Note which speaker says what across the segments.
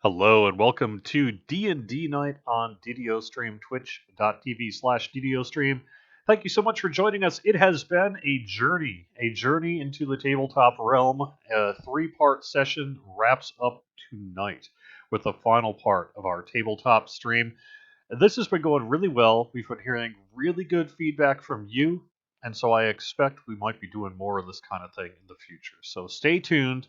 Speaker 1: Hello and welcome to D&D Night on DDOstream, twitch.tv/DDOstream. Thank you so much for joining us. It has been a journey into the tabletop realm. A three-part session wraps up tonight with the final part of our tabletop stream. This has been going really well. We've been hearing really good feedback from you, and so I expect we might be doing more of this kind of thing in the future. So stay tuned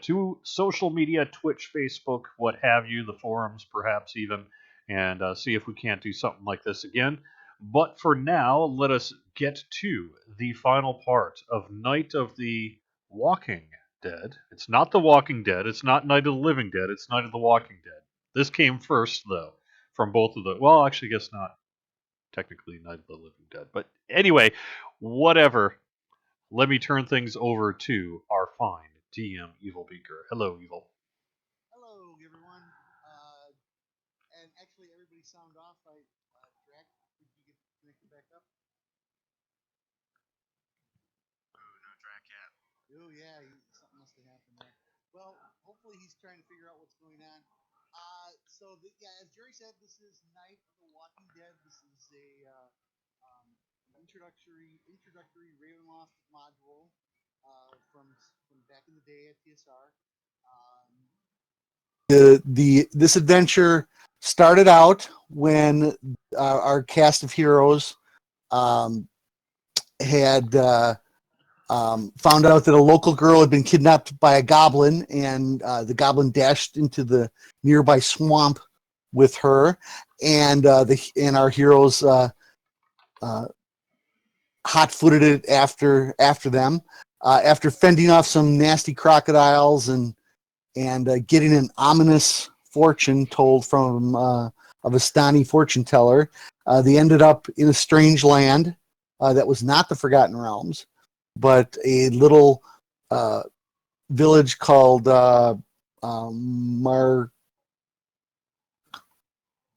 Speaker 1: to social media, Twitch, Facebook, what have you, the forums perhaps even, and see if we can't do something like this again. But for now, let us get to the final part of Night of the Walking Dead. It's not The Walking Dead. It's not Night of the Living Dead. It's Night of the Walking Dead. This came first, though, from both of the... Well, actually, I guess not technically Night of the Living Dead. But anyway, whatever. Let me turn things over to our fine DM, Evilbeeker. Hello, Evil.
Speaker 2: Hello, everyone. And actually, everybody sound off. Drac, could you get connected back up?
Speaker 3: Oh, no Drac yet.
Speaker 2: Oh, yeah, something must have happened there. Well, hopefully he's trying to figure out what's going on. As Jerry said, this is Night of the Walking Dead. This is a introductory Ravenloft module from back in the day at TSR. This adventure started out when our cast of heroes had found out that a local girl had been kidnapped by a goblin, and the goblin dashed into the nearby swamp with her, and our heroes hot-footed it after them. After fending off some nasty crocodiles and getting an ominous fortune told from a Vistani fortune teller, they ended up in a strange land that was not the Forgotten Realms, but a little village called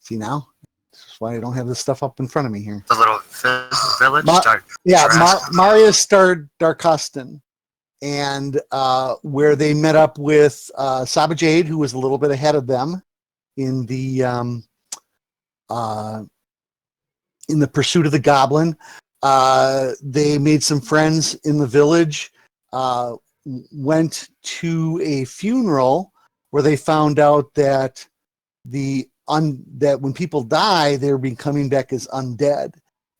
Speaker 2: See now? This is why I don't have this stuff up in front of me here.
Speaker 3: The little village?
Speaker 2: Maria starred Darkustan, and where they met up with Sabajade, who was a little bit ahead of them in the pursuit of the goblin. They made some friends in the village, went to a funeral where they found out that that when people die, they're coming back as undead.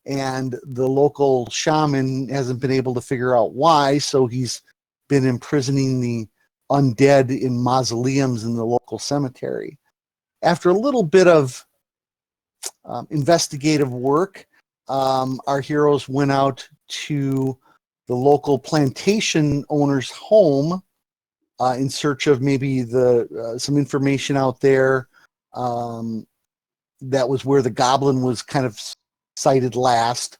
Speaker 2: And the local shaman hasn't been able to figure out why, so he's been imprisoning the undead in mausoleums in the local cemetery. After a little bit of investigative work, our heroes went out to the local plantation owner's home in search of maybe some information out there. That was where the goblin was kind of sighted last.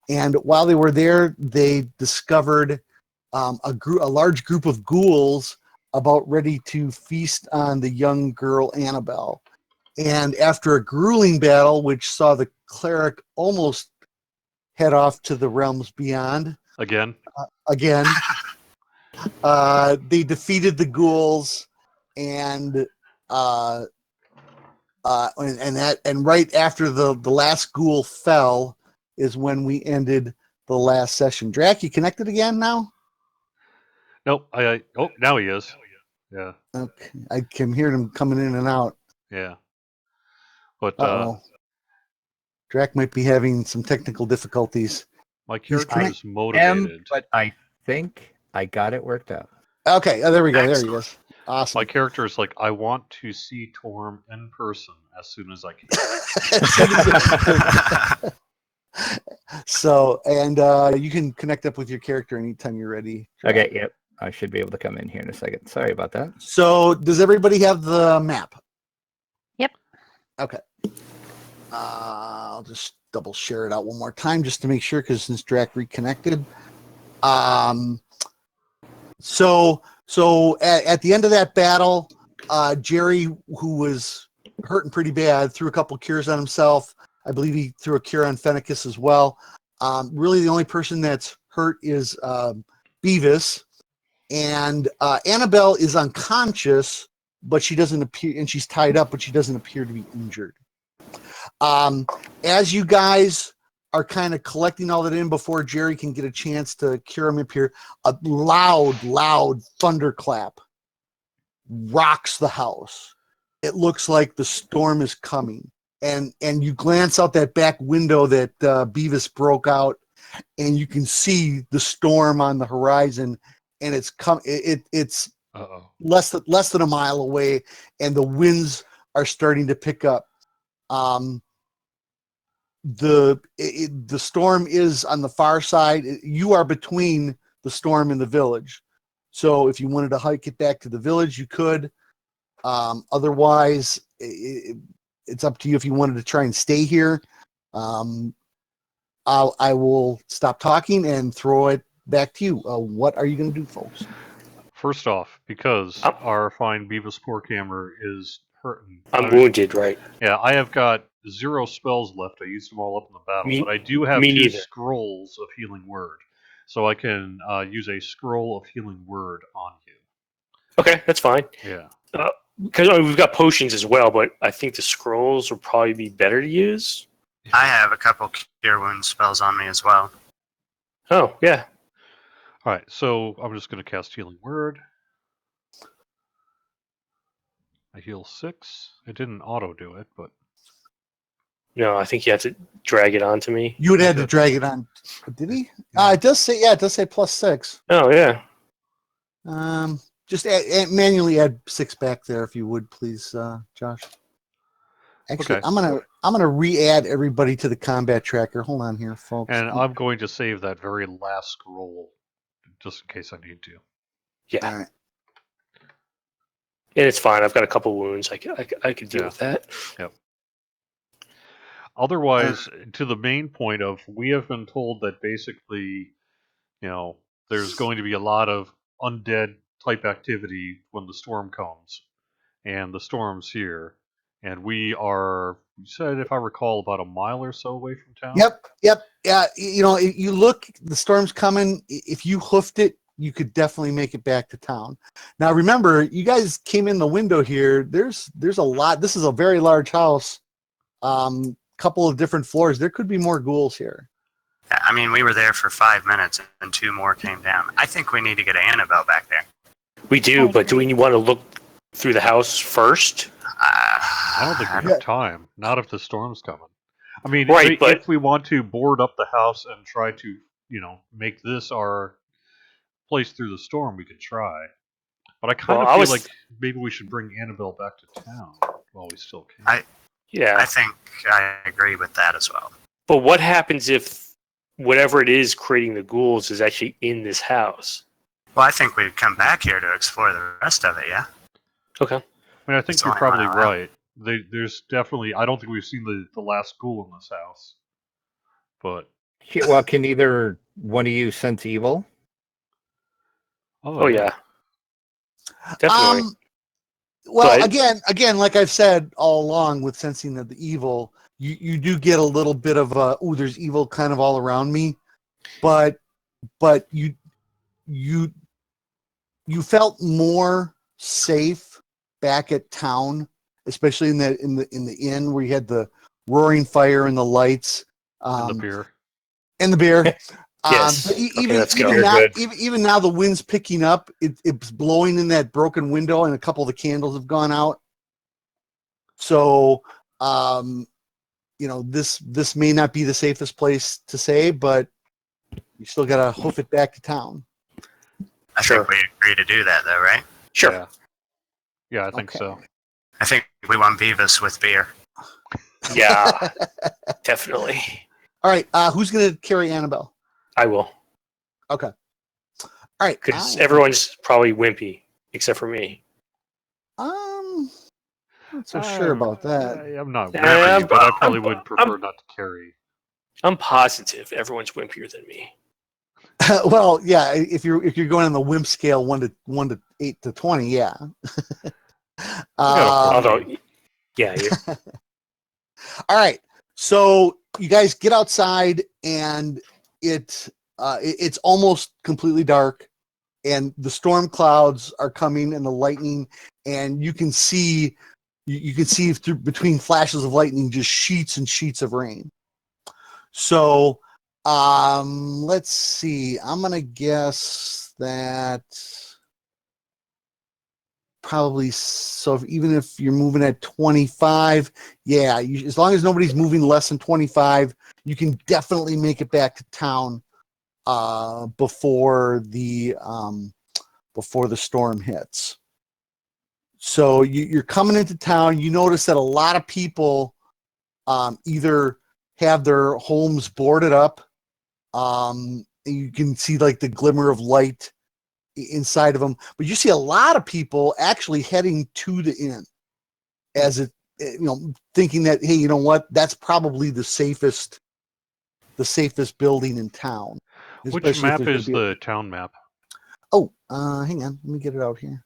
Speaker 2: And while they were there, they discovered a large group of ghouls about ready to feast on the young girl Annabelle. And after a grueling battle, which saw the cleric almost head off to the realms beyond,
Speaker 1: Again,
Speaker 2: they defeated the ghouls, and right after the last ghoul fell is when we ended the last session. Drac, you connected again now?
Speaker 1: nope. Now he is. Yeah.
Speaker 2: Okay, I can hear him coming in and out.
Speaker 1: Yeah. But
Speaker 2: Drac might be having some technical difficulties.
Speaker 1: my character is motivated.
Speaker 4: But I think I got it worked out.
Speaker 2: Okay, there we go. There he is. Awesome.
Speaker 1: My character is like, I want to see Torm in person as soon as I can.
Speaker 2: So, and you can connect up with your character anytime you're ready.
Speaker 4: Okay, yep. I should be able to come in here in a second. Sorry about that.
Speaker 2: So, does everybody have the map?
Speaker 5: Yep. Okay.
Speaker 2: I'll just double share it out one more time just to make sure, because since Drac reconnected. So at the end of that battle, Jerry, who was hurting pretty bad, threw a couple cures on himself. I believe he threw a cure on Fenicus as well. Really, the only person that's hurt is Beavis. And Annabelle is unconscious, but she doesn't appear, and she's tied up, but she doesn't appear to be injured. As you guys are kind of collecting all that in before Jerry can get a chance to cure him up here, a loud thunderclap rocks the house. It looks like the storm is coming. And you glance out that back window that Beavis broke out, and you can see the storm on the horizon, and it's it's less than a mile away, and the winds are starting to pick up. The storm is on the far side. You are between the storm and the village, so if you wanted to hike it back to the village, you could. Otherwise, it's up to you if you wanted to try and stay here. I will stop talking and throw it back to you. What are you going to do, folks?
Speaker 1: First off, because our fine Beavis Porkhammer is hurting.
Speaker 6: I'm wounded, right?
Speaker 1: Yeah, I have got 0 spells left. I used them all up in the battle, but I do have 2 scrolls of Healing Word. So I can use a scroll of Healing Word on you.
Speaker 6: Okay, that's fine.
Speaker 1: Yeah.
Speaker 6: Because we've got potions as well, but I think the scrolls will probably be better to use.
Speaker 3: I have a couple Cure Wounds spells on me as well.
Speaker 6: Oh, yeah.
Speaker 1: Alright, so I'm just going to cast Healing Word. I heal 6. It didn't auto do it, but...
Speaker 6: No, I think you have to drag it onto me.
Speaker 2: You would have to drag it on. Did he? It does say, +6.
Speaker 6: Oh, yeah.
Speaker 2: Just manually add 6 back there if you would, please, Josh. Actually,
Speaker 1: okay.
Speaker 2: I'm gonna re-add everybody to the combat tracker. Hold on here, folks.
Speaker 1: And I'm going to save that very last scroll just in case I need to.
Speaker 6: Yeah.
Speaker 2: All right.
Speaker 6: And it's fine. I've got a couple wounds. I could deal with that.
Speaker 1: Yep. Otherwise, to the main point of, we have been told that basically, there's going to be a lot of undead type activity when the storm comes, and the storm's here, and we are, you said, if I recall, about a mile or so away from town.
Speaker 2: Yep. Yeah, you look, the storm's coming. If you hoofed it, you could definitely make it back to town. Now, remember, you guys came in the window here. There's a lot. This is a very large house. Couple of different floors. There could be more ghouls here.
Speaker 3: I mean, we were there for 5 minutes and 2 more came down. I think we need to get Annabelle back there.
Speaker 6: We do, but do we want to look through the house first?
Speaker 1: I don't think we have time. Not if the storm's coming. I mean,
Speaker 6: right,
Speaker 1: if we want to board up the house and try to, make this our place through the storm, we could try. But I kind of feel like maybe we should bring Annabelle back to town while we still can.
Speaker 3: I think I agree with that as well.
Speaker 6: But what happens if whatever it is creating the ghouls is actually in this house?
Speaker 3: Well, I think we'd come back here to explore the rest of it, yeah?
Speaker 6: Okay.
Speaker 1: I mean, I think you're probably right. There's definitely... I don't think we've seen the last ghoul in this house. But...
Speaker 4: Well, can either one of you sense evil?
Speaker 6: Oh yeah. Definitely.
Speaker 2: Well, again, like I've said all along with sensing of the evil, you do get a little bit of there's evil kind of all around me, but you felt more safe back at town, especially in the inn where you had the roaring fire and the lights,
Speaker 1: and the beer.
Speaker 6: Yes.
Speaker 2: Even now, the wind's picking up. It's blowing in that broken window, and a couple of the candles have gone out. So, this may not be the safest place to say, but you still got to hoof it back to town.
Speaker 3: I think we agree to do that, though, right?
Speaker 6: Sure.
Speaker 1: Yeah, I think so.
Speaker 3: I think we want Beavis with beer.
Speaker 6: Yeah, definitely.
Speaker 2: All right, who's going to carry Annabelle?
Speaker 6: I will.
Speaker 2: Okay. All right.
Speaker 6: Because everyone's probably wimpy, except for me.
Speaker 2: Not so sure about that.
Speaker 1: I'm not wimpy, but I probably would prefer not to carry.
Speaker 6: I'm positive everyone's wimpier than me.
Speaker 2: Well, yeah. If you're going on the wimp scale, 1 to 8 to 20, yeah.
Speaker 6: Although, yeah.
Speaker 2: All right. So you guys get outside, and it's almost completely dark. and the storm clouds are coming and the lightning, and you can see through between flashes of lightning just sheets and sheets of rain. So let's see. I'm gonna guess that probably even if you're moving at 25, yeah, as long as nobody's moving less than 25, you can definitely make it back to town before the storm hits. So you're coming into town. You notice that a lot of people either have their homes boarded up. You can see like the glimmer of light inside of them, but you see a lot of people actually heading to the inn, as it, thinking that, hey, you know what, that's probably the safest building in town.
Speaker 1: Which map is the town map?
Speaker 2: Oh, hang on, let me get it out here.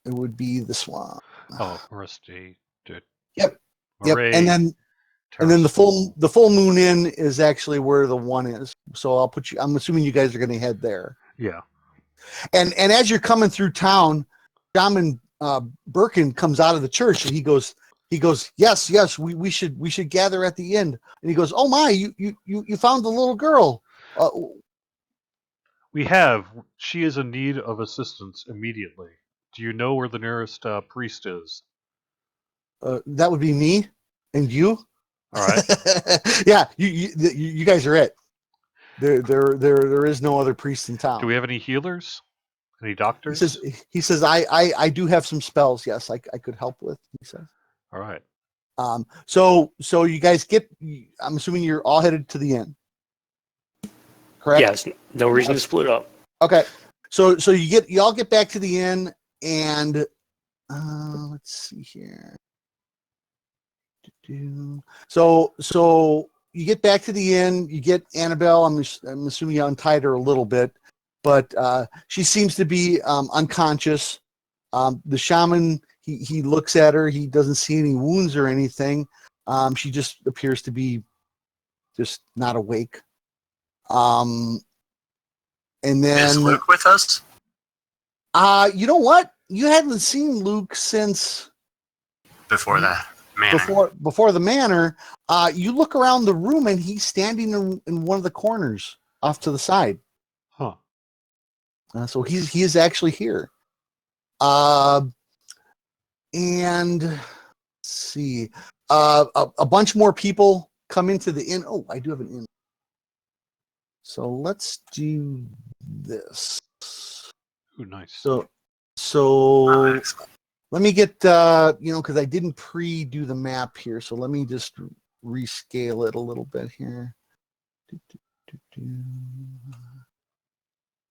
Speaker 2: It would be this one.
Speaker 1: Oh, Rusty.
Speaker 2: Yep. And then the full moon inn is actually where the one is. So I'm assuming you guys are going to head there.
Speaker 1: Yeah.
Speaker 2: And as you're coming through town, Shaman Birkin comes out of the church and he goes, yes, we should gather at the inn. And he goes, oh my, you found the little girl.
Speaker 1: We have. She is in need of assistance immediately. Do you know where the nearest priest is?
Speaker 2: That would be me and you.
Speaker 1: All right.
Speaker 2: Yeah, you guys are it. There is no other priest in town.
Speaker 1: Do we have any healers? Any doctors?
Speaker 2: He says I do have some spells. Yes, I could help with. He says.
Speaker 1: All right.
Speaker 2: So you guys I'm assuming you're all headed to the inn. Correct?
Speaker 6: Yes. No reason to split up.
Speaker 2: Okay. So you all get back to the inn, and let's see here. So you get back to the inn. You get Annabelle. I'm assuming you untied her a little bit, but she seems to be unconscious. The shaman, he looks at her. He doesn't see any wounds or anything. She just appears to be just not awake. And then
Speaker 3: Is Luke with us?
Speaker 2: you know what? You hadn't seen Luke since
Speaker 3: Before that manor.
Speaker 2: Before the manor. You look around the room and he's standing in one of the corners off to the side.
Speaker 1: Huh.
Speaker 2: So he is actually here. And let's see, a bunch more people come into the inn. Oh, I do have an inn. So let's do this.
Speaker 1: Ooh, nice.
Speaker 2: So let me get, because I didn't pre-do the map here. So let me just rescale it a little bit here.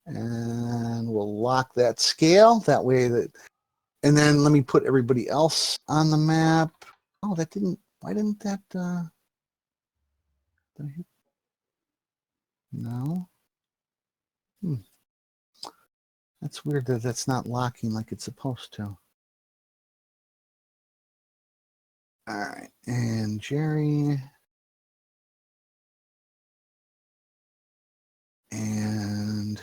Speaker 2: And we'll lock that scale that way and then let me put everybody else on the map. Oh, why didn't that, no. That's weird that that's not locking like it's supposed to. All right, and Jerry. And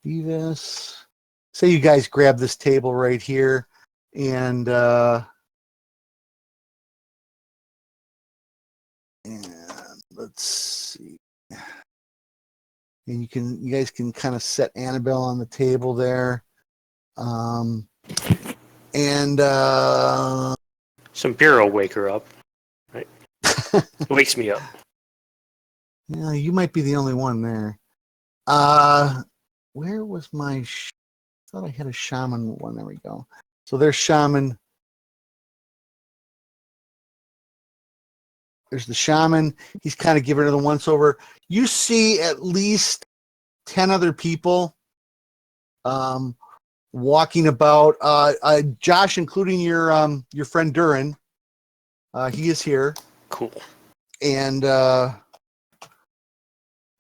Speaker 2: Beavis. Say you guys grab this table right here, and let's see. And you guys can kind of set Annabelle on the table there, and
Speaker 6: some beer will wake her up. Right? It wakes me up.
Speaker 2: Yeah, you might be the only one there. Where was my? I thought I had a shaman one. There we go. So there's shaman. There's the shaman. He's kind of giving her the once over. You see at least 10 other people walking about. Josh, including your friend Durin. He is here.
Speaker 6: Cool.
Speaker 2: And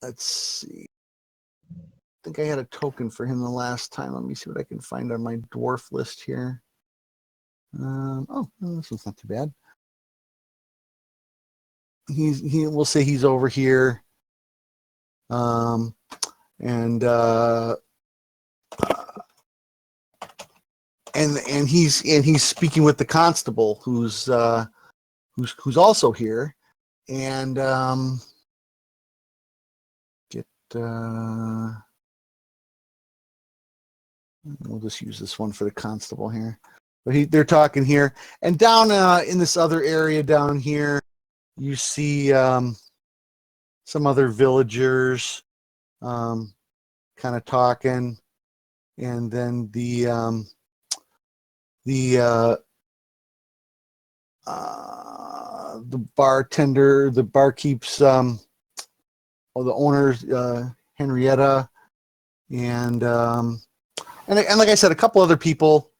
Speaker 2: let's see. I think I had a token for him the last time. Let me see what I can find on my dwarf list here. This one's not too bad. We'll say he's over here. And he's speaking with the constable who's also here, and we'll just use this one for the constable here. But they're talking here, and down in this other area down here, you see some other villagers kind of talking, and then the bartender, the barkeep's, the owner, Henrietta, and like I said, a couple other people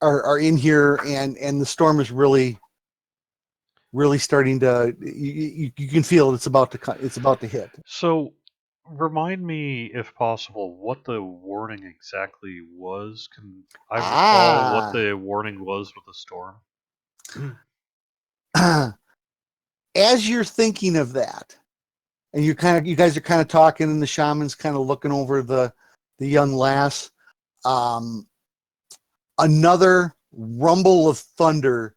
Speaker 2: are in here, and the storm is really starting to. You can feel it's about to hit.
Speaker 1: So, remind me, if possible, what the warning exactly was. Can I recall what the warning was with the storm?
Speaker 2: As you're thinking of that, and you guys are kind of talking, and the shaman's kind of looking over the young lass. Another rumble of thunder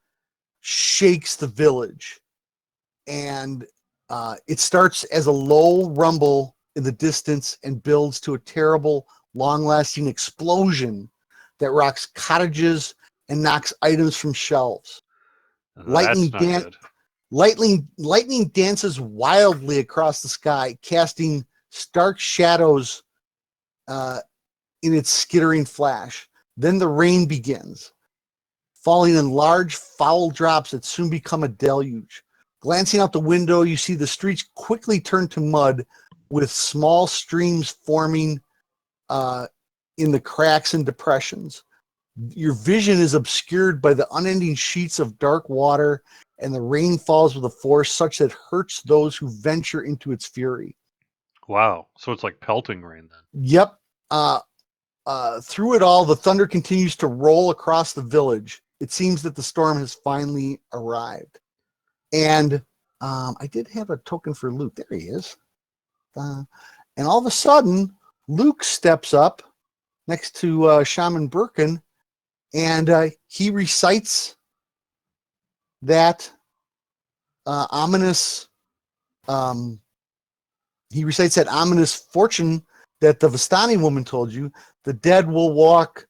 Speaker 2: shakes the village, and it starts as a low rumble in the distance and builds to a terrible, long-lasting explosion that rocks cottages and knocks items from shelves.
Speaker 1: That's not good.
Speaker 2: Lightning dances wildly across the sky, casting stark shadows in its skittering flash. Then the rain begins, falling in large, foul drops that soon become a deluge. Glancing out the window, you see the streets quickly turn to mud, with small streams forming in the cracks and depressions. Your vision is obscured by the unending sheets of dark water, and the rain falls with a force such that it hurts those who venture into its fury.
Speaker 1: Wow. So it's like pelting rain then.
Speaker 2: Yep. Through it all, the thunder continues to roll across the village. It seems that the storm has finally arrived. And I did have a token for Luke. There he is. And all of a sudden, Luke steps up next to Shaman Birkin, and he recites that ominous fortune that the Vistani woman told you. The dead will walk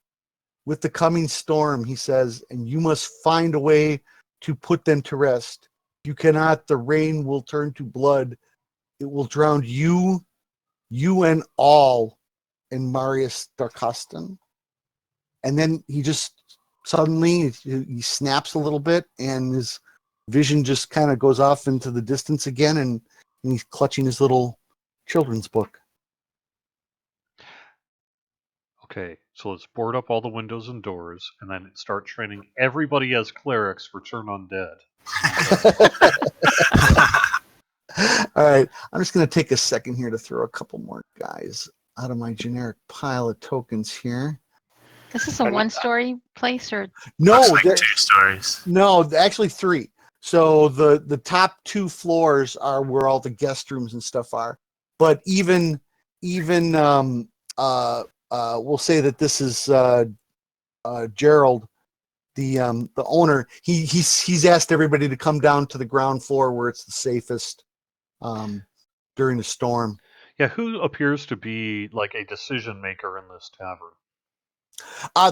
Speaker 2: with the coming storm, he says, and you must find a way to put them to rest. If you cannot, the rain will turn to blood. It will drown you and all in Marius Darkostan. And then he just suddenly he snaps a little bit, and his vision just kind of goes off into the distance again, and he's clutching his little children's book.
Speaker 1: Okay, so let's board up all the windows and doors, and then start training everybody as clerics for Turn Undead.
Speaker 2: All right, I'm just going to take a second here to throw a couple more guys out of my generic pile of tokens here.
Speaker 5: This is a one-story place, or
Speaker 2: No,
Speaker 3: Looks like 2 stories.
Speaker 2: no, actually 3. So the top 2 floors are where all the guest rooms and stuff are. But even we'll say that this is Gerald, the owner. He's asked everybody to come down to the ground floor where it's the safest during the storm.
Speaker 1: Yeah, who appears to be like a decision maker in this tavern?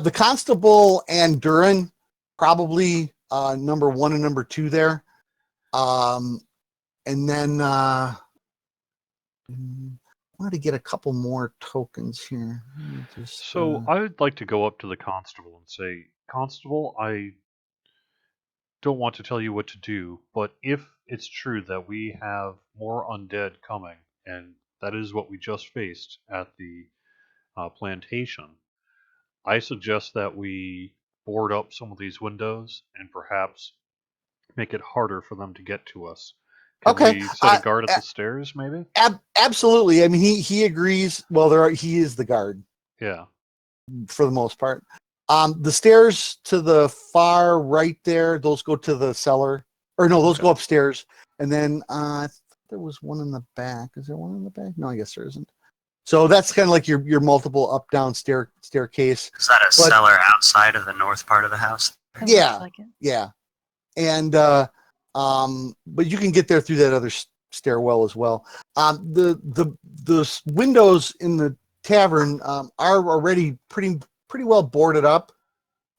Speaker 2: The constable and Durin, probably number 1 and number 2 there. And then I wanted to get a couple more tokens here.
Speaker 1: So I would like to go up to the constable and say, Constable, I don't want to tell you what to do, but if it's true that we have more undead coming, and that is what we just faced at the plantation, I suggest that we board up some of these windows and perhaps make it harder for them to get to us. Can
Speaker 2: Okay,
Speaker 1: we set a guard at the stairs, maybe?
Speaker 2: absolutely. I mean, he agrees. Well, he is the guard
Speaker 1: Yeah.
Speaker 2: for the most part. The stairs to the far right there, those go to the cellar, or no, those
Speaker 1: Okay.
Speaker 2: go upstairs. And then there was one in the back. Is there one in the back? No, I guess there isn't. So that's kind of like your multiple up-down staircase.
Speaker 3: Is that a cellar outside of the north part of the house?
Speaker 5: It
Speaker 2: Yeah.
Speaker 5: looks like it.
Speaker 2: Yeah, and but you can get there through that other stairwell as well. The windows in the tavern are already pretty well boarded up.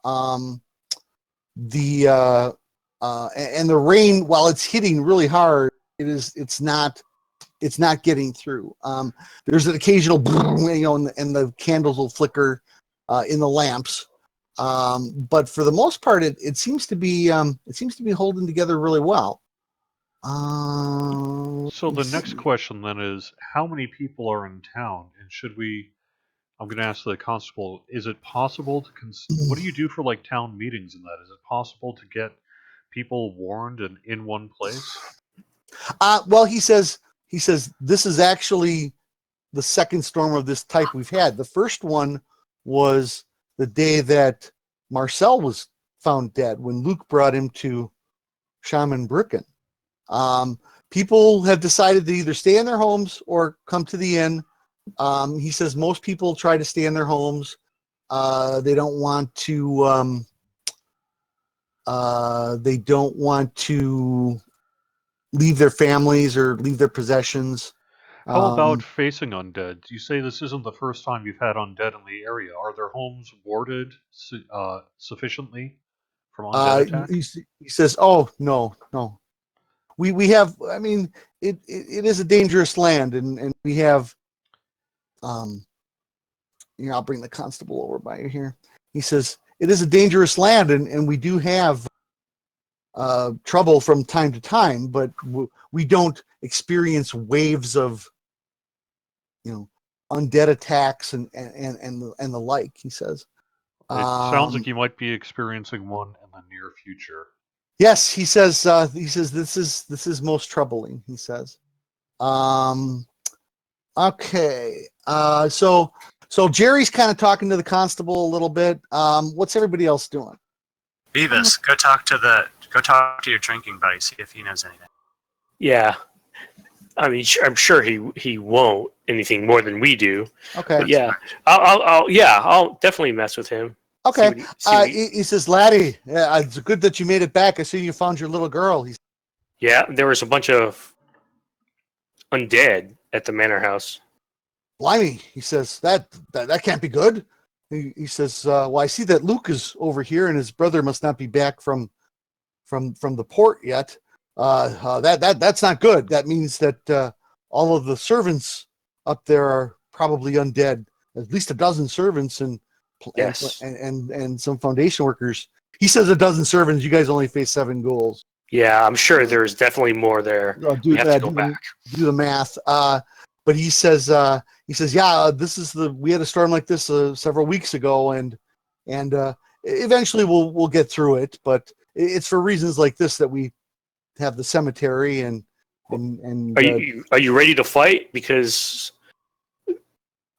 Speaker 2: And the rain, while it's hitting really hard, it's not getting through. There's an occasional, and the candles will flicker in the lamps. But for the most part, it seems to be holding together really well.
Speaker 1: So the next question then is, how many people are in town, and should we? I'm going to ask the constable. Is it possible to? What do you do for like town meetings and that? Is it possible to get people warned and in one place?
Speaker 2: Well, he says this is actually the second storm of this type we've had. The first one was the day that Marcel was found dead when Luke brought him to Shaman Brücken. People have decided to either stay in their homes or come to the inn. He says most people try to stay in their homes. They don't want to. They don't want to leave their families or leave their possessions.
Speaker 1: How about facing undead? You say this isn't the first time you've had undead in the area. Are their homes warded sufficiently from undead attack?
Speaker 2: He says, "Oh no. We have. I mean, it is a dangerous land, and we have. I'll bring the constable over by you here. He says it is a dangerous land, and we do have trouble from time to time, but we don't experience waves of undead attacks and the like." He says.
Speaker 1: It sounds like you might be experiencing one in the near future.
Speaker 2: Yes, he says. This is most troubling. He says. Okay. So Jerry's kind of talking to the constable a little bit. What's everybody else doing?
Speaker 3: Beavis, go talk to your drinking buddy. See if he knows anything.
Speaker 6: Yeah. I mean, I'm sure he won't anything more than we do.
Speaker 2: Okay.
Speaker 6: But yeah, I'll definitely mess with him.
Speaker 2: Okay. He says, "Laddie, it's good that you made it back. I see you found your little girl."
Speaker 6: Yeah, there was a bunch of undead at the manor house.
Speaker 2: Blimey, he says, that can't be good. He says, "Well, I see that Luke is over here, and his brother must not be back from the port yet. That's not good. That means that all of the servants up there are probably undead. At least a dozen servants and some foundation workers." He says a dozen servants. You guys only face 7 ghouls.
Speaker 6: Yeah, I'm sure there's definitely more there.
Speaker 2: Do the math. But he says, yeah, we had a storm like this several weeks ago, and eventually we'll get through it. But it's for reasons like this that we have the cemetery and.
Speaker 6: Are you ready to fight? Because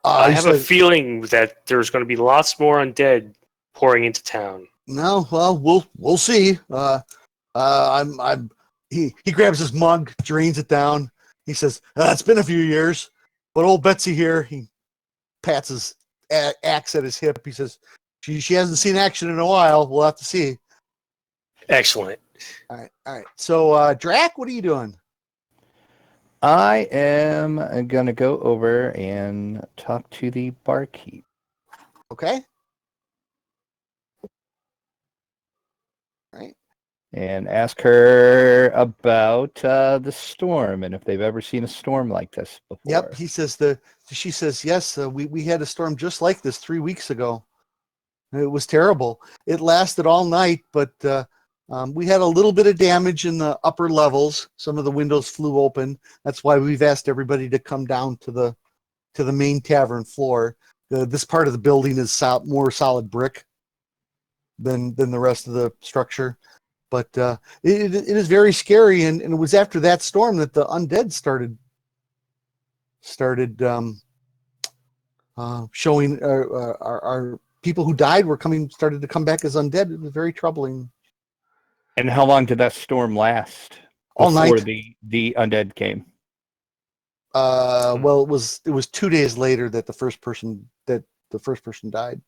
Speaker 6: I have a feeling that there's going to be lots more undead pouring into town.
Speaker 2: No, well, we'll see. He grabs his mug, drains it down. He says, "It's been a few years, but old Betsy here," he pats his axe at his hip. He says, she hasn't seen action in a while. We'll have to see."
Speaker 6: Excellent.
Speaker 2: All right. So, Drac, what are you doing?
Speaker 4: I am going to go over and talk to the barkeep.
Speaker 2: Okay. Right.
Speaker 4: And ask her about the storm and if they've ever seen a storm like this before.
Speaker 2: Yep. She says, yes, we had a storm just like this 3 weeks ago. It was terrible. It lasted all night, but we had a little bit of damage in the upper levels. Some of the windows flew open. That's why we've asked everybody to come down to the main tavern floor. This part of the building is more solid brick than the rest of the structure. But it is very scary, and it was after that storm that the undead started showing. Our people who died started to come back as undead. It was very troubling.
Speaker 4: And how long did that storm last?
Speaker 2: All night.
Speaker 4: Before the undead came.
Speaker 2: Well, it was 2 days later that the first person died.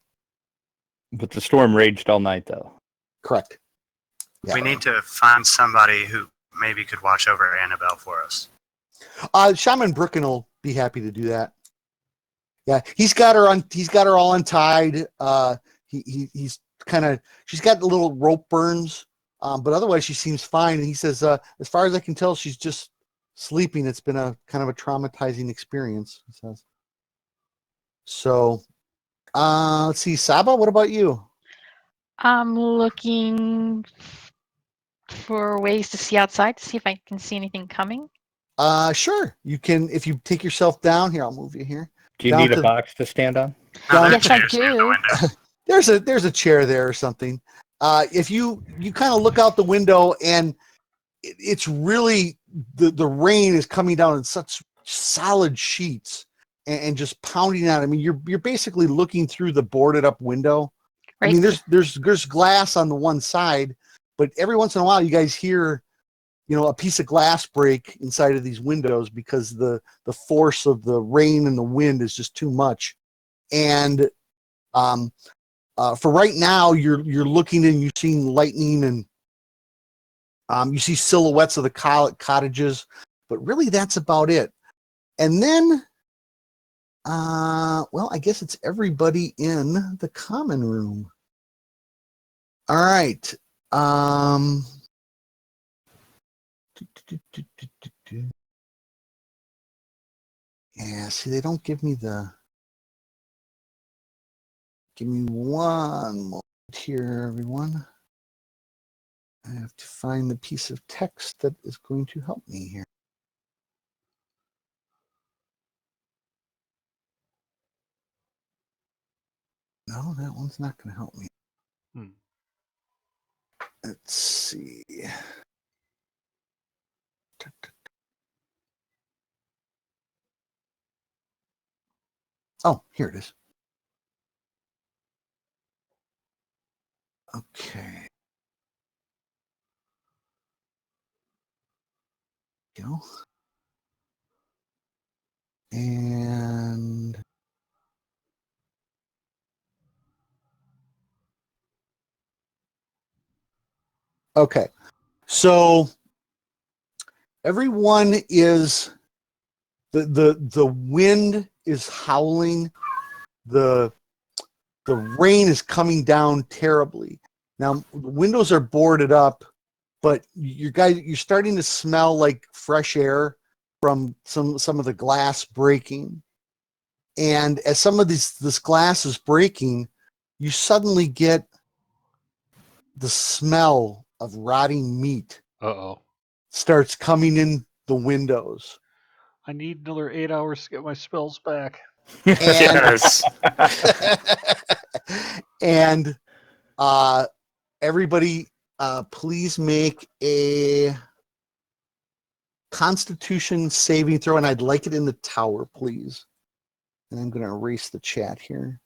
Speaker 4: But the storm raged all night, though.
Speaker 2: Correct. Yeah.
Speaker 3: We need to find somebody who maybe could watch over Annabelle for us.
Speaker 2: Shaman Brooken will be happy to do that. Yeah, he's got her on. He's got her all untied. He's kind of. She's got the little rope burns, but otherwise she seems fine. And he says, as far as I can tell, she's just sleeping. It's been a kind of a traumatizing experience. He says. So, let's see, Saba. What about you?
Speaker 5: I'm looking for ways to see outside to see if I can see anything coming.
Speaker 2: Sure. You can if you take yourself down here. I'll move you here.
Speaker 4: Do you
Speaker 2: Down
Speaker 4: need a
Speaker 2: to-
Speaker 4: box to stand on?
Speaker 3: No, there are
Speaker 5: Yes, I
Speaker 3: chairs near the
Speaker 5: do.
Speaker 3: window.
Speaker 2: There's a chair there or something. If you kind of look out the window and it's really the rain is coming down in such solid sheets and just pounding out. I mean, you're basically looking through the boarded up window.
Speaker 5: Right.
Speaker 2: I mean, there's glass on the one side, but every once in a while you guys hear, a piece of glass break inside of these windows because the force of the rain and the wind is just too much. And for right now, you're looking and you're seeing lightning and you see silhouettes of the cottages, but really that's about it. And then, well, I guess it's everybody in the common room. All right. Yeah, see, they don't give me give me one moment here, everyone. I have to find the piece of text that is going to help me here. No, that one's not going to help me. Let's see. Oh, here it is. Okay. Go. And okay. So everyone is the wind is howling. The rain is coming down terribly. Now the windows are boarded up, but you're starting to smell like fresh air from some of the glass breaking. And as some of this glass is breaking, you suddenly get the smell of rotting meat
Speaker 1: Uh-oh.
Speaker 2: starts coming in the windows.
Speaker 1: I need another 8 hours to get my spells back.
Speaker 2: And,
Speaker 6: Yes.
Speaker 2: and everybody, please make a Constitution saving throw, and I'd like it in the tower, please. And I'm going to erase the chat here.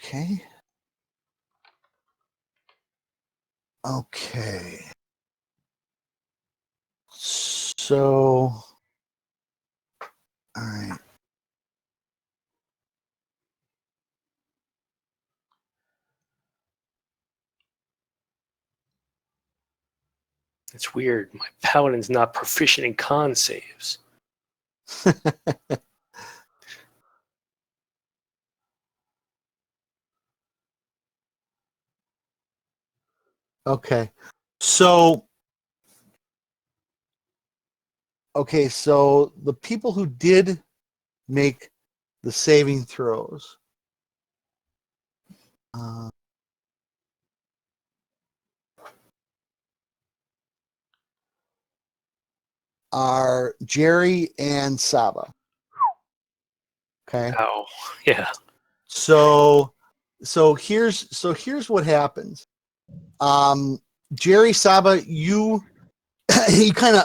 Speaker 2: Okay. Okay. So, all right.
Speaker 6: It's weird. My paladin's not proficient in con saves.
Speaker 2: Okay. So the people who did make the saving throws are Jerry and Saba. Okay.
Speaker 6: Oh, yeah.
Speaker 2: So here's what happens. Jerry, Saba, you kind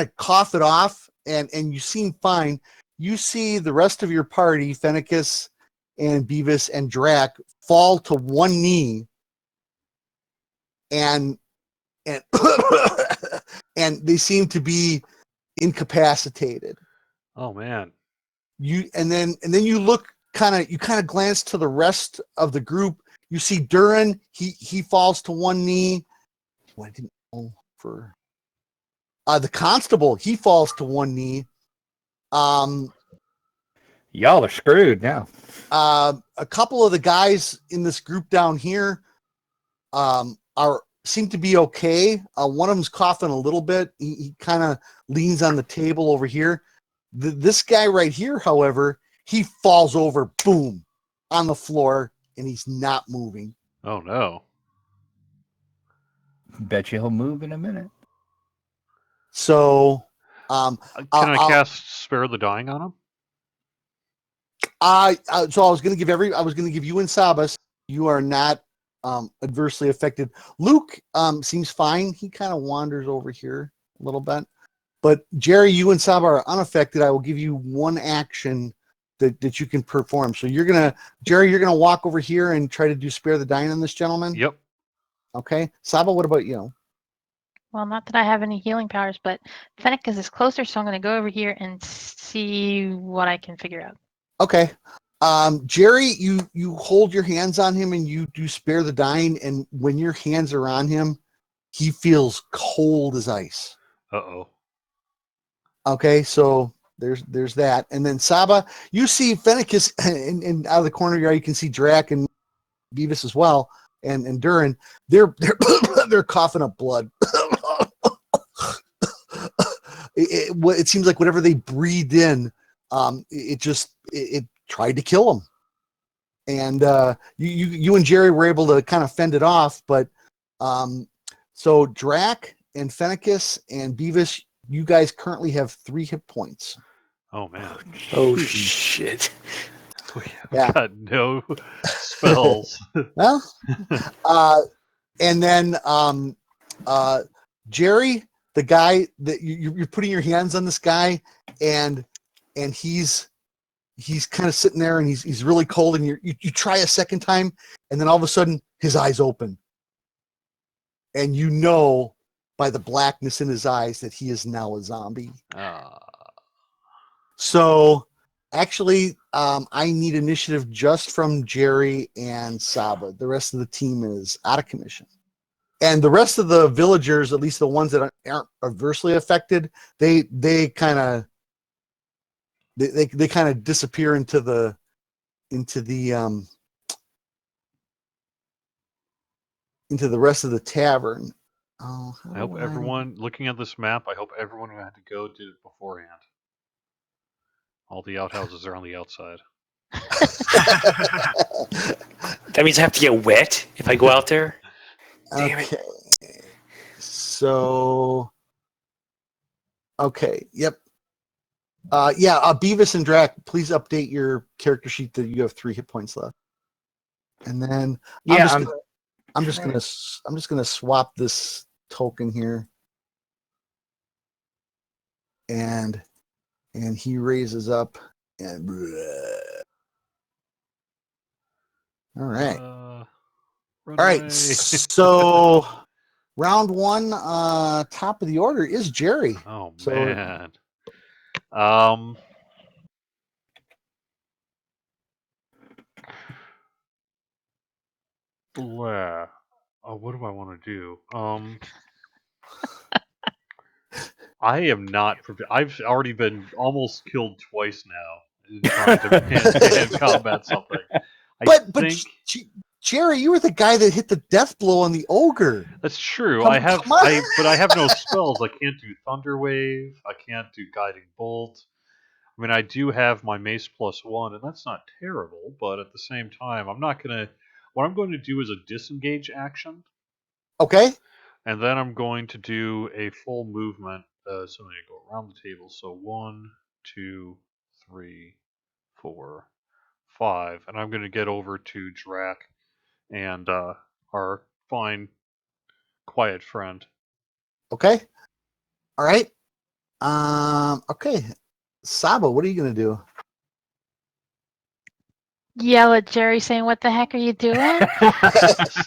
Speaker 2: of cough it off and you seem fine. You see the rest of your party, Fenicus, and Beavis and Drac fall to one knee, and and they seem to be incapacitated.
Speaker 1: Oh man.
Speaker 2: And then you look kind of glance to the rest of the group. You see Durin, he falls to one knee. I didn't know for the constable, he falls to one knee.
Speaker 4: Y'all are screwed now.
Speaker 2: A couple of the guys in this group down here seem to be okay. One of them's coughing a little bit. He kind of leans on the table over here. This guy right here, however, he falls over, boom, on the floor, and he's not moving.
Speaker 1: Oh no.
Speaker 4: Bet you he'll move in a minute.
Speaker 2: So,
Speaker 1: Can I cast Spare the Dying on him?
Speaker 2: So I was going to give you and Sabas. You are not adversely affected. Luke seems fine. He kind of wanders over here a little bit. But Jerry, you and Saba are unaffected. I will give you one action that you can perform. So Jerry, you're gonna walk over here and try to do Spare the Dying on this gentleman.
Speaker 1: Yep.
Speaker 2: Okay. Saba, what about you?
Speaker 5: Well, not that I have any healing powers, but Fenicus is closer, so I'm going to go over here and see what I can figure out.
Speaker 2: Okay. Jerry, you hold your hands on him and you do Spare the Dying, and when your hands are on him, he feels cold as ice.
Speaker 1: Uh-oh.
Speaker 2: Okay, so there's that. And then Saba, you see Fenicus, and out of the corner of your eye, you can see Drac and Beavis as well, and Durin. They're they're coughing up blood. It seems like whatever they breathed in, it tried to kill them. And you and Jerry were able to kind of fend it off, but so Drac and Fenicus and Beavis, you guys currently have 3 hit points.
Speaker 1: Oh man.
Speaker 6: Oh shit.
Speaker 1: We've got no spells.
Speaker 2: Well, and then Jerry, the guy that you're putting your hands on this guy, and he's kind of sitting there and he's really cold, and you try a second time, and then all of a sudden his eyes open, and you know by the blackness in his eyes that he is now a zombie. So actually, I need initiative just from Jerry and Saba. The rest of the team is out of commission. And the rest of the villagers, at least the ones that aren't adversely affected, they kind of disappear into the rest of the tavern. Oh,
Speaker 1: I hope everyone looking at this map, I hope everyone who had to go did it beforehand. All the outhouses are on the outside.
Speaker 6: That means I have to get wet if I go out there? Damn
Speaker 2: okay.
Speaker 6: it.
Speaker 2: So okay, yep. Beavis and Drac, please update your character sheet that you have 3 hit points left. And then I'm just gonna swap this token here, and he raises up, and all right, all right. So round 1, top of the order is Jerry.
Speaker 1: Oh
Speaker 2: So,
Speaker 1: man. What do I want to do? I am not. I've already been almost killed twice now in trying to hand combat something.
Speaker 2: But Jerry, you were the guy that hit the death blow on the ogre.
Speaker 1: That's true.
Speaker 2: But
Speaker 1: I have no spells. I can't do Thunder Wave. I can't do Guiding Bolt. I mean, I do have my Mace +1, and that's not terrible. But at the same time, I'm not gonna. What I'm going to do is a disengage action.
Speaker 2: Okay.
Speaker 1: And then I'm going to do a full movement. So I'm going to go around the table. So 1, 2, 3, 4, 5. And I'm going to get over to Drac and our fine, quiet friend.
Speaker 2: Okay. All right. Okay. Saba, what are you going to do?
Speaker 5: yell at Jerry saying, "What the heck are you doing?"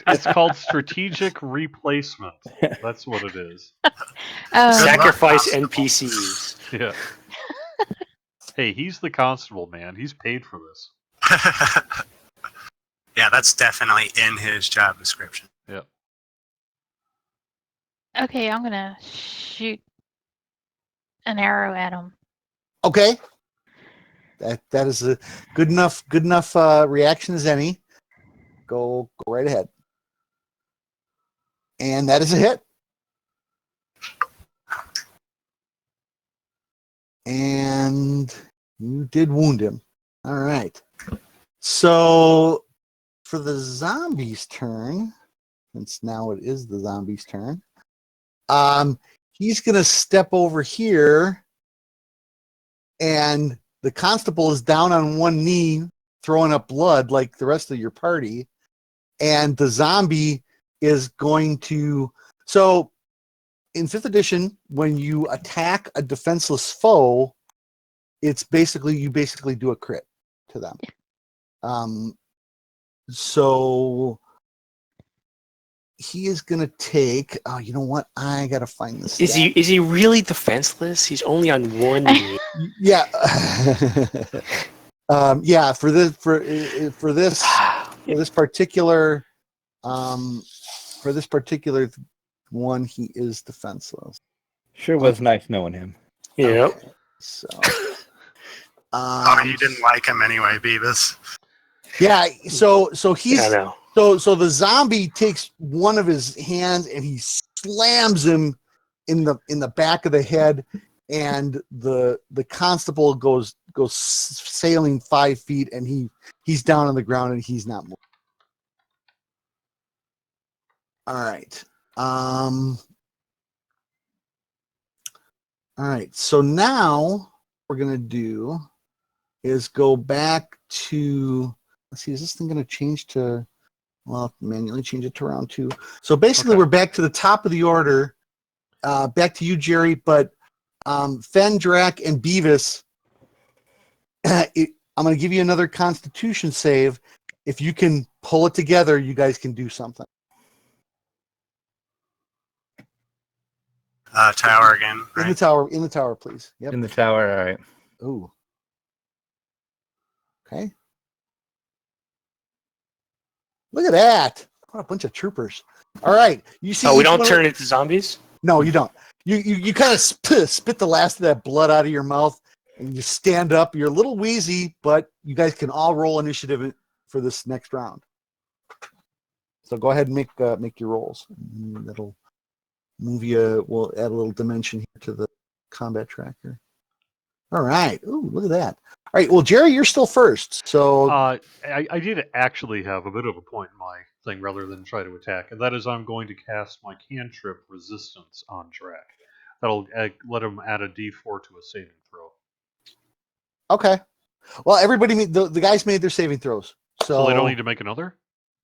Speaker 1: It's called strategic replacement. That's what it is.
Speaker 6: Sacrifice NPCs.
Speaker 1: Yeah. Hey, he's the constable, man. He's paid for this.
Speaker 3: Yeah, that's definitely in his job description.
Speaker 1: Yeah.
Speaker 5: Okay, I'm gonna shoot an arrow at him.
Speaker 2: Okay. That is a good enough reaction as any. Go right ahead. And that is a hit. And you did wound him. All right. So for the zombie's turn, since now it is the zombie's turn, he's gonna step over here, and the constable is down on one knee, throwing up blood like the rest of your party, and the zombie is going to. So in 5th edition, when you attack a defenseless foe, it's basically you do a crit to them. So he is going to take. Oh, you know what? I got to find this.
Speaker 6: Is he really defenseless? He's only on one knee.
Speaker 2: Yeah. Yeah. For this particular one, he is defenseless.
Speaker 4: Sure was nice knowing him.
Speaker 6: Yep.
Speaker 2: Okay, so.
Speaker 3: You didn't like him anyway, Beavis.
Speaker 2: Yeah. So he's.
Speaker 6: I know.
Speaker 2: So the zombie takes one of his hands and he slams him in the back of the head, and the constable goes sailing 5 feet, and he's down on the ground and he's not moving. All right. All right. So now what we're gonna do is go back to. Let's see. Is this thing gonna change to? Well, manually change it to round 2. So basically, We're back to the top of the order. Back to you, Jerry. But Fen, Drac, and Beavis, I'm going to give you another Constitution save. If you can pull it together, you guys can do something.
Speaker 3: Tower again. Right?
Speaker 2: In the tower, please. Yep.
Speaker 4: In the tower, all right.
Speaker 2: Ooh. Okay. Look at that! What a bunch of troopers! All right, you see.
Speaker 6: Oh, we don't turn into zombies?
Speaker 2: No, you don't. You kind of spit the last of that blood out of your mouth, and you stand up. You're a little wheezy, but you guys can all roll initiative for this next round. So go ahead and make your rolls. That'll move you. We'll add a little dimension here to the combat tracker. All right. Ooh, look at that. All right. Well, Jerry, you're still first. So
Speaker 1: I did actually have a bit of a point in my thing rather than try to attack, and that is I'm going to cast my cantrip resistance on Drac. That'll let him add a D4 to a saving throw.
Speaker 2: okay. Well, everybody, the guys made their saving throws,
Speaker 1: So they don't need to make another?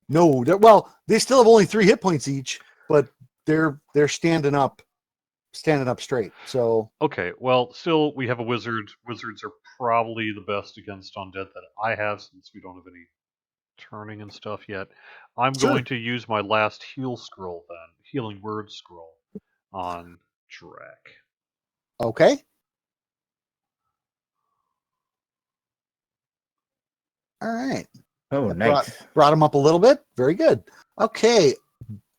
Speaker 2: No. They still have only 3 hit points each, but they're standing up straight. So
Speaker 1: Okay, well, still, we have a wizard. Wizards are probably the best against undead that I have, since we don't have any turning and stuff yet. I'm going to use my last heal scroll then, healing word scroll, on Drac.
Speaker 2: okay. All right.
Speaker 4: Oh,
Speaker 2: That
Speaker 4: nice.
Speaker 2: Brought him up a little bit. Very good. Okay,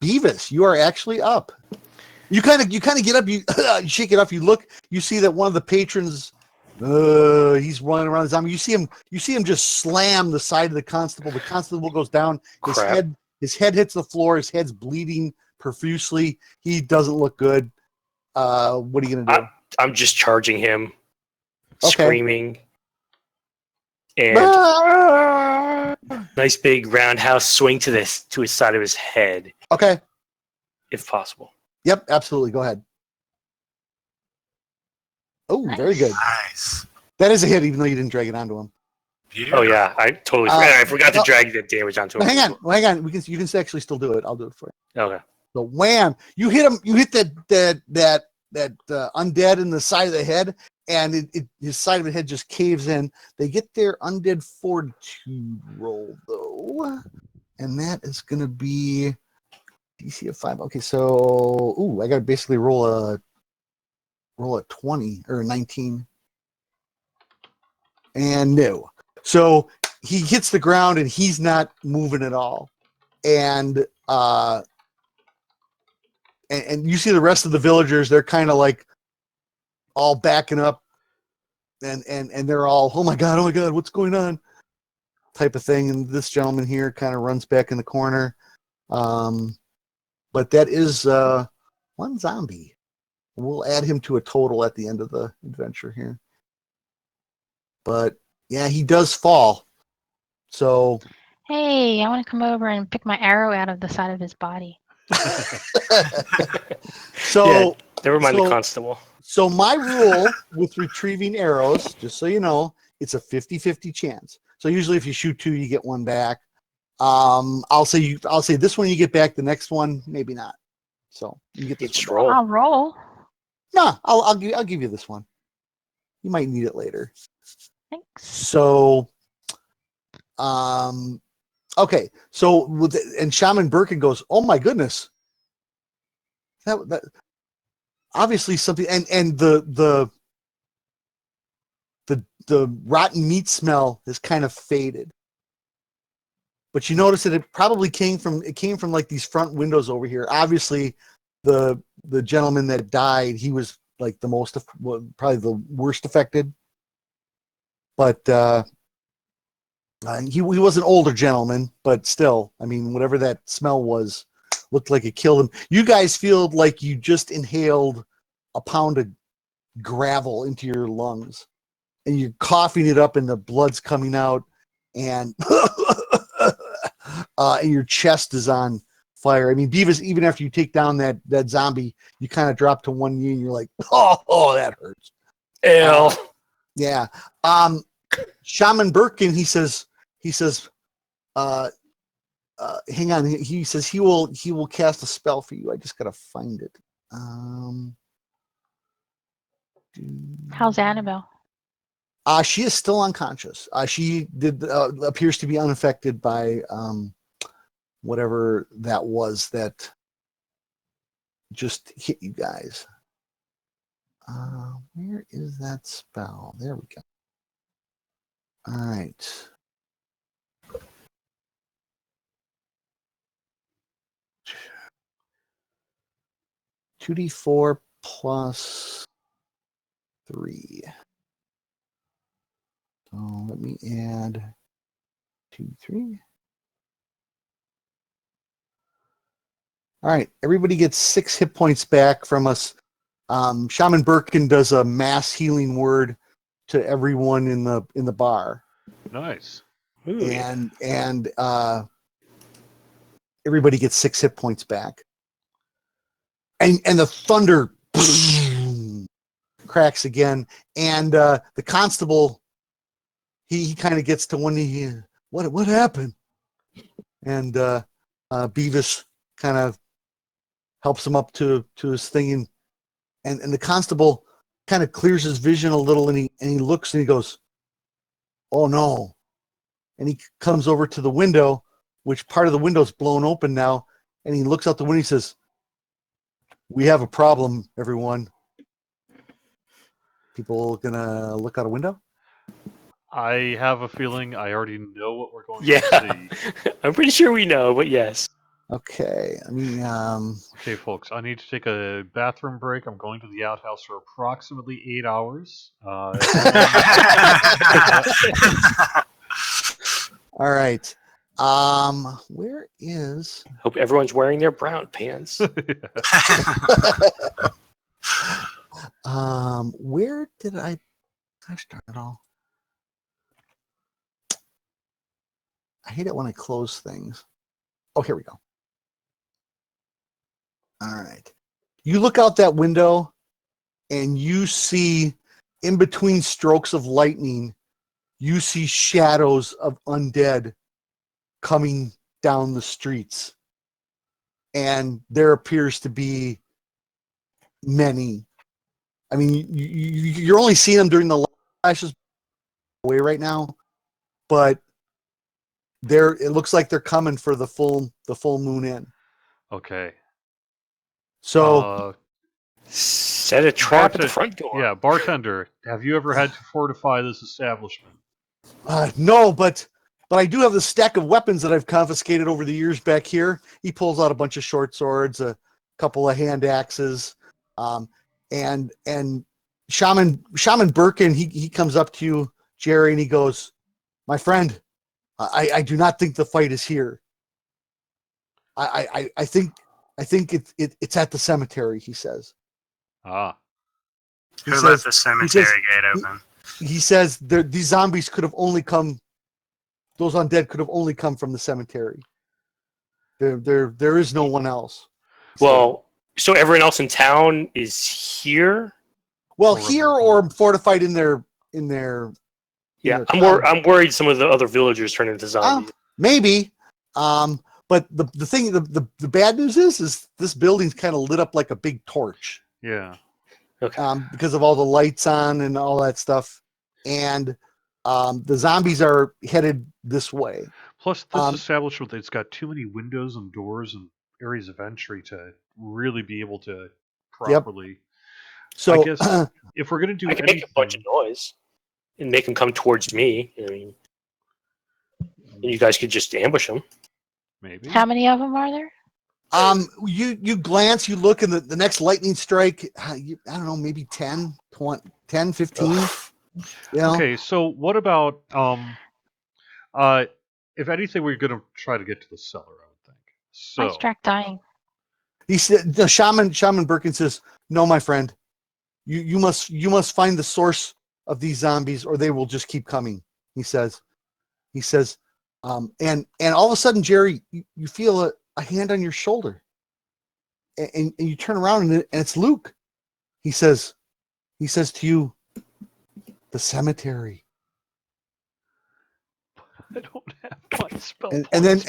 Speaker 2: Beavis, you are actually up. You kind of get up. You shake it off. You look. You see that one of the patrons. He's running around the zombie. You see him just slam the side of the constable. The constable goes down. His head hits the floor. His head's bleeding profusely. He doesn't look good. What are you gonna do?
Speaker 6: I'm just charging him, screaming, and nice big roundhouse swing to his side of his head.
Speaker 2: Okay.
Speaker 6: If possible.
Speaker 2: Yep, absolutely. Go ahead. Oh,
Speaker 5: Nice.
Speaker 2: Very good.
Speaker 3: Nice.
Speaker 2: That is a hit, even though you didn't drag it onto him.
Speaker 3: Beautiful.
Speaker 6: Oh yeah, I totally forgot. I forgot to drag the damage onto him.
Speaker 2: Hang on. You can actually still do it. I'll do it for you.
Speaker 6: Okay.
Speaker 2: So wham! You hit him. You hit that undead in the side of the head, and his side of the head just caves in. They get their undead fortitude roll though, and that is going to be DC of 5. Okay, so I got to basically roll a 20 or a 19, and no. So he hits the ground and he's not moving at all, and you see the rest of the villagers. They're kind of like all backing up, and they're all, oh my god, what's going on, type of thing. And this gentleman here kind of runs back in the corner. But that is one zombie. We'll add him to a total at the end of the adventure here. But yeah, he does fall. So
Speaker 5: Hey, I want to come over and pick my arrow out of the side of his body.
Speaker 2: so
Speaker 6: never mind the constable.
Speaker 2: So my rule with retrieving arrows, just so you know, it's a 50-50 chance. So usually if you shoot 2, you get 1 back. I'll say this one you get back, the next one maybe not. So you get this one.
Speaker 5: I'll roll.
Speaker 2: No, I'll give you this one. You might need it later.
Speaker 5: Thanks.
Speaker 2: So okay. So and Shaman Birkin goes, "Oh my goodness. That obviously something," and the rotten meat smell has kind of faded. But you notice that it probably came from like these front windows over here. Obviously, the gentleman that died, he was like the most, probably the worst affected. But he was an older gentleman, but still, I mean, whatever that smell was, looked like it killed him. You guys feel like you just inhaled a pound of gravel into your lungs, and you're coughing it up, and the blood's coming out, and and your chest is on fire. I mean, Beavis, even after you take down that zombie, you kind of drop to one knee, and you're like, oh, that hurts.
Speaker 6: Ew.
Speaker 2: Yeah. Shaman Birkin, he says, hang on. He says he will cast a spell for you. I just gotta find it.
Speaker 5: How's Annabelle?
Speaker 2: She is still unconscious. She appears to be unaffected by whatever that was that just hit you guys. Where is that spell? There we go. All right. $2d4 plus 3. So let me add 2, 3. All right, everybody gets 6 hit points back from us. Shaman Birkin does a mass healing word to everyone in the bar.
Speaker 1: Nice.
Speaker 6: Ooh,
Speaker 2: and everybody gets 6 hit points back. And the thunder cracks again, and the constable he kind of gets to one knee. What happened? And Beavis kind of helps him up to his thing, and the constable kind of clears his vision a little, and he looks and he goes, "Oh no!" And he comes over to the window, which part of the window's blown open now, and he looks out the window and he says, "We have a problem, everyone." People gonna look out a window?
Speaker 1: I have a feeling I already know what we're going to
Speaker 6: yeah.
Speaker 1: see.
Speaker 6: I'm pretty sure we know, but yes.
Speaker 2: Okay. I mean,
Speaker 1: Okay, folks, I need to take a bathroom break. I'm going to the outhouse for approximately 8 hours.
Speaker 2: all right. Where is?
Speaker 6: Hope everyone's wearing their brown pants.
Speaker 2: Where did I start it all? I hate it when I close things. Oh, here we go. All right. You look out that window and you see, in between strokes of lightning, you see shadows of undead coming down the streets. And there appears to be many. I mean, you're only seeing them during the light flashes away right now, but it looks like they're coming for the full moon in.
Speaker 1: Okay.
Speaker 2: So
Speaker 6: set a trap at the front door.
Speaker 1: Yeah, bartender, have you ever had to fortify this establishment?
Speaker 2: no, but I do have the stack of weapons that I've confiscated over the years back here. He pulls out a bunch of short swords, a couple of hand axes, and Shaman Birkin. He comes up to you, Jerry, and he goes, "My friend, I do not think the fight is here. I think it's at the cemetery," he says.
Speaker 1: Ah.
Speaker 3: Who left the cemetery gate open?
Speaker 2: He says these zombies could have only come. Those undead could have only come from the cemetery. There is no one else.
Speaker 6: Well, so everyone else in town is here.
Speaker 2: Well, here or fortified in their.
Speaker 6: Yeah, I'm worried some of the other villagers turn into zombies.
Speaker 2: Maybe, but the thing, the bad news is this building's kind of lit up like a big torch.
Speaker 1: Yeah.
Speaker 6: Okay.
Speaker 2: Because of all the lights on and all that stuff, and the zombies are headed this way.
Speaker 1: Plus, this establishment, it's got too many windows and doors and areas of entry to really be able to properly.
Speaker 2: Yep. So,
Speaker 1: I guess if we're going to do
Speaker 6: I can make a bunch of noise and make them come towards me. I mean, and you guys could just ambush them.
Speaker 1: Maybe.
Speaker 5: How many of them are there?
Speaker 2: You glance, you look, and the next lightning strike, I don't know, maybe 10, 20, 10, 15. Yeah.
Speaker 1: Okay, so what about if anything, we're going to try to get to the cellar, I would think. So
Speaker 5: Why is Drac dying?
Speaker 2: He said, the Shaman Birkin says, "No, my friend, you must find the source of these zombies, or they will just keep coming." He says, and all of a sudden, Jerry, you feel a hand on your shoulder, and you turn around and it's Luke. He says to you, "The cemetery."
Speaker 1: I don't have my spell.
Speaker 2: And then he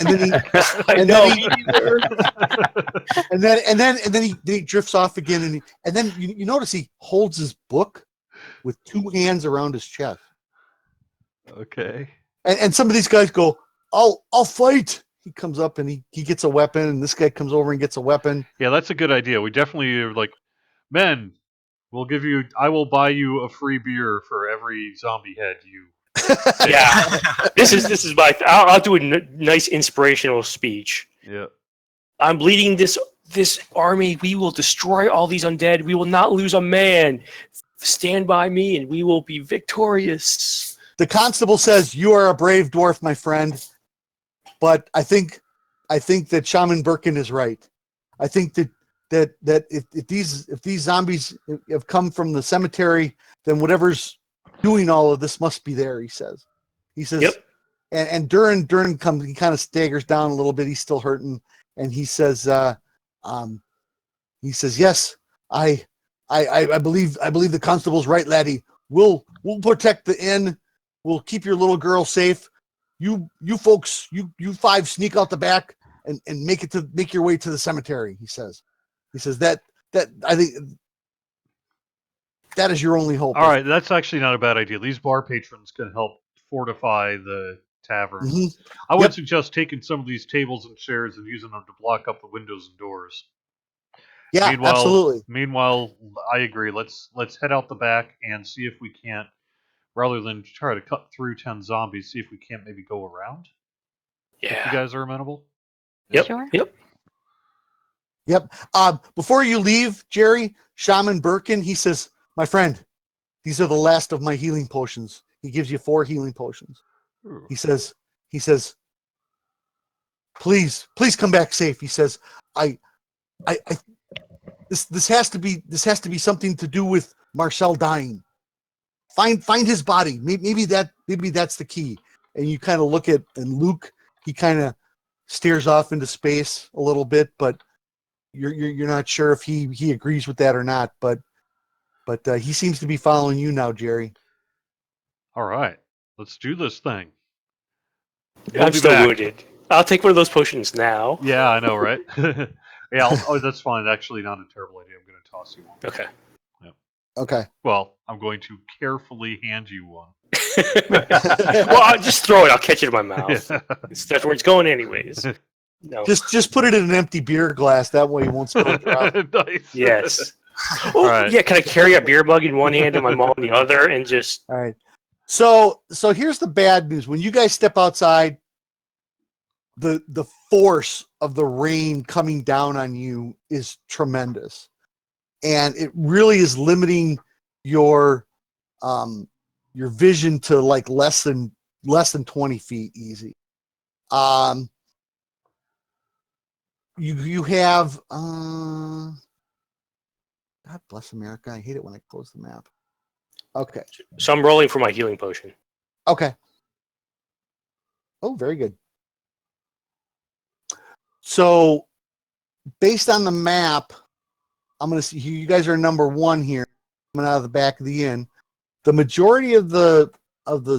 Speaker 2: and then he drifts off again, and then you notice he holds his book with two hands around his chest.
Speaker 1: Okay.
Speaker 2: And some of these guys go, I'll fight. He comes up and he gets a weapon, and this guy comes over and gets a weapon.
Speaker 1: Yeah, that's a good idea. We definitely are like, men, I will buy you a free beer for every zombie head you.
Speaker 6: Yeah, this is my. I'll do a nice inspirational speech.
Speaker 1: Yeah.
Speaker 6: I'm leading this army. We will destroy all these undead. We will not lose a man. Stand by me, and we will be victorious.
Speaker 2: The constable says, "You are a brave dwarf, my friend, but I think that Shaman Birkin is right. I think that if these zombies have come from the cemetery, then whatever's doing all of this must be there." He says,
Speaker 6: Yep.
Speaker 2: and Durin comes. He kind of staggers down a little bit. He's still hurting, and he says, "Yes, I believe the constable's right, laddie. We'll protect the inn. We'll keep your little girl safe. You folks, you five, sneak out the back and make your way to the cemetery." He says that I think that is your only hope.
Speaker 1: All right, that's actually not a bad idea. These bar patrons can help fortify the tavern.
Speaker 2: Mm-hmm.
Speaker 1: I would suggest taking some of these tables and chairs and using them to block up the windows and doors.
Speaker 2: Yeah, absolutely.
Speaker 1: Meanwhile, I agree. Let's head out the back and see if we can't, rather than try to cut through 10 zombies, see if we can't maybe go around.
Speaker 6: Yeah.
Speaker 1: If you guys are amenable?
Speaker 6: Yep.
Speaker 5: Sure.
Speaker 6: Yep.
Speaker 2: Before you leave, Jerry, Shaman Birkin, he says, "My friend, these are the last of my healing potions." He gives you 4 healing potions.
Speaker 1: Ooh.
Speaker 2: He says, please come back safe. He says, this has to be something to do with Marcel dying. Find his body. Maybe that's the key. And you kind of look at, and Luke, he kind of stares off into space a little bit, but you're not sure if he agrees with that or not. But he seems to be following you now, Jerry.
Speaker 1: All right, let's do this thing.
Speaker 6: I'm still wounded. I'll take one of those potions now.
Speaker 1: Yeah, I know, right? Yeah, that's fine. Actually, not a terrible idea. I'm going to toss you one.
Speaker 6: Okay.
Speaker 1: Yep.
Speaker 2: Okay.
Speaker 1: Well, I'm going to carefully hand you one.
Speaker 6: Well, I'll just throw it. I'll catch it in my mouth. That's where it's going, anyways. No.
Speaker 2: Just put it in an empty beer glass. That way you won't spill a drop.
Speaker 1: Nice.
Speaker 6: Yes.
Speaker 1: All
Speaker 6: Oh,
Speaker 1: right.
Speaker 6: yeah. Can I carry a beer mug in one hand and my mom in the other, and just?
Speaker 2: All right. So here's the bad news. When you guys step outside, the force of the rain coming down on you is tremendous, and it really is limiting your vision to like less than 20 feet easy. You have God bless America. I hate it when I close the map. Okay.
Speaker 6: So I'm rolling for my healing potion.
Speaker 2: Okay. Oh, very good. So, based on the map, I'm going to see you guys are number 1 here, coming out of the back of the inn. The majority of the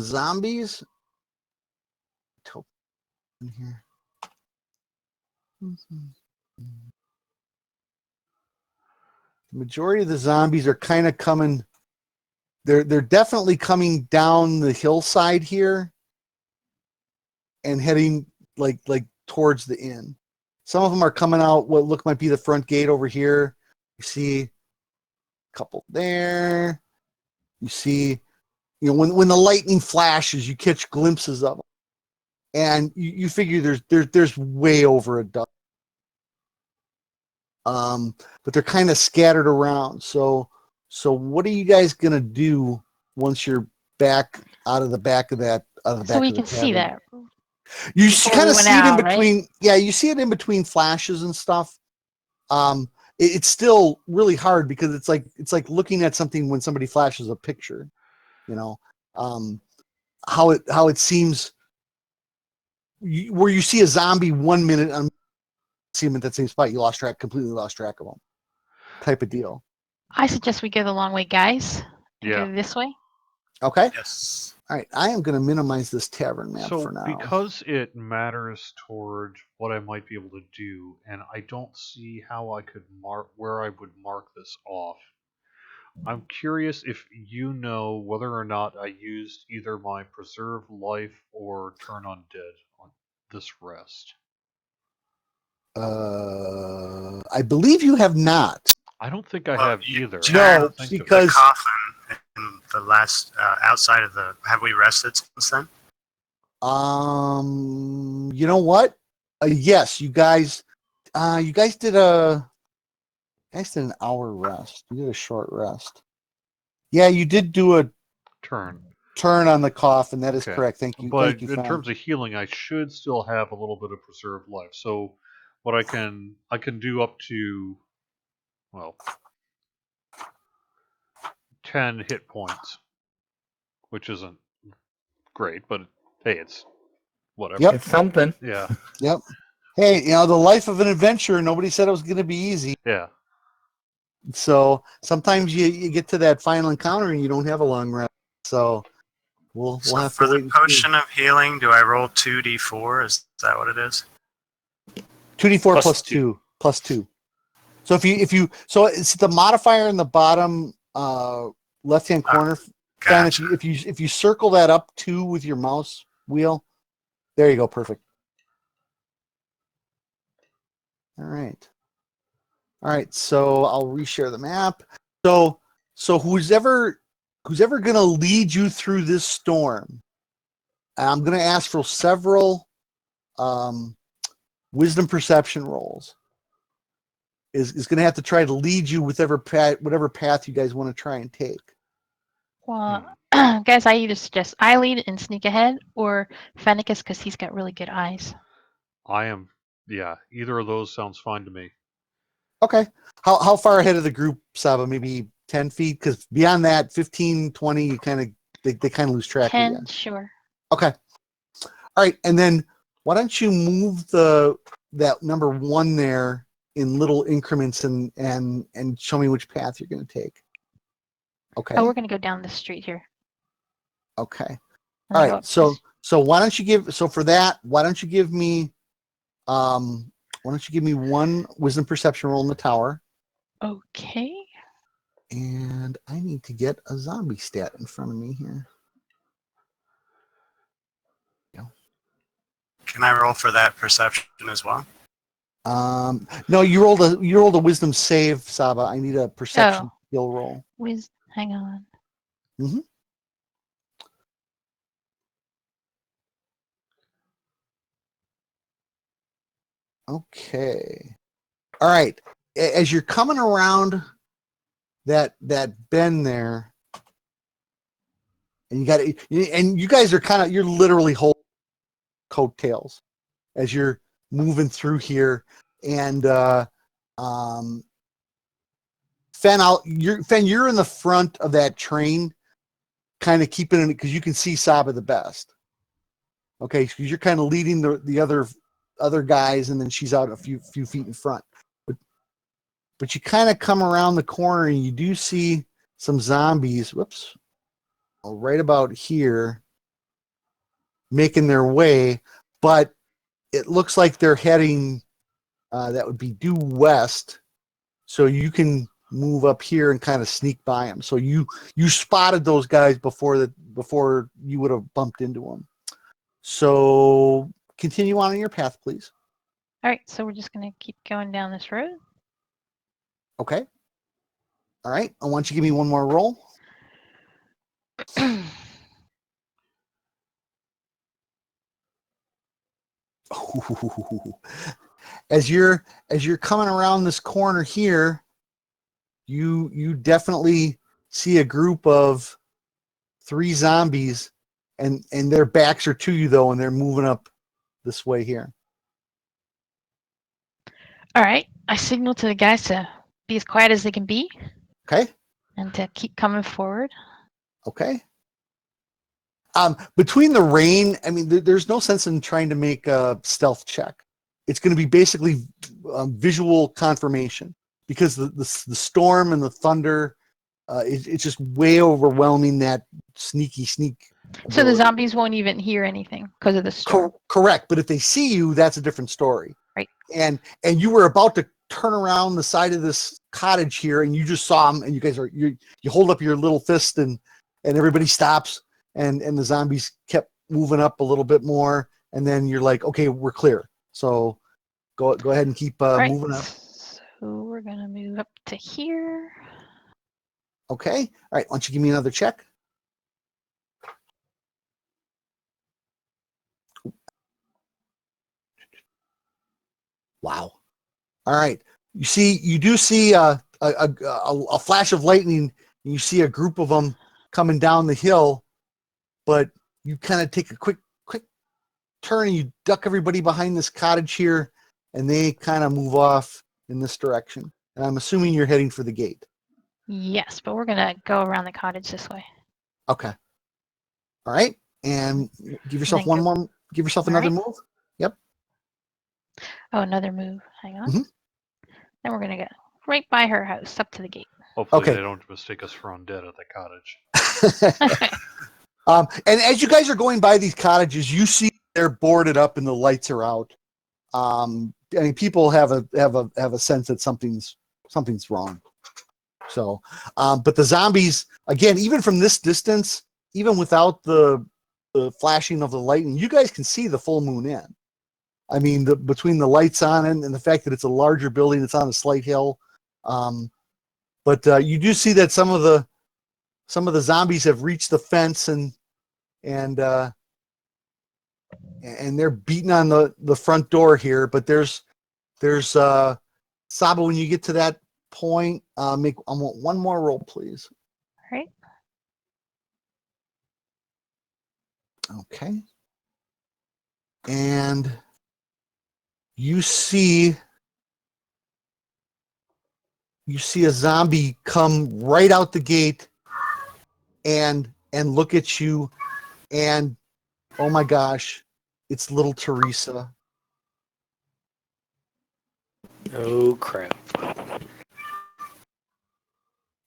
Speaker 2: zombies. In here. The majority of the zombies are kind of coming. They're definitely coming down the hillside here and heading like towards the inn. Some of them are coming out what look might be the front gate over here. You see a couple there. You see, when the lightning flashes, you catch glimpses of them, and you figure there's way over a dozen. But they're kind of scattered around. So what are you guys gonna do once you're back out of the back of that?
Speaker 5: So we can see that.
Speaker 2: You
Speaker 5: Before
Speaker 2: kind
Speaker 5: we
Speaker 2: of
Speaker 5: went
Speaker 2: see it in
Speaker 5: out,
Speaker 2: between.
Speaker 5: right?
Speaker 2: Yeah, you see it in between flashes and stuff. It's still really hard because it's like looking at something when somebody flashes a picture. How it seems. Where you see a zombie 1 minute and see him at that same spot, you completely lost track of him. Type of deal.
Speaker 5: I suggest we go the long way, guys, and
Speaker 1: Yeah.
Speaker 5: go this way.
Speaker 2: Okay.
Speaker 3: Yes.
Speaker 2: All right. I am going to minimize this tavern map
Speaker 1: So
Speaker 2: for now.
Speaker 1: because it matters toward what I might be able to do, and I don't see how I could mark where I would mark this off. I'm curious if you know whether or not I used either my preserve life or turn undead on this rest.
Speaker 2: I believe you have not.
Speaker 1: I don't think I
Speaker 3: Well,
Speaker 1: have
Speaker 3: you
Speaker 1: either.
Speaker 2: No,
Speaker 1: I don't think of it.
Speaker 2: because-
Speaker 3: The coffin and the last outside of the. Have we rested since then?
Speaker 2: You know what? Yes, you guys did an hour rest. You did a short rest. Yeah, you did do a
Speaker 1: turn.
Speaker 2: turn on the coffin. That is
Speaker 1: Okay.
Speaker 2: correct. Thank you.
Speaker 1: But
Speaker 2: Thank you,
Speaker 1: in
Speaker 2: Fran.
Speaker 1: terms of healing, I should still have a little bit of preserved life. So what I can do up to 10 hit points, which isn't great, but hey, it's whatever.
Speaker 2: Yep.
Speaker 4: It's something.
Speaker 1: Yeah.
Speaker 2: Yep. Hey, the life of an adventurer. Nobody said it was going to be easy.
Speaker 1: Yeah.
Speaker 2: So sometimes you get to that final encounter and you don't have a long rest. So we'll
Speaker 3: So
Speaker 2: have
Speaker 3: for
Speaker 2: to wait
Speaker 3: the
Speaker 2: and see.
Speaker 3: potion of healing, do I roll 2d4? Is that what it is?
Speaker 2: 2d4
Speaker 6: Plus
Speaker 2: plus 2. So so it's the modifier in the bottom left hand corner. Fran,
Speaker 3: Gotcha.
Speaker 2: if you circle that up 2 with your mouse wheel, there you go. Perfect. All right. So I'll reshare the map. So who's ever gonna lead you through this storm, I'm gonna ask for several wisdom perception rolls. Is going to have to try to lead you with whatever path you guys want to try and take.
Speaker 5: Well, guys, I either suggest I lead and sneak ahead, or Fenicus because he's got really good eyes.
Speaker 1: Either of those sounds fine to me.
Speaker 2: Okay. How far ahead of the group, Saba? Maybe 10 feet? Because beyond that, 15, 20, you they kind of lose track of
Speaker 5: 10,
Speaker 2: you.
Speaker 5: sure.
Speaker 2: Okay. All right. And then why don't you move that number 1 there in little increments and show me which path you're going to take. Okay.
Speaker 5: Oh, we're going to go down this street here.
Speaker 2: Okay.
Speaker 5: And
Speaker 2: All
Speaker 5: then go
Speaker 2: right.
Speaker 5: up
Speaker 2: So
Speaker 5: this-
Speaker 2: why don't you give me 1 wisdom perception roll in the tower?
Speaker 5: Okay.
Speaker 2: And I need to get a zombie stat in front of me here.
Speaker 3: Can I roll for that perception as well?
Speaker 2: No, you rolled a wisdom save, Saba. I need a perception skill roll.
Speaker 5: Hang on.
Speaker 2: Mm-hmm. Okay. All right. As you're coming around that bend there, and you guys are you're literally holding coattails as you're moving through here, and Fen, you're in the front of that train, kind of keeping it because you can see Saba the best. Okay, because you're kind of leading the other guys, and then she's out a few feet in front. But you kind of come around the corner, and you do see some zombies. Whoops, right about here, making their way, but it looks like they're heading. That would be due west, so you can move up here and kind of sneak by them. So you spotted those guys before you would have bumped into them. So continue on your path, please.
Speaker 5: All right, so we're just going to keep going down this road.
Speaker 2: Okay. All right. I want you to give me one more roll. As you're coming around this corner here, you definitely see a group of 3 zombies, and their backs are to you though, and they're moving up this way here.
Speaker 5: All right, I signal to the guys to be as quiet as they can be.
Speaker 2: Okay.
Speaker 5: And to keep coming forward.
Speaker 2: Okay. Between the rain, I mean, there's no sense in trying to make a stealth check. It's going to be basically visual confirmation because the storm and the thunder, it's just way overwhelming that sneak.
Speaker 5: So the zombies won't even hear anything because of the storm.
Speaker 2: Correct, but if they see you, that's a different story.
Speaker 5: Right.
Speaker 2: And you were about to turn around the side of this cottage here, and you just saw them, and you guys you hold up your little fist, and everybody stops, and the zombies kept moving up a little bit more, and then you're like, okay, we're clear. So go ahead and keep moving up.
Speaker 5: So we're gonna move up to here.
Speaker 2: Okay. All right. Why don't you give me another check? Wow. All right. You do see a flash of lightning, and you see a group of them coming down the hill, but you kind of take a quick turn, and you duck everybody behind this cottage here, and they kind of move off in this direction. And I'm assuming you're heading for the gate.
Speaker 5: Yes, but we're gonna go around the cottage this way.
Speaker 2: Okay. All right. And give yourself give yourself another move. Yep.
Speaker 5: Oh, another move. Hang on.
Speaker 2: Mm-hmm.
Speaker 5: Then we're gonna go right by her house up to the gate.
Speaker 1: Hopefully they don't mistake us for undead at the cottage.
Speaker 2: And as you guys are going by these cottages, you see they're boarded up and the lights are out. I mean, people have a sense that something's wrong. So, but the zombies, again, even from this distance, even without the flashing of the lightning, you guys can see the full moon in. I mean, between the lights on it and the fact that it's a larger building, it's on a slight hill. But you do see that some of the zombies have reached the fence and they're beating on the front door here. But there's Saba, when you get to that point, I want one more roll, please.
Speaker 5: All right.
Speaker 2: Okay. And you see a zombie come right out the gate and look at you, and oh my gosh, it's little Teresa.
Speaker 6: Oh crap.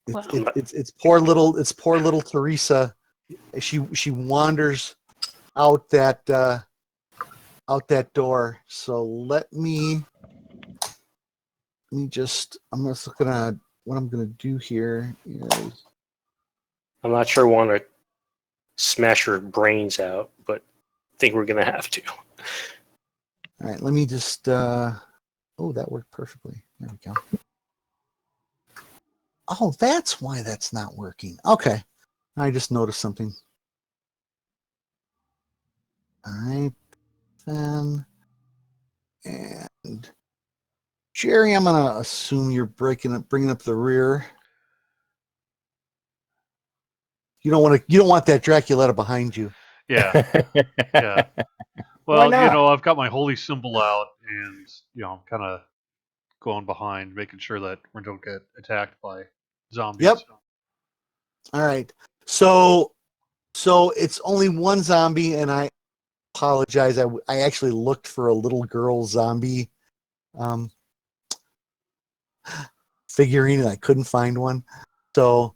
Speaker 2: It's poor little Teresa. She wanders out that door. So I'm just gonna what I'm going to do here is...
Speaker 6: I'm not sure I want to smash her brains out, but I think we're going to have to.
Speaker 2: All right, let me just... Oh, that worked perfectly. There we go. Oh, that's why that's not working. Okay. I just noticed something. All right, then. And Jerry, I'm going to assume you're bringing up the rear. You don't want that Draculetta behind you.
Speaker 1: Yeah. Yeah.
Speaker 4: Why
Speaker 1: Well,
Speaker 4: not?
Speaker 1: I've got my holy symbol out, and I'm kind of going behind, making sure that we don't get attacked by zombies.
Speaker 2: Yep. All right. So it's only one zombie, and I apologize. I actually looked for a little girl zombie figurine, and I couldn't find one. So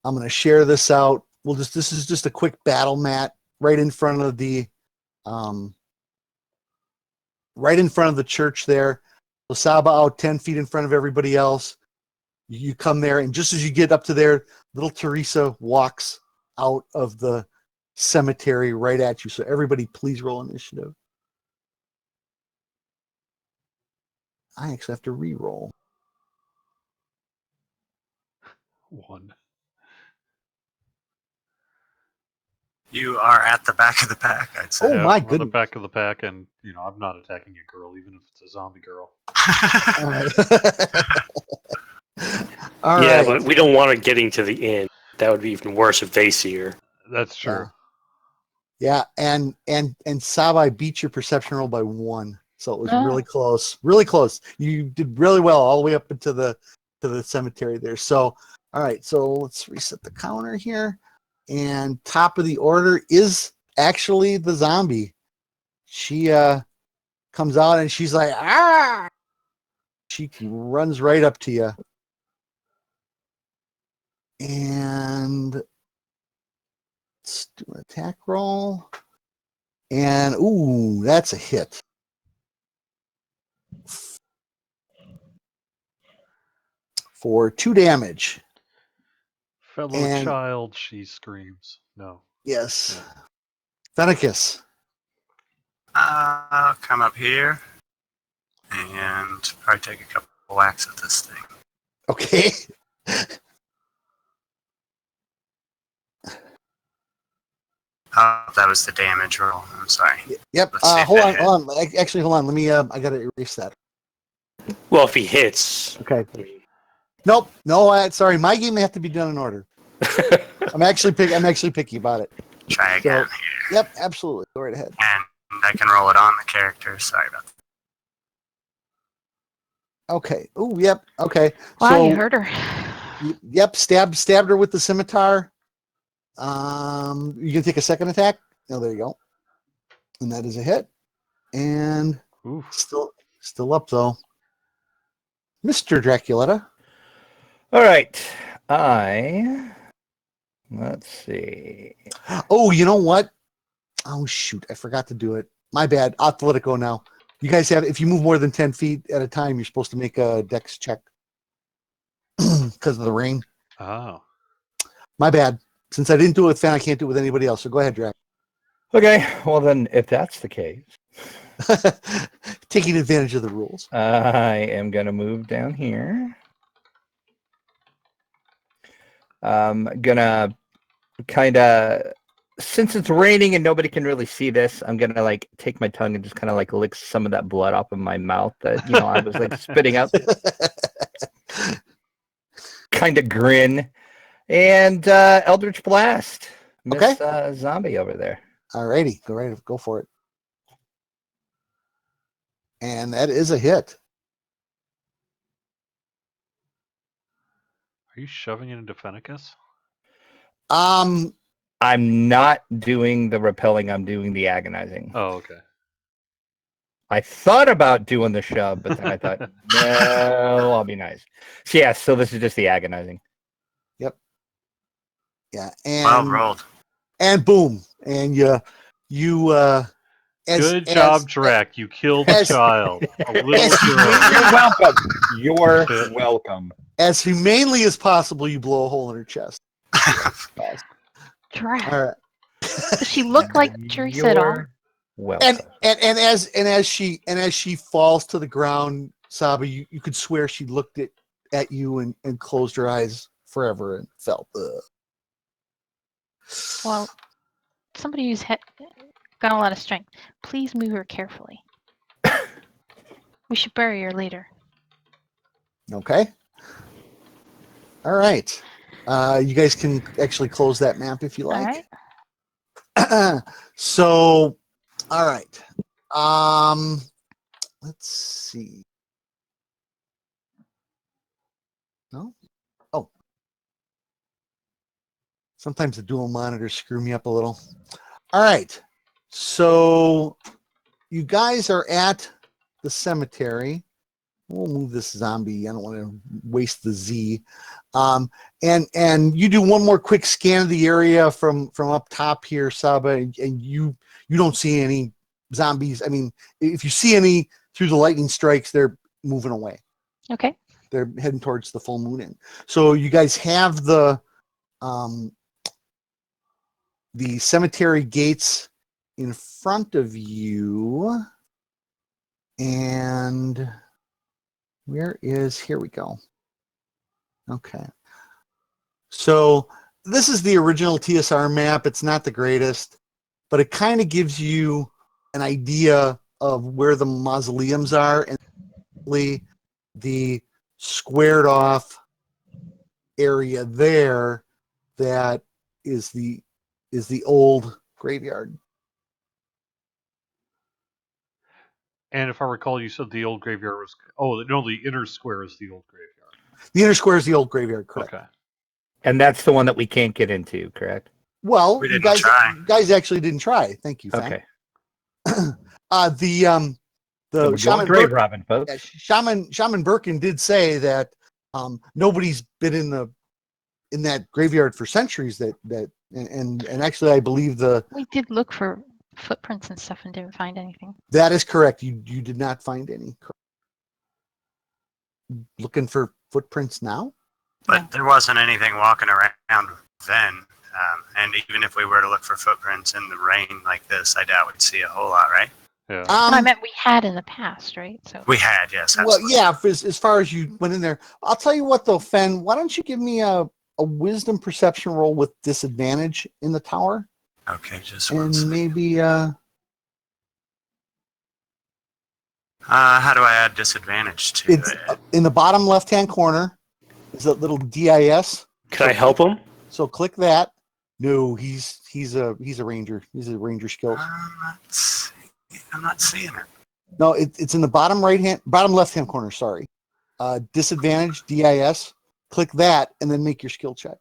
Speaker 2: I'm going to share this out. This is just a quick battle mat right in front of the church there. So Saba out 10 feet in front of everybody else. You come there, and just as you get up to there, little Teresa walks out of the cemetery right at you. So everybody, please roll initiative. I actually have to re-roll.
Speaker 1: 1.
Speaker 3: You are at the back of the pack, I'd say.
Speaker 2: Oh, my
Speaker 1: I'm on the
Speaker 2: goodness.
Speaker 1: back of the pack, and I'm not attacking a girl, even if it's a zombie girl.
Speaker 2: All right. All
Speaker 6: yeah,
Speaker 2: right.
Speaker 6: but we don't want her getting to the end. That would be even worse if they see her.
Speaker 1: That's true.
Speaker 2: Yeah, and Saba beat your perception roll by 1, so it was
Speaker 5: Oh.
Speaker 2: really close. Really close. You did really well all the way up into the cemetery there. So, all right. So let's reset the counter here. And top of the order is actually the zombie. She comes out and she's like, ah! She runs right up to you. And let's do an attack roll. And, ooh, that's a hit. For 2 damage.
Speaker 1: Fellow
Speaker 2: And-
Speaker 1: child, she screams. No.
Speaker 2: Yes. Fenicus.
Speaker 3: I'll come up here and probably take a couple of whacks at this thing.
Speaker 2: Okay.
Speaker 3: Oh, that was the damage roll. I'm sorry.
Speaker 2: Yep.
Speaker 3: Let's see if
Speaker 2: Hold
Speaker 3: it
Speaker 2: on.
Speaker 3: hit.
Speaker 2: Hold on. Actually, hold on. Let me. I gotta erase that.
Speaker 6: Well, if he hits.
Speaker 2: Okay.
Speaker 6: I mean,
Speaker 2: Nope. No. Sorry. My game have to be done in order. I'm actually picky about it.
Speaker 3: Try
Speaker 2: So-
Speaker 3: again here.
Speaker 2: Yep. Absolutely. Go right ahead.
Speaker 3: And I can roll it on the character. Sorry about that.
Speaker 2: Okay. Oh. Yep. Okay.
Speaker 5: Wow,
Speaker 2: so,
Speaker 5: you hurt her.
Speaker 2: Yep. Stabbed her with the scimitar. You can take a second attack. Oh, there you go. And that is a hit. And
Speaker 1: Oof.
Speaker 2: still up though. Mr. Draculetta.
Speaker 4: All right. Let's see.
Speaker 2: Oh, you know what? Oh, shoot. I forgot to do it. My bad. I'll have to let it go now. You guys if you move more than 10 feet at a time, you're supposed to make a dex check because of the rain.
Speaker 1: Oh.
Speaker 2: My bad. Since I didn't do it with Fan, I can't do it with anybody else. So go ahead, Drac.
Speaker 4: Okay. Well, then, if that's the case,
Speaker 2: Taking advantage of the rules.
Speaker 4: I am going to move down here. I'm going to kind of, since it's raining and nobody can really see this, I'm going to take my tongue and just kind of lick some of that blood off of my mouth that, I was spitting up. Kind of grin. And Eldritch Blast. Miss Zombie over there.
Speaker 2: Alrighty. Go for it. And that is a hit.
Speaker 1: Are you shoving it into Fenicus?
Speaker 4: I'm not doing the repelling. I'm doing the agonizing.
Speaker 1: Oh, okay.
Speaker 4: I thought about doing the shove, but then I thought, no, I'll be nice. So this is just the agonizing.
Speaker 2: Yeah.
Speaker 3: Well rolled.
Speaker 2: And boom. And you
Speaker 1: Good job, Drac. You killed a
Speaker 2: as-
Speaker 1: child. A little
Speaker 2: as-
Speaker 1: girl.
Speaker 4: You're welcome. You're welcome.
Speaker 2: As humanely as possible, you blow a hole in her chest.
Speaker 5: Drat.
Speaker 2: All right.
Speaker 5: Does she look like Teresa at all?
Speaker 4: Welcome.
Speaker 2: And as she falls to the ground, Saba, you could swear she looked at you and closed her eyes forever and felt
Speaker 5: Well, somebody who's got a lot of strength. Please move her carefully. We should bury her later.
Speaker 2: Okay. All right. You guys can actually close that map if you like.
Speaker 5: All right.
Speaker 2: So, all right. Let's see. No? Oh. Sometimes the dual monitors screw me up a little. All right. So, you guys are at the cemetery. We'll move this zombie. I don't want to waste the Z. And you do one more quick scan of the area from up top here, Saba, and you don't see any zombies. I mean, if you see any through the lightning strikes, they're moving away.
Speaker 5: Okay.
Speaker 2: They're heading towards the full moon in. So you guys have the cemetery gates in front of you, and here we go. Okay. So this is the original TSR map. It's not the greatest, but it kind of gives you an idea of where the mausoleums are, and the squared off area there that is the old graveyard.
Speaker 1: And if I recall, you said the old graveyard was... Oh, no, the inner square is the old graveyard.
Speaker 2: The inner square is the old graveyard, correct?
Speaker 1: Okay.
Speaker 4: And that's the one that we can't get into, correct?
Speaker 2: Well,
Speaker 3: We
Speaker 2: you
Speaker 3: didn't try.
Speaker 2: guys actually didn't try. Thank you, Fan.
Speaker 4: Okay.
Speaker 2: The
Speaker 4: So we're
Speaker 2: Shaman
Speaker 4: going grave
Speaker 2: Birkin,
Speaker 4: robbing, folks.
Speaker 2: Shaman Birkin did say that nobody's been in that graveyard for centuries. And actually, I believe
Speaker 5: We did look for footprints and stuff and didn't find anything.
Speaker 2: that is correct. You did not find any. Looking for footprints now?
Speaker 3: But there wasn't anything walking around then. And even if we were to look for footprints in the rain like this, I doubt we'd see a whole lot, right?
Speaker 1: Yeah.
Speaker 5: I meant we had in the past, right? So
Speaker 3: We had, yes.
Speaker 2: Well,
Speaker 3: Absolutely.
Speaker 2: yeah. As far as you went in there, I'll tell you what though, Fen. Why don't you give me a wisdom perception roll with disadvantage in the tower,
Speaker 3: Okay, just one
Speaker 2: and
Speaker 3: second.
Speaker 2: maybe
Speaker 3: How do I add disadvantage to
Speaker 2: it's
Speaker 3: it?
Speaker 2: in the bottom left-hand corner. Is that little DIS?
Speaker 6: Can I help him?
Speaker 2: So click that. No, he's a ranger. He's a ranger skills.
Speaker 3: I'm not seeing it.
Speaker 2: No, it's in the bottom left-hand corner. Sorry, disadvantage DIS. Click that and then make your skill check.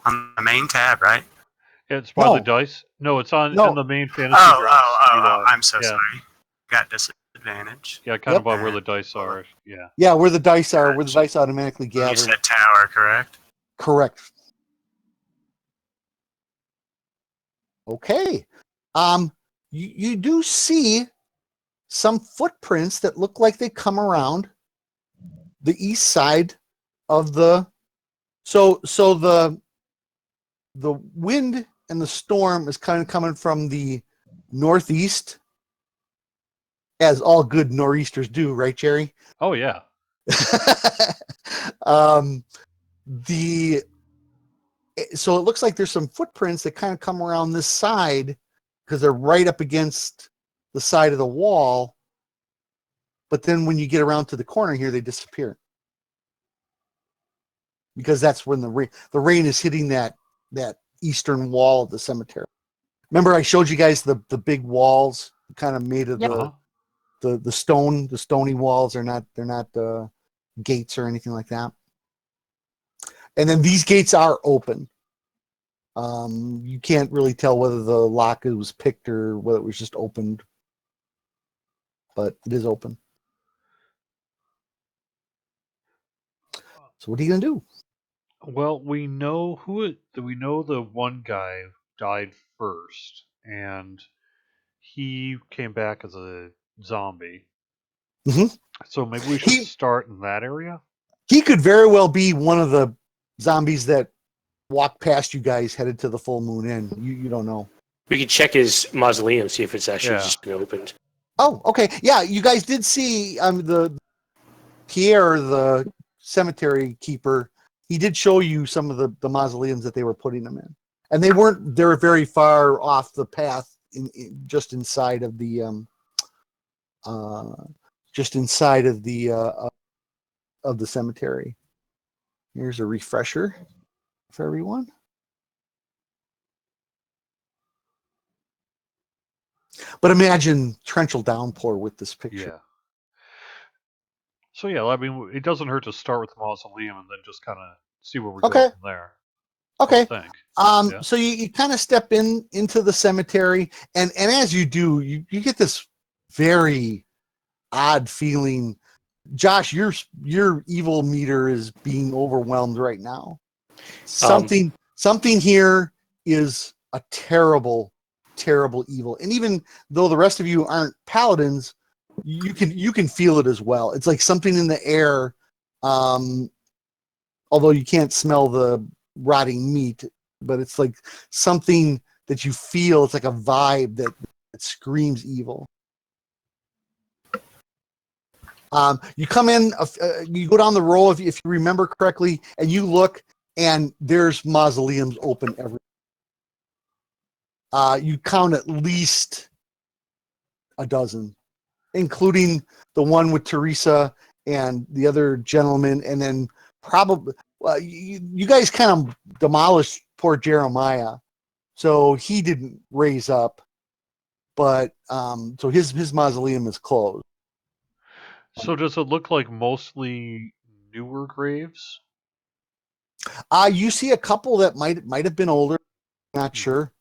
Speaker 3: On the main tab, right?
Speaker 1: It's by
Speaker 2: No.
Speaker 1: the dice. No, it's on
Speaker 2: No.
Speaker 1: in the main fantasy.
Speaker 3: Oh, I'm so
Speaker 1: yeah.
Speaker 3: sorry. Got disadvantage.
Speaker 1: Yeah, kind
Speaker 2: Yep.
Speaker 1: of by where the dice are. Yeah.
Speaker 2: Yeah, where the dice are, where the dice automatically
Speaker 3: You
Speaker 2: gather.
Speaker 3: said tower, correct?
Speaker 2: Correct. Okay. You do see some footprints that look like they come around the east side of the. So the wind and the storm is kind of coming from the northeast, as all good nor'easters do, right, Jerry?
Speaker 1: Oh yeah.
Speaker 2: So it looks like there's some footprints that kind of come around this side because they're right up against the side of the wall. But then when you get around to the corner here, they disappear because that's when the rain is hitting that eastern wall of the cemetery. Remember, I showed you guys the big walls, kind of made of
Speaker 1: Uh-huh.
Speaker 2: the stony walls. They're not gates or anything like that. And then these gates are open. You can't really tell whether the lock was picked or whether it was just opened, but it is open. So what are you gonna do?
Speaker 1: Well, we know we know the one guy died first, and he came back as a zombie.
Speaker 2: Mhm.
Speaker 1: So maybe we should start in that area.
Speaker 2: He could very well be one of the zombies that walked past you guys headed to the full moon inn. You don't know.
Speaker 6: We could check his mausoleum, see if it's actually
Speaker 1: Yeah.
Speaker 6: just been opened.
Speaker 2: Oh, okay. Yeah, you guys did see the Pierre, the cemetery keeper. He did show you some of the mausoleums that they were putting them in, and they were very far off the path, just inside of the cemetery. Here's a refresher for everyone. But imagine torrential downpour with this picture.
Speaker 1: Yeah. So yeah, I mean, it doesn't hurt to start with the mausoleum and then just kind of see where we go from there.
Speaker 2: Okay.
Speaker 1: I think.
Speaker 2: So you kind of step into the cemetery, and as you do, you get this very odd feeling. Josh, your evil meter is being overwhelmed right now. Something here is a terrible evil, and even though the rest of you aren't paladins, you can feel it as well. It's like something in the air, although you can't smell the rotting meat, but it's like something that you feel. It's like a vibe that screams evil. You come in, you go down the row if you remember correctly, and you look, and there's mausoleums open everywhere. You count at least a dozen, including the one with Teresa and the other gentleman, and then probably you guys kind of demolished poor Jeremiah, so he didn't raise up, but so his mausoleum is closed.
Speaker 1: So does it look like mostly newer graves?
Speaker 2: You see a couple that might have been older. Not sure.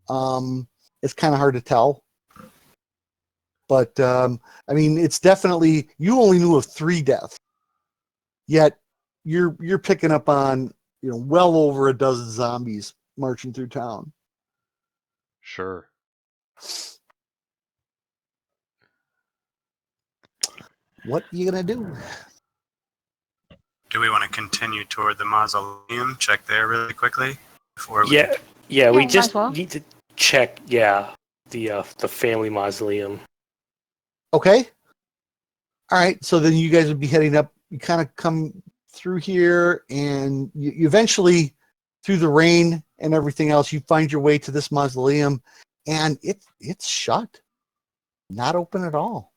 Speaker 2: It's kind of hard to tell. But I mean, it's definitely, you only knew of 3 deaths. Yet you're picking up on well over a dozen zombies marching through town.
Speaker 1: Sure.
Speaker 2: What are you gonna do?
Speaker 3: Do we want to continue toward the mausoleum? Check there really quickly before we...
Speaker 6: Yeah, we
Speaker 5: might
Speaker 6: just
Speaker 5: as well.
Speaker 6: need to check. Yeah, the family mausoleum.
Speaker 2: Okay. All right. So then you guys would be heading up. You kind of come through here, and you eventually, through the rain and everything else, you find your way to this mausoleum, and it's shut, not open at all.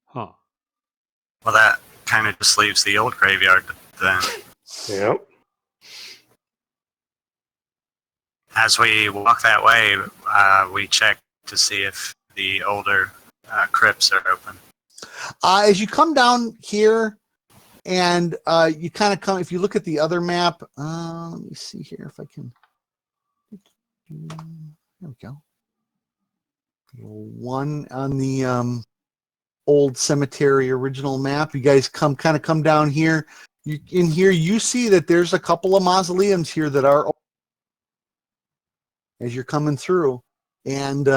Speaker 1: Huh.
Speaker 3: Well, that kind of just leaves the old graveyard then.
Speaker 6: Yep.
Speaker 3: As we walk that way, we check to see if the older crypts are open.
Speaker 2: As you come down here, and you kind of come, if you look at the other map, let me see here if I can. There we go. One on the old cemetery original map. You guys come down here. In here, you see that there's a couple of mausoleums here that are open as you're coming through, and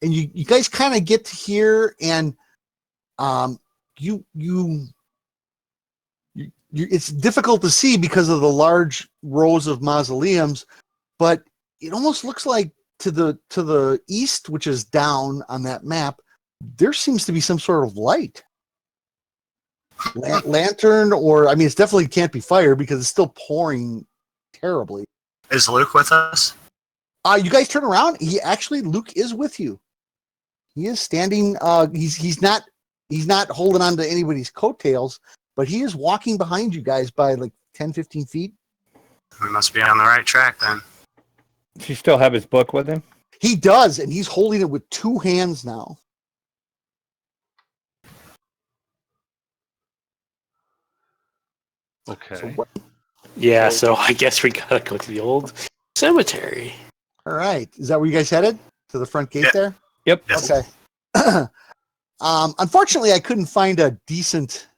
Speaker 2: you guys kind of get to here, and it's difficult to see because of the large rows of mausoleums, but it almost looks like to the east, which is down on that map, there seems to be some sort of light. Lantern, or, I mean, it's definitely can't be fire because it's still pouring terribly.
Speaker 3: Is Luke with us?
Speaker 2: You guys turn around. Luke is with you. He is standing. He's not holding on to anybody's coattails, but he is walking behind you guys by like 10, 15 feet.
Speaker 3: We must be on the right track then.
Speaker 4: Does he still have his book with him?
Speaker 2: He does, and he's holding it with 2 hands now.
Speaker 1: Okay.
Speaker 6: So I guess we gotta go to the old cemetery.
Speaker 2: All right. Is that where you guys headed? To the front gate there?
Speaker 4: Yep.
Speaker 3: Yes.
Speaker 2: Okay. Unfortunately, I couldn't find a decent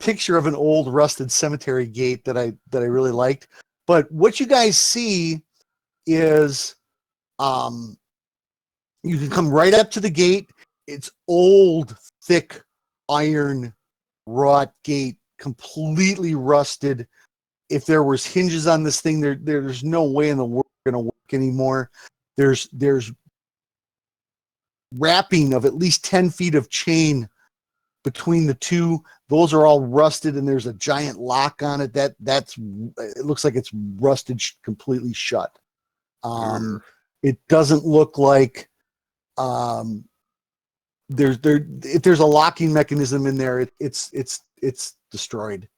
Speaker 2: picture of an old rusted cemetery gate that I really liked. But what you guys see is you can come right up to the gate. It's old, thick, iron wrought gate, completely rusted. If there was hinges on this thing, there's no way in the world it's going to work anymore. There's wrapping of at least 10 feet of chain between the two. Those are all rusted, and there's a giant lock on it. It looks like it's rusted completely shut. It doesn't look like if there's a locking mechanism in there, it's destroyed.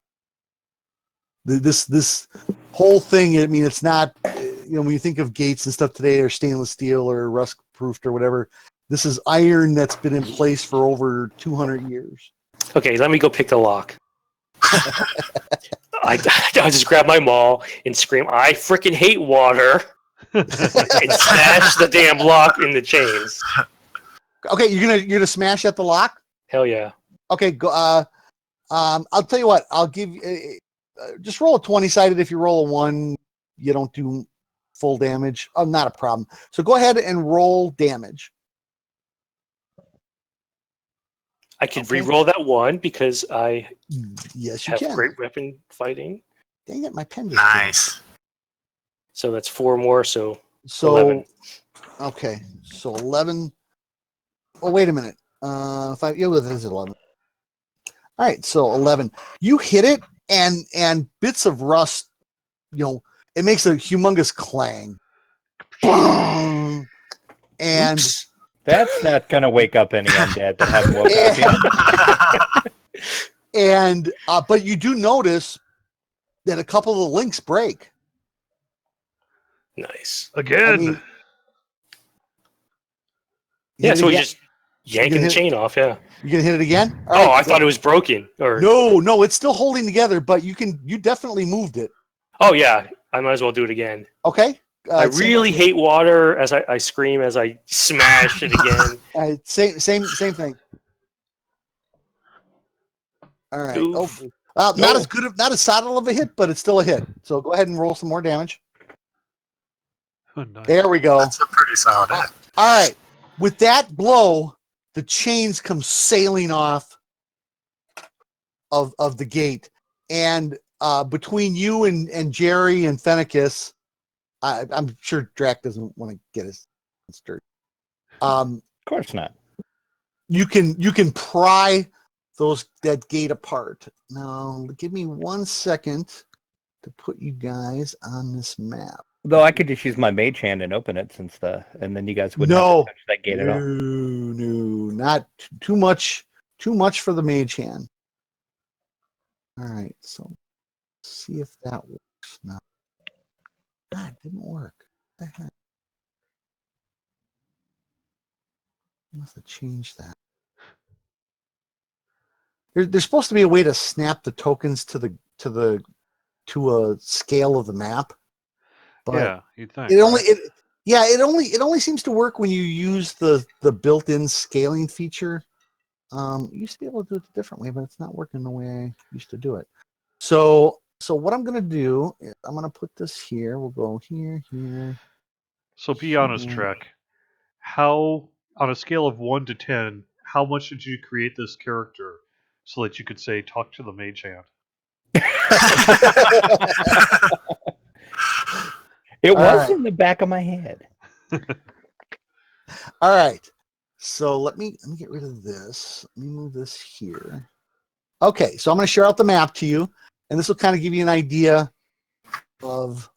Speaker 2: This whole thing, I mean, it's not, when you think of gates and stuff today, they're stainless steel or rust proofed or whatever. This is iron that's been in place for over 200 years.
Speaker 6: Okay, let me go pick the lock. I just grab my maul and scream, "I freaking hate water!" and smash the damn lock in the chains.
Speaker 2: Okay, you're gonna smash at the lock?
Speaker 6: Hell yeah.
Speaker 2: Okay, go. I'll tell you what. I'll give you. Just roll a 20-sided. If you roll a 1, you don't do full damage. Oh, not a problem. So go ahead and roll damage.
Speaker 6: I could re-roll that 1 because I
Speaker 2: yes, you
Speaker 6: have
Speaker 2: can.
Speaker 6: great weapon fighting.
Speaker 2: Dang it, my pen just
Speaker 3: Nice.
Speaker 6: So that's 4 more, so
Speaker 2: 11.
Speaker 6: Okay,
Speaker 2: so 11. Oh, wait a minute. 5. Yeah, this is 11. All right, so 11. You hit it, and bits of rust. It makes a humongous clang. And
Speaker 6: Oops.
Speaker 4: That's not going to wake up any undead that haven't woke up yet.
Speaker 2: And but you do notice that a couple of the links break.
Speaker 6: Nice.
Speaker 1: Again.
Speaker 2: I mean,
Speaker 6: Yeah, so we
Speaker 2: again?
Speaker 6: just yanking the chain off, yeah.
Speaker 2: You're gonna hit it again? All
Speaker 6: Oh,
Speaker 2: right,
Speaker 6: I thought it was broken. Or
Speaker 2: No, it's still holding together, but you definitely moved it.
Speaker 6: Oh yeah, I might as well do it again.
Speaker 2: Okay.
Speaker 6: I really hate water as I scream as I smash it again.
Speaker 2: Same thing. All right.
Speaker 6: Oof.
Speaker 2: Not as good, not as solid of a hit, but it's still a hit. So go ahead and roll some more damage.
Speaker 1: Oh, nice.
Speaker 2: There we go.
Speaker 3: That's a pretty solid hit.
Speaker 2: All right. With that blow, the chains come sailing off of the gate, and between you and Jerry and Fenicus, I'm sure Drac doesn't want to get his dirt.
Speaker 4: Of course not.
Speaker 2: You can pry that gate apart. Now, give me 1 second to put you guys on this map.
Speaker 4: Though I could just use my mage hand and open it and then you guys wouldn't have to touch that gate at all.
Speaker 2: No, not too much for the mage hand. All right, so let's see if that works now. God, it didn't work. What the heck? I must have changed that. There's supposed to be a way to snap the tokens to a scale of the map. But
Speaker 1: Yeah, you'd think.
Speaker 2: it only seems to work when you use the built-in scaling feature. You used to be able to do it a different way, but it's not working the way I used to do it. So what I'm gonna do is I'm gonna put this here. We'll go here.
Speaker 1: So be honest, Trek. How, on a scale of 1 to 10, how much did you create this character so that you could say, "Talk to the mage hand"?
Speaker 4: It was in the back of my head.
Speaker 2: All right. So let me get rid of this. Let me move this here. Okay, so I'm going to share out the map to you, and this will kind of give you an idea of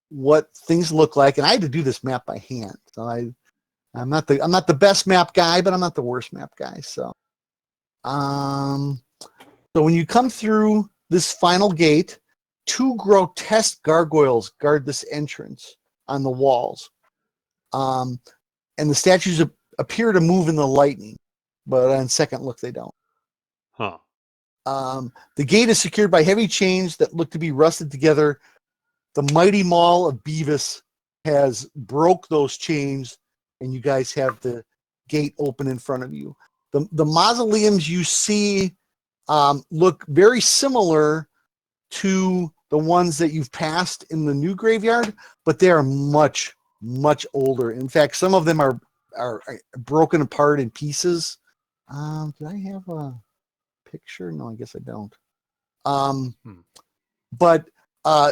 Speaker 2: what things look like. And I had to do this map by hand, so I'm not the best map guy, but I'm not the worst map guy. So, so when you come through this final gate, 2 grotesque gargoyles guard this entrance on the walls, and the statues appear to move in the lightning, but on second look, they don't.
Speaker 1: Huh.
Speaker 2: The gate is secured by heavy chains that look to be rusted together. The mighty maul of Beavis has broke those chains, and you guys have the gate open in front of you. The mausoleums you see look very similar to the ones that you've passed in the new graveyard, but they are much, much older. In fact, some of them are broken apart in pieces. Did I have a picture? No, I guess I don't. But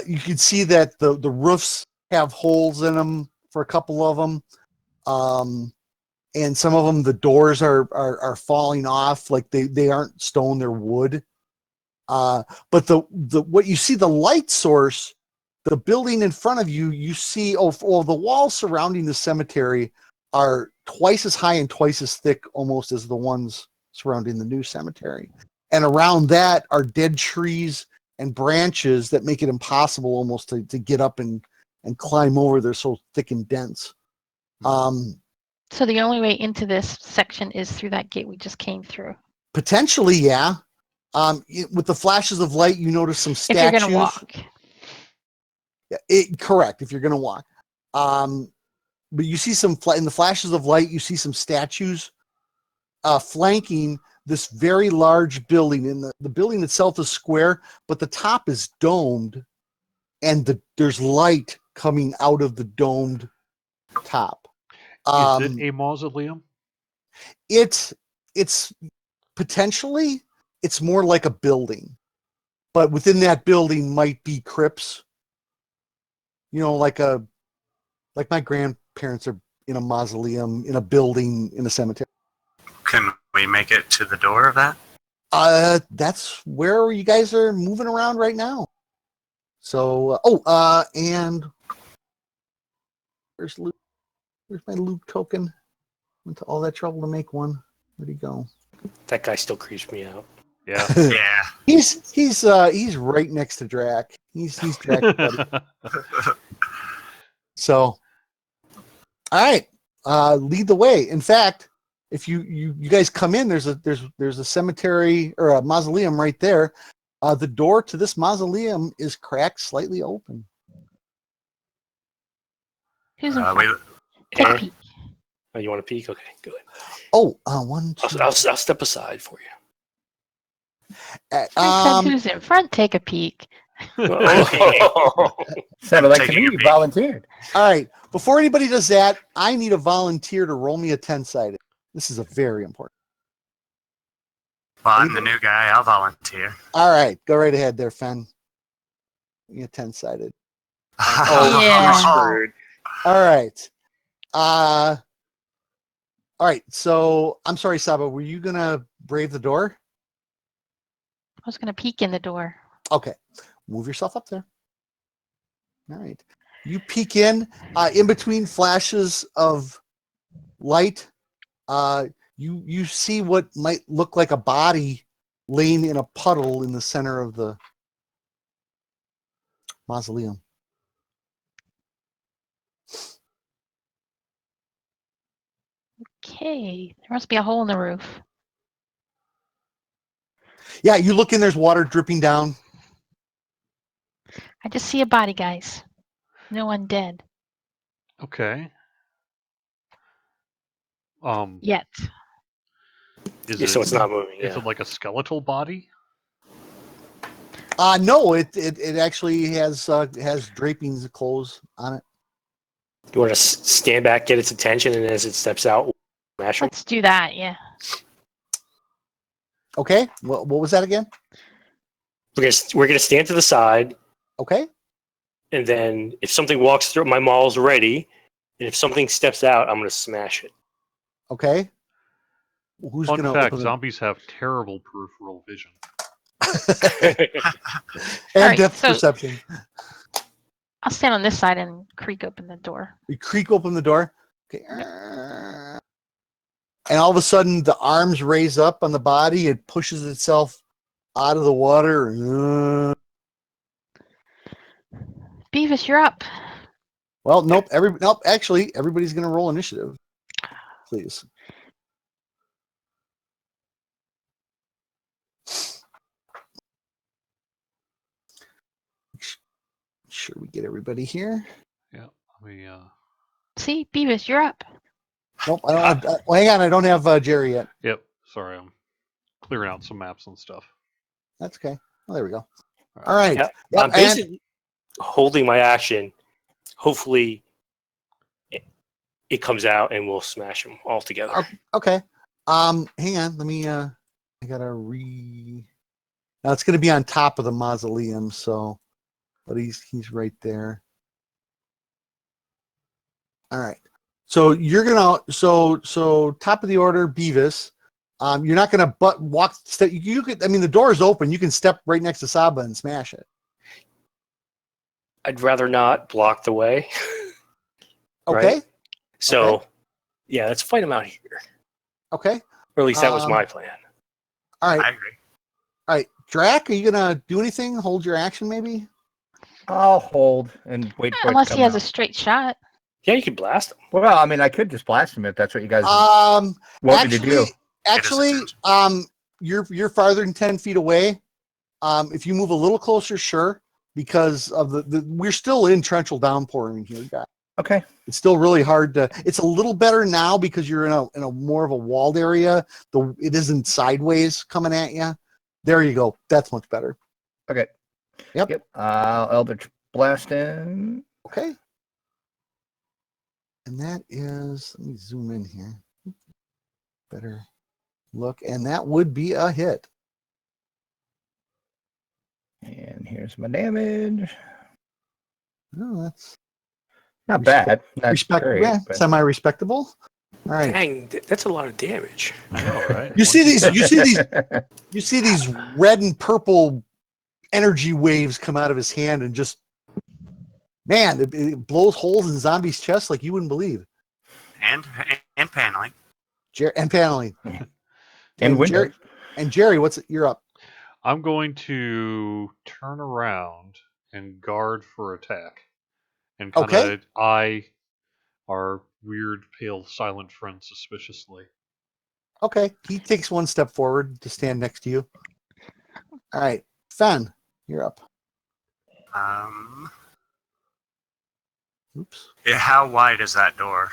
Speaker 2: you can see that the roofs have holes in them for a couple of them. And some of them, the doors are falling off, like they aren't stone, they're wood. But the what you see, the light source, the building in front of you, you see, the walls surrounding the cemetery are twice as high and twice as thick almost as the ones surrounding the new cemetery. And around that are dead trees and branches that make it impossible almost to get up and climb over. They're so thick and dense.
Speaker 5: So the only way into this section is through that gate we just came through.
Speaker 2: Potentially, yeah. With the flashes of light, you notice some statues.
Speaker 5: If you're going to walk.
Speaker 2: Yeah, correct, if you're going to walk. But you see in the flashes of light, you see some statues flanking this very large building. And the building itself is square, but the top is domed, and there's light coming out of the domed top.
Speaker 1: Is it a mausoleum?
Speaker 2: It's potentially, it's more like a building, but within that building might be crypts. Like my grandparents are in a mausoleum, in a building, in a cemetery.
Speaker 3: Can we make it to the door of that?
Speaker 2: That's where you guys are moving around right now. So, and where's loot? Where's my loot token? Went to all that trouble to make one. Where'd he go?
Speaker 6: That guy still creeps me out.
Speaker 1: Yeah.
Speaker 3: Yeah.
Speaker 2: He's right next to Drac. He's Drac's buddy. So, all right, lead the way. In fact, if you guys come in, there's a cemetery or a mausoleum right there. The door to this mausoleum is cracked slightly open.
Speaker 5: Who's in front? Take a peek.
Speaker 6: Oh, you want to peek? Okay, good.
Speaker 2: One, two.
Speaker 6: I'll step aside for you.
Speaker 5: I said who's in front? Take a peek.
Speaker 4: Sounded like to me you volunteered.
Speaker 2: All right. Before anybody does that, I need a volunteer to roll me a 10-sided. This is a very important.
Speaker 3: Well, I'm the new guy. I'll volunteer.
Speaker 2: All right. Go right ahead there, Fen. Give me a 10-sided.
Speaker 5: Yeah.
Speaker 2: All right. All right. So I'm sorry, Saba. Were you gonna brave the door?
Speaker 5: I was going to peek in the door.
Speaker 2: Okay. Move yourself up there. All right. You peek in between flashes of light. You see what might look like a body laying in a puddle in the center of the mausoleum.
Speaker 5: Okay. There must be a hole in the roof.
Speaker 2: Yeah, you look in, there's water dripping down.
Speaker 5: I just see a body, guys. No one dead.
Speaker 1: Okay.
Speaker 5: Yet.
Speaker 6: So it's not moving.
Speaker 1: Is it like a skeletal body?
Speaker 2: No, it actually has drapings of clothes on it.
Speaker 6: You want to stand back, get its attention, and as it steps out, smash him?
Speaker 5: Let's do that, yeah.
Speaker 2: Okay. What was that again?
Speaker 6: We're gonna stand to the side.
Speaker 2: Okay.
Speaker 6: And then if something walks through, my maul's ready. And if something steps out, I'm gonna smash it.
Speaker 2: Okay. Who's
Speaker 1: Fun
Speaker 2: gonna
Speaker 1: fact:
Speaker 2: open
Speaker 1: zombies have terrible peripheral vision.
Speaker 2: and
Speaker 5: right,
Speaker 2: depth perception.
Speaker 5: I'll stand on this side and creak open the door.
Speaker 2: You creak open the door. Okay. And all of a sudden, the arms raise up on the body. It pushes itself out of the water.
Speaker 5: Beavis, you're up.
Speaker 2: Well, nope. Actually, everybody's going to roll initiative. Please. Sure, we get everybody here.
Speaker 1: Yeah.
Speaker 5: See, Beavis, you're up.
Speaker 2: Nope. I don't have, hang on. I don't have Jerry yet.
Speaker 1: Yep. Sorry, I'm clearing out some maps and stuff.
Speaker 2: That's okay. Well, there we go. All right.
Speaker 6: Yeah.
Speaker 2: Yep,
Speaker 6: I'm basically holding my action. Hopefully, it comes out and we'll smash them all together.
Speaker 2: Okay. Hang on. Let me I gotta re. Now it's gonna be on top of the mausoleum, so, but he's right there. All right. So you're gonna so top of the order, Beavis. You're not gonna walk step. You could. I mean, the door is open. You can step right next to Saba and smash it.
Speaker 6: I'd rather not block the way.
Speaker 2: Okay.
Speaker 6: Right? So,
Speaker 2: Okay.
Speaker 6: yeah, let's fight him out here.
Speaker 2: Okay.
Speaker 6: Or at least that was my plan.
Speaker 2: All right.
Speaker 3: I agree.
Speaker 2: All right. Drac, are you gonna do anything? Hold your action, maybe.
Speaker 4: I'll hold and wait for
Speaker 5: Unless
Speaker 4: it to
Speaker 5: he
Speaker 4: come
Speaker 5: has a
Speaker 4: out.
Speaker 5: straight shot.
Speaker 6: Yeah, you can blast him.
Speaker 4: Well, I mean, I could just blast him if that's what you guys want me to do.
Speaker 2: Actually, you're farther than 10 feet away. If you move a little closer, sure, because of the we're still in torrential downpouring here, guys.
Speaker 4: Okay.
Speaker 2: It's still really hard to. It's a little better now because you're in a more of a walled area. It isn't sideways coming at you. There you go. That's much better.
Speaker 4: Okay.
Speaker 2: Yep.
Speaker 4: Eldritch Blast him.
Speaker 2: Okay. And that is. Let me zoom in here. Better look, and that would be a hit.
Speaker 4: And here's my damage.
Speaker 2: Oh, that's
Speaker 4: Not bad. Not great.
Speaker 2: Yeah,
Speaker 4: but-
Speaker 2: semi-respectable. All right.
Speaker 6: Dang, that's a lot of damage.
Speaker 1: I know, right?
Speaker 2: You see these red and purple energy waves come out of his hand and just, man, it blows holes in zombies' chests like you wouldn't believe.
Speaker 3: And paneling.
Speaker 2: And paneling.
Speaker 4: And windows.
Speaker 2: Jerry, you're up.
Speaker 1: I'm going to turn around and guard for attack, and kind of eye our weird, pale, silent friend suspiciously.
Speaker 2: Okay. He takes one step forward to stand next to you. All right. Fen, you're up. Oops.
Speaker 3: Yeah, how wide is that door?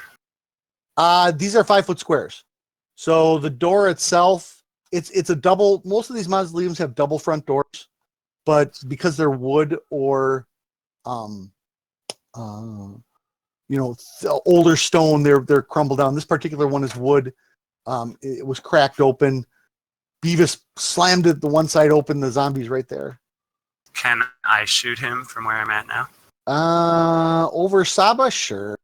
Speaker 2: These are 5-foot squares. So the door itself, it's a double. Most of these mausoleums have double front doors, but because they're wood or, older stone, they're crumbled down. This particular one is wood. It was cracked open. Beavis slammed it the one side open. The zombie's right there.
Speaker 3: Can I shoot him from where I'm at now?
Speaker 2: Over Saba, sure.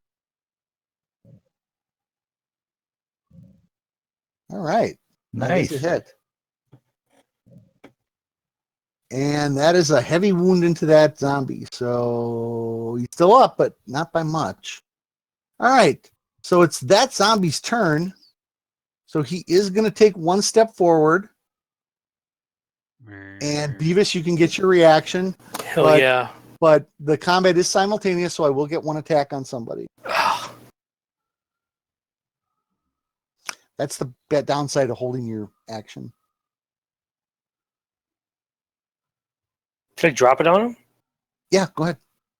Speaker 2: All right.
Speaker 4: Nice.
Speaker 2: That is a hit. And that is a heavy wound into that zombie. So he's still up, but not by much. All right. So it's that zombie's turn. So he is going to take one step forward. And Beavis, you can get your reaction.
Speaker 6: Hell yeah.
Speaker 2: But the combat is simultaneous, so I will get one attack on somebody. That's the downside of holding your action.
Speaker 6: Can I drop it on him?
Speaker 2: Yeah, go ahead.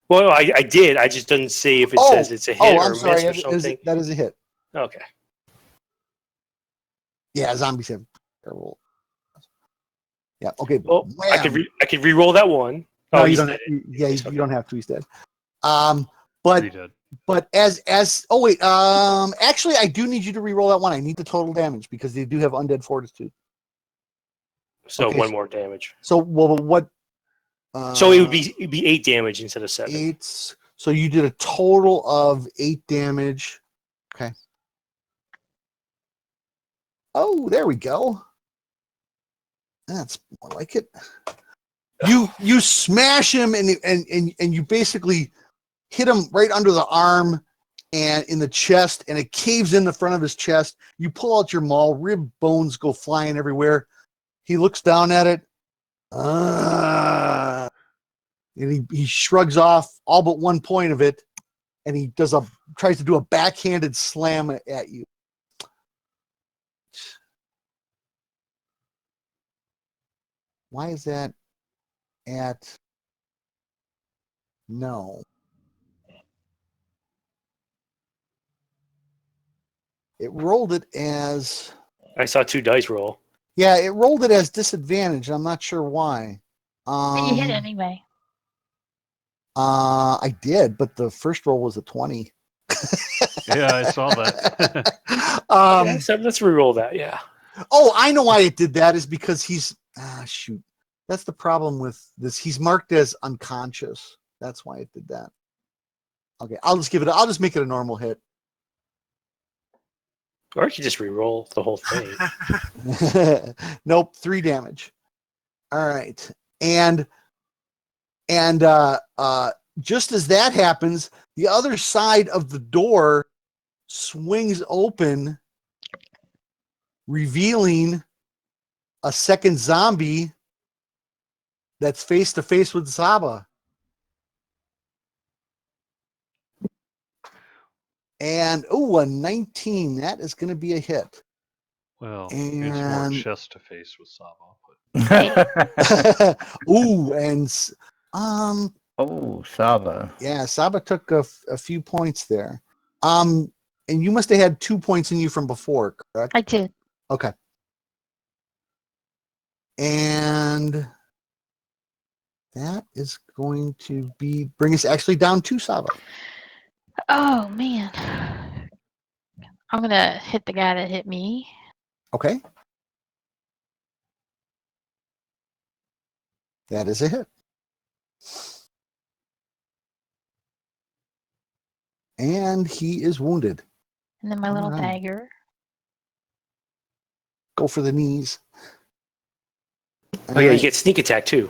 Speaker 6: Well, I did. I just didn't see if it says it's a hit or a miss or something.
Speaker 2: That is a hit.
Speaker 6: Okay.
Speaker 2: Yeah, zombies have terrible. Yeah. Okay.
Speaker 6: Well, I
Speaker 2: Wham!
Speaker 6: could re-roll that one.
Speaker 2: No,
Speaker 6: Oh,
Speaker 2: you
Speaker 6: he's
Speaker 2: don't.
Speaker 6: dead.
Speaker 2: Yeah, you don't have to. He's dead.
Speaker 1: Pretty dead.
Speaker 2: But as oh wait, actually, I do need you to re-roll that one. I need the total damage because they do have undead fortitude.
Speaker 6: So
Speaker 2: Okay,
Speaker 6: one more damage.
Speaker 2: So well, what?
Speaker 6: So it'd be 8 damage instead of 7.
Speaker 2: 8. So you did a total of 8 damage. Okay. Oh, there we go. That's more like it. You smash him and you basically hit him right under the arm and in the chest, and it caves in the front of his chest. You pull out your maul, rib bones go flying everywhere. He looks down at it. And he shrugs off all but one point of it, and he tries to do a backhanded slam at you. Why is that at no? It rolled it as
Speaker 6: I saw 2 dice roll.
Speaker 2: yeah, it rolled it as disadvantage. I'm not sure why.
Speaker 5: But you hit anyway.
Speaker 2: I did, but the first roll was a 20.
Speaker 1: Yeah, I saw that.
Speaker 6: So let's re-roll that. Yeah.
Speaker 2: Oh, I know why it did that. Is because he's shoot. That's the problem with this. He's marked as unconscious. That's why it did that. Okay, I'll just make it a normal hit.
Speaker 6: Or you could just re-roll the whole thing.
Speaker 2: Nope, 3 damage. All right. And just as that happens, the other side of the door swings open, revealing a second zombie that's face to face with Saba. And a 19. That is going to be a hit.
Speaker 1: Well, it's more chest to face with Saba.
Speaker 4: Oh, Saba.
Speaker 2: Yeah, Saba took a few points there. And you must have had 2 points in you from before, correct?
Speaker 5: I did.
Speaker 2: Okay. And that is going to bring us actually down to Saba.
Speaker 5: Oh man. I'm gonna hit the guy that hit me.
Speaker 2: Okay. That is a hit. And he is wounded.
Speaker 5: And then my little dagger.
Speaker 2: Go for the knees.
Speaker 6: Oh yeah, you get sneak attack too.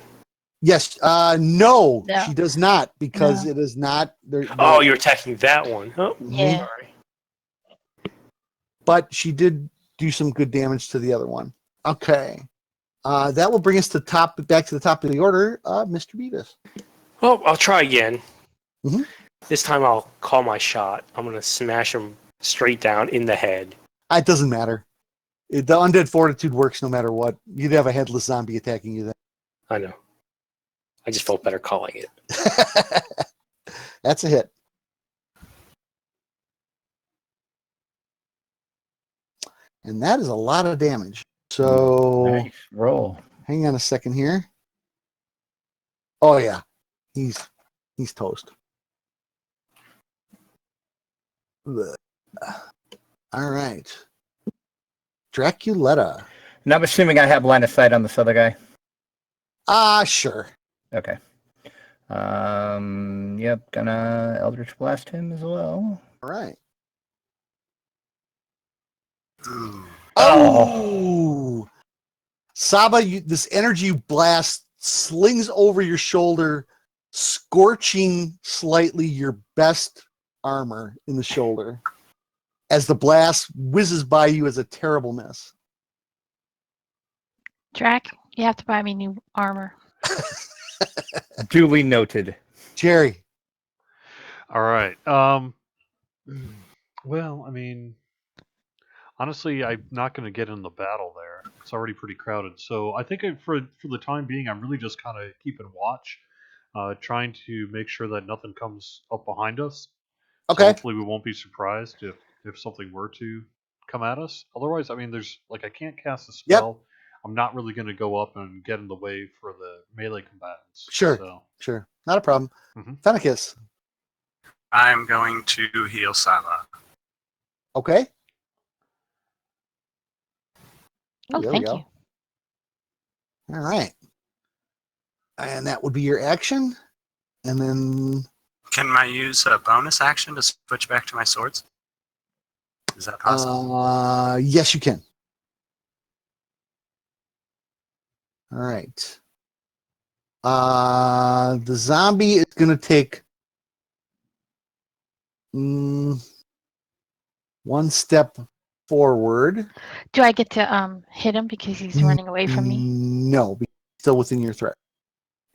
Speaker 2: Yes. No, she does not, because it is not.
Speaker 6: Oh, you're attacking that one. Oh,
Speaker 5: yeah.
Speaker 6: Sorry.
Speaker 2: But she did do some good damage to the other one. Okay. That will bring us back to the top of the order, Mr. Beavis.
Speaker 6: Well, I'll try again.
Speaker 2: Mm-hmm.
Speaker 6: This time I'll call my shot. I'm going to smash him straight down in the head.
Speaker 2: It doesn't matter. The undead fortitude works no matter what. You'd have a headless zombie attacking you then.
Speaker 6: I know. I just felt better calling it.
Speaker 2: That's a hit. And that is a lot of damage. So
Speaker 4: Nice roll.
Speaker 2: Hang on a second here. Oh yeah. He's toast. Ugh. All right. Draculetta.
Speaker 4: And I'm assuming I have line of sight on this other guy.
Speaker 2: Sure.
Speaker 4: Okay. Yep, gonna Eldritch Blast him as well.
Speaker 2: All right.
Speaker 3: Ooh.
Speaker 2: Oh! Saba, this energy blast slings over your shoulder, scorching slightly your best armor in the shoulder as the blast whizzes by you as a terrible miss.
Speaker 5: Drac, you have to buy me new armor.
Speaker 4: Duly noted.
Speaker 2: Jerry.
Speaker 1: All right. Well, I mean, honestly, I'm not going to get in the battle there. It's already pretty crowded. So I think for the time being, I'm really just kind of keeping watch, trying to make sure that nothing comes up behind us.
Speaker 2: Okay.
Speaker 1: So hopefully we won't be surprised if something were to come at us. Otherwise, I mean, there's I can't cast a spell. Yep. I'm not really going to go up and get in the way for the melee combatants.
Speaker 2: Sure.
Speaker 1: So.
Speaker 2: Sure. Not a problem. Mm-hmm. Fenicus.
Speaker 3: I'm going to heal Saba.
Speaker 2: Okay.
Speaker 5: Oh, thank you.
Speaker 2: All right. And that would be your action. And then...
Speaker 3: Can I use a bonus action to switch back to my swords? Is that possible?
Speaker 2: Yes, you can. All right. The zombie is going to take one step forward.
Speaker 5: Do I get to hit him because he's running away from me?
Speaker 2: No, he's still within your threat.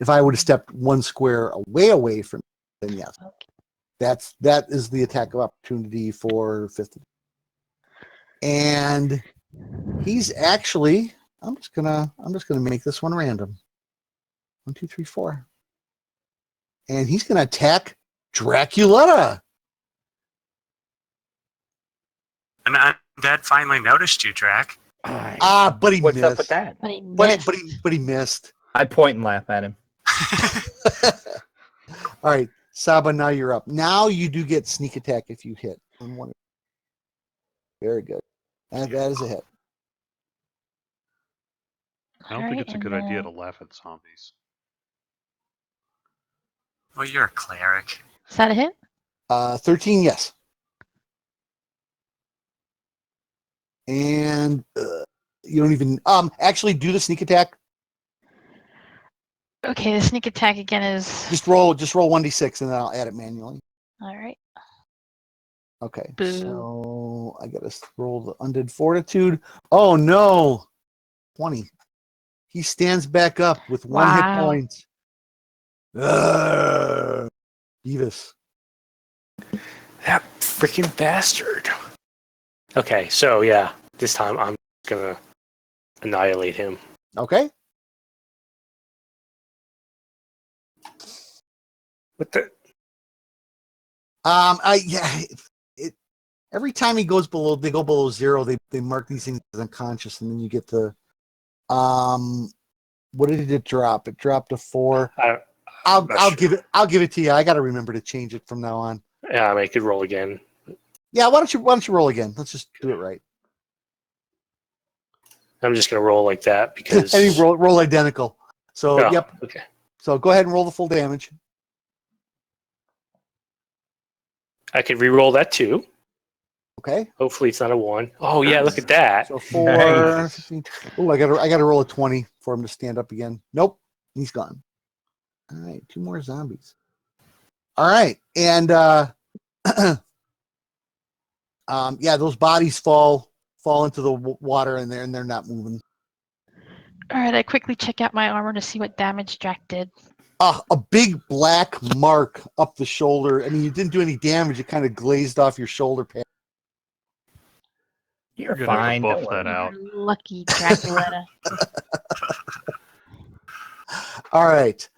Speaker 2: If I would have stepped one square away from you, then yes. Okay. That is the attack of opportunity for 50. And he's actually... I'm just gonna make this one random. 1, 2, 3, 4. And he's gonna attack Draculetta.
Speaker 3: And Dad finally noticed you, Drac.
Speaker 2: But he
Speaker 4: What's
Speaker 2: missed.
Speaker 4: up with that?
Speaker 2: But he missed.
Speaker 4: I point and laugh at him.
Speaker 2: All right, Saba, now you're up. Now you do get sneak attack if you hit. Very good. And that is a hit.
Speaker 1: I don't think it's a good idea to laugh at zombies.
Speaker 3: Well, you're a cleric.
Speaker 5: Is that a hit?
Speaker 2: 13, yes. And you don't even actually do the sneak attack.
Speaker 5: Okay, the sneak attack again is.
Speaker 2: Just roll 1d6 and then I'll add it manually.
Speaker 5: All right.
Speaker 2: Okay.
Speaker 5: Boo.
Speaker 2: So I gotta roll the undead fortitude. Oh no. 20. He stands back up with 1 hit
Speaker 5: Wow.
Speaker 2: point. Beavis.
Speaker 6: That freaking bastard. Okay, so yeah, this time I'm gonna annihilate him.
Speaker 2: Okay.
Speaker 6: What the?
Speaker 2: Every time he goes below, they go below 0. They mark these things as unconscious, and then you get the what did it drop? It dropped a 4. I'll give it to you. I got to remember to change it from now on.
Speaker 6: Yeah, I could roll again.
Speaker 2: Yeah, why don't you roll again? Let's just do it right.
Speaker 6: I'm just gonna roll like that because.
Speaker 2: And you roll identical. So
Speaker 6: Oh,
Speaker 2: yep.
Speaker 6: Okay.
Speaker 2: So go ahead and roll the full damage.
Speaker 6: I could re-roll that too.
Speaker 2: Okay.
Speaker 6: Hopefully it's not a 1. Oh yeah, look at that.
Speaker 2: So 4. 15. Oh, I gotta roll a 20 for him to stand up again. Nope, he's gone. All right, 2 more zombies. All right, and yeah, those bodies fall into the water, and they're not moving.
Speaker 5: All right, I quickly check out my armor to see what damage Drac did.
Speaker 2: A big black mark up the shoulder. I mean, you didn't do any damage. It kind of glazed off your shoulder pad.
Speaker 4: You're
Speaker 1: You're gonna have
Speaker 4: fine.
Speaker 1: to buff
Speaker 4: Don't
Speaker 1: that
Speaker 4: worry.
Speaker 1: out.
Speaker 5: Lucky Draculetta.
Speaker 2: All right.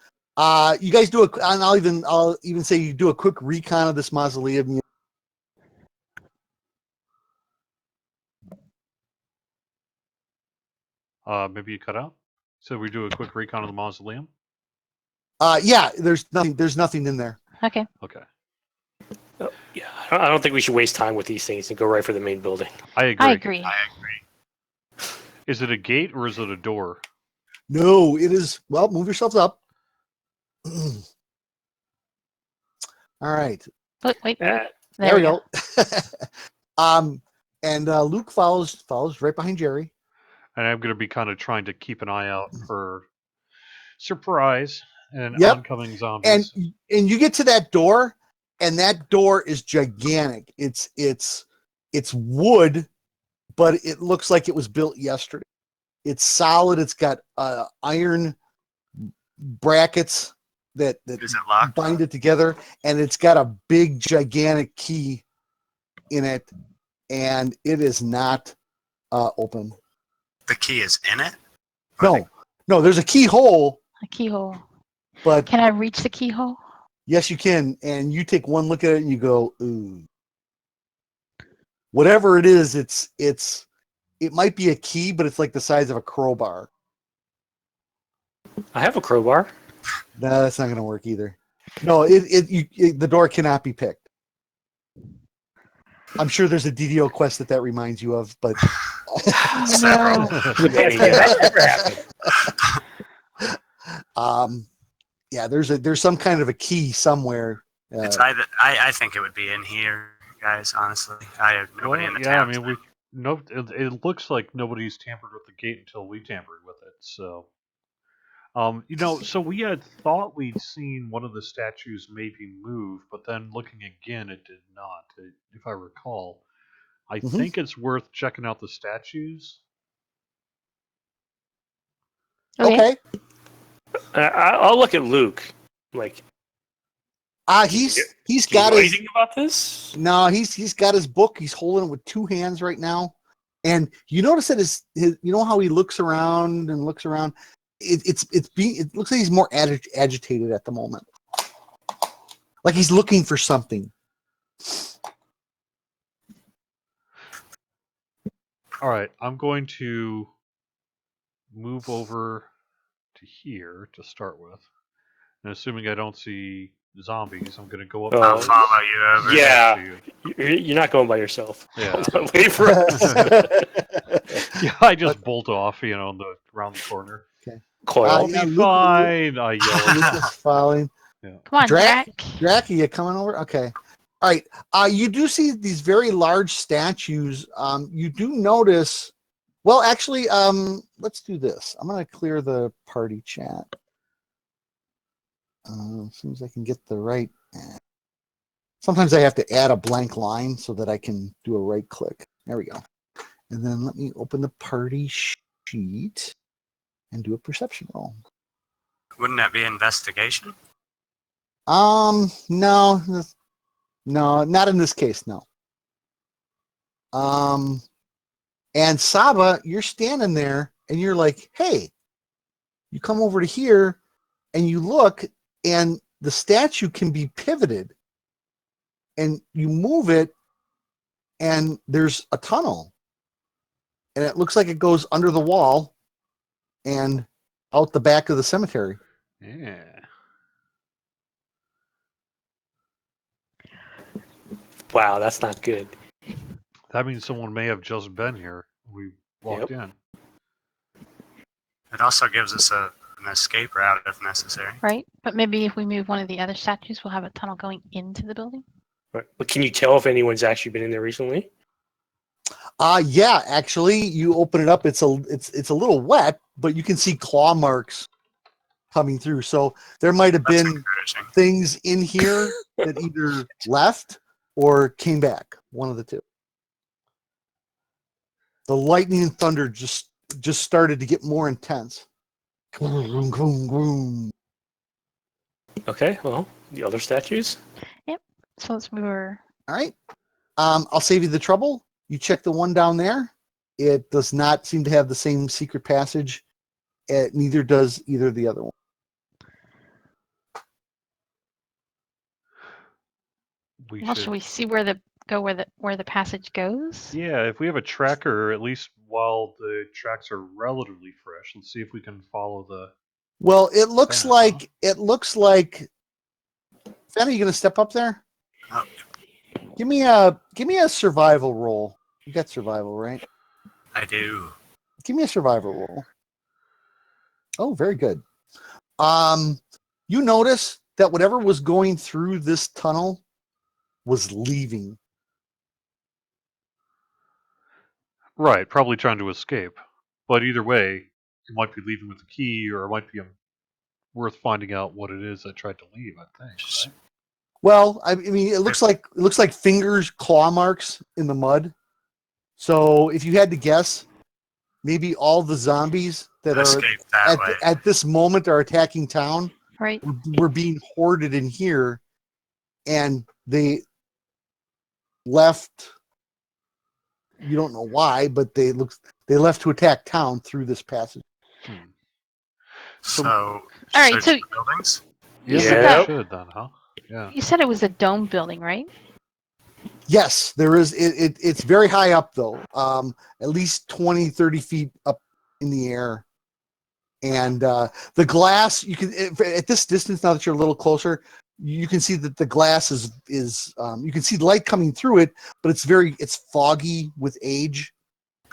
Speaker 2: You guys do and I'll even say you do a quick recon of this mausoleum.
Speaker 1: Maybe you cut out. So we do a quick recon of the mausoleum.
Speaker 2: Yeah, there's nothing in there.
Speaker 5: Okay.
Speaker 1: Okay.
Speaker 6: Yeah, I don't think we should waste time with these things and go right for the main building.
Speaker 1: I agree.
Speaker 5: I agree.
Speaker 3: I agree.
Speaker 1: Is it a gate or is it a door?
Speaker 2: No, it is. Well, move yourselves up. All right.
Speaker 5: Wait.
Speaker 6: Uh,
Speaker 2: There we go. And Luke follows right behind Jerry.
Speaker 1: And I'm going to be kind of trying to keep an eye out for surprise and
Speaker 2: Yep.
Speaker 1: oncoming zombies.
Speaker 2: And you get to that door, and that door is gigantic. It's wood, but it looks like it was built yesterday. It's solid. It's got iron brackets that
Speaker 3: Is it locked?
Speaker 2: bind it together, and it's got a big gigantic key in it, and it is not open.
Speaker 3: The key is in it?
Speaker 2: No, there's a keyhole,
Speaker 5: A keyhole.
Speaker 2: but
Speaker 5: Can I reach the keyhole?
Speaker 2: yes, you can. And you take one look at it and you go, ooh. Whatever it is, it might be a key, but it's like the size of a crowbar.
Speaker 6: I have a crowbar.
Speaker 2: No, that's not going to work either. No, the door cannot be picked. I'm sure there's a DDO quest that reminds you of, but
Speaker 3: Several.
Speaker 6: That never happened.
Speaker 2: Yeah, there's some kind of a key somewhere.
Speaker 3: It's either. I think it would be in here, guys. Honestly, I have nobody in the town.
Speaker 1: I mean, it looks like nobody's tampered with the gate until we tampered with it. So, so we had thought we'd seen one of the statues maybe move, but then looking again, it did not. If I recall, I think it's worth checking out the statues.
Speaker 2: Okay.
Speaker 6: I'll look at Luke. Like,
Speaker 2: He's
Speaker 6: do you
Speaker 2: got
Speaker 6: know
Speaker 2: his.
Speaker 6: anything about this?
Speaker 2: No, he's got his book. He's holding it with 2 hands right now, and you notice that his you know how he looks around and looks around. It looks like he's more agitated at the moment, like he's looking for something.
Speaker 1: All right, I'm going to move over to here to start with, and assuming I don't see zombies. I'm gonna go up.
Speaker 3: I'll follow you over.
Speaker 6: Yeah. You're not going by yourself.
Speaker 1: Yeah.
Speaker 6: Wait for us.
Speaker 1: Yeah, I just bolt off, around the corner.
Speaker 6: Coil.
Speaker 1: I'll
Speaker 2: yeah,
Speaker 1: be
Speaker 2: Luke-
Speaker 1: fine. I yell.
Speaker 2: Lucas following.
Speaker 5: Come on, Drac.
Speaker 2: Drac, are you coming over? Okay. All right. You do see these very large statues. You do notice. Well, actually, let's do this. I'm going to clear the party chat. As soon as I can get the right. Sometimes I have to add a blank line so that I can do a right click. There we go. And then let me open the party sheet and do a perception roll.
Speaker 3: Wouldn't that be investigation?
Speaker 2: No, not in this case. No. And Saba, you're standing there and you're like, hey, you come over to here and you look and the statue can be pivoted and you move it and there's a tunnel and it looks like it goes under the wall and out the back of the cemetery.
Speaker 1: Yeah.
Speaker 6: Wow, that's not good.
Speaker 1: That means someone may have just been here. We walked in.
Speaker 3: It also gives us an escape route if necessary.
Speaker 5: Right? But maybe if we move one of the other statues, we'll have a tunnel going into the building.
Speaker 6: Right. But can you tell if anyone's actually been in there recently?
Speaker 2: Yeah, actually, you open it up. It's a little wet, but you can see claw marks coming through. So there might have
Speaker 3: That's
Speaker 2: been
Speaker 3: encouraging.
Speaker 2: things in here that either left or came back. One of the two. The lightning and thunder just started to get more intense. Vroom, vroom, vroom.
Speaker 6: Okay, well, the other statues?
Speaker 5: So let's move her.
Speaker 2: All right. I'll save you the trouble. You check the one down there. It does not seem to have the same secret passage. Neither does either of the other one.
Speaker 5: Should we see where the passage goes?
Speaker 1: Yeah, if we have a tracker, at least while the tracks are relatively fresh, let's see if we can follow the.
Speaker 2: Well, it looks
Speaker 1: path,
Speaker 2: like Fen, are you gonna step up there?
Speaker 3: Oh.
Speaker 2: Give me a survival roll. You got survival, right?
Speaker 3: I do.
Speaker 2: Give me a survival roll. Oh, very good. You notice that whatever was going through this tunnel was leaving.
Speaker 1: Right, probably trying to escape. But either way, it might be leaving with the key, or it might be worth finding out what it is that tried to leave, I think. Right?
Speaker 2: Well, I mean, it looks like fingers, claw marks in the mud. So if you had to guess, maybe all the zombies that
Speaker 3: Escape that way.
Speaker 2: at this moment are attacking town.
Speaker 5: Right.
Speaker 2: Were being hoarded in here, and they left. You don't know why, but they left to attack town through this passage.
Speaker 3: So,
Speaker 5: all right,
Speaker 3: search
Speaker 5: so
Speaker 3: the buildings?
Speaker 1: Yeah, we should then, huh? Yeah.
Speaker 5: you said it was a dome building, right?
Speaker 2: Yes, there is. It's very high up, though. At least 20, 30 feet up in the air. And the glass, you can at this distance, now that you're a little closer, you can see that the glass is you can see light coming through it, but it's foggy with age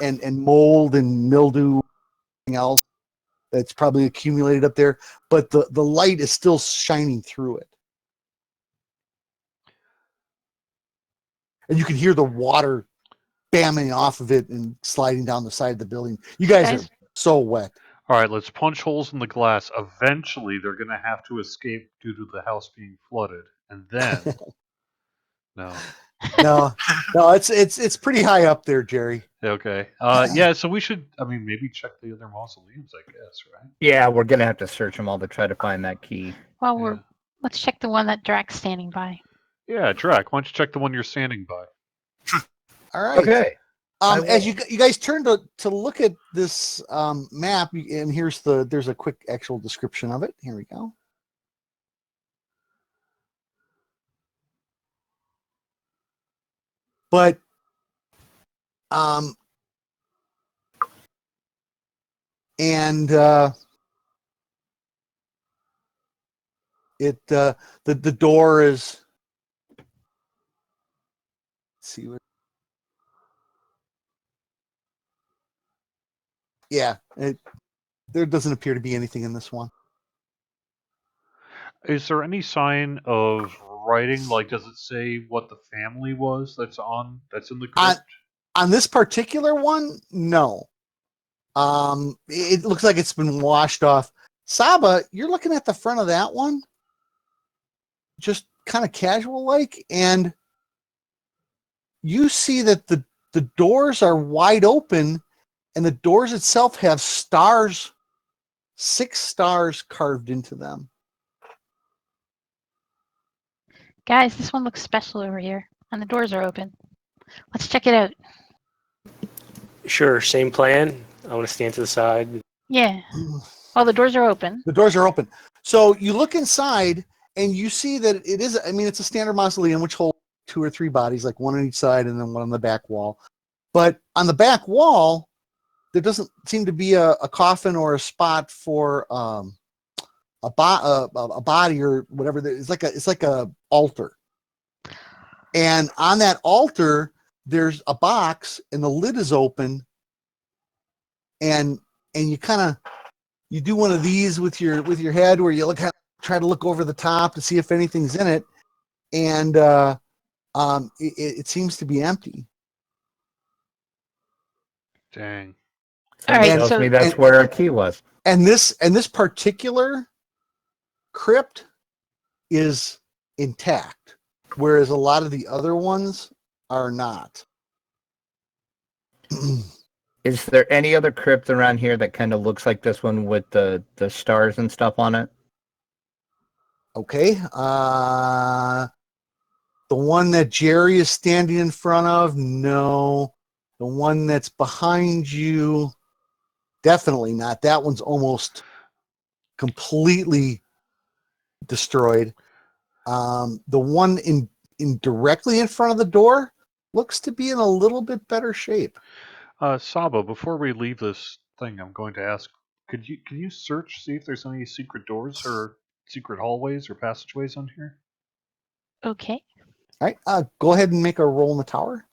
Speaker 2: and mold and mildew and everything else that's probably accumulated up there. But the light is still shining through it. And you can hear the water bamming off of it and sliding down the side of the building. You guys are so wet.
Speaker 1: All right, let's punch holes in the glass. Eventually, they're going to have to escape due to the house being flooded, and then no,
Speaker 2: it's pretty high up there, Jerry.
Speaker 1: Okay. Yeah. So we should. I mean, maybe check the other mausoleums. I guess, right?
Speaker 4: Yeah, we're gonna have to search them all to try to find that key.
Speaker 5: Well, let's check the one that Drac's standing by.
Speaker 1: Yeah, Drac. Why don't you check the one you're standing by?
Speaker 2: All right.
Speaker 4: Okay.
Speaker 2: As you guys turn to look at this map, and there's a quick actual description of it. Here we go. But the door is. Let's see what. Yeah, there doesn't appear to be anything in this one.
Speaker 1: Is there any sign of writing? Like, does it say what the family was that's in the crypt?
Speaker 2: On this particular one, no. It looks like it's been washed off. Saba, you're looking at the front of that one, just kind of casual like, and you see that the doors are wide open, and the doors itself have stars, 6 stars carved into them.
Speaker 5: Guys, this one looks special over here, and the doors are open. Let's check it out.
Speaker 6: Sure, same plan. I want to stand to the side.
Speaker 5: Yeah. Oh, the doors are open.
Speaker 2: The doors are open. So you look inside, and you see that it is, I mean, it's a standard mausoleum, which holds 2 or 3 bodies, like one on each side and then one on the back wall. But on the back wall, there doesn't seem to be a coffin or a spot for a body or whatever. It's like a altar. And on that altar, there's a box, and the lid is open. And you kind of do one of these with your head, where you try to look over the top to see if anything's in it, and it seems to be empty.
Speaker 1: Dang.
Speaker 5: All right,
Speaker 4: tells
Speaker 5: so
Speaker 4: me that's where our key was.
Speaker 2: And this particular crypt is intact, whereas a lot of the other ones are not.
Speaker 4: Is there any other crypt around here that kind of looks like this one with the stars and stuff on it?
Speaker 2: Okay. The one that Jerry is standing in front of, no. The one that's behind you, definitely not. That one's almost completely destroyed. The one in directly in front of the door looks to be in a little bit better shape.
Speaker 1: Saba, before we leave this thing, I'm going to ask: can you search, see if there's any secret doors or secret hallways or passageways on here?
Speaker 5: okay.
Speaker 2: All right. Go ahead and make a roll in the tower.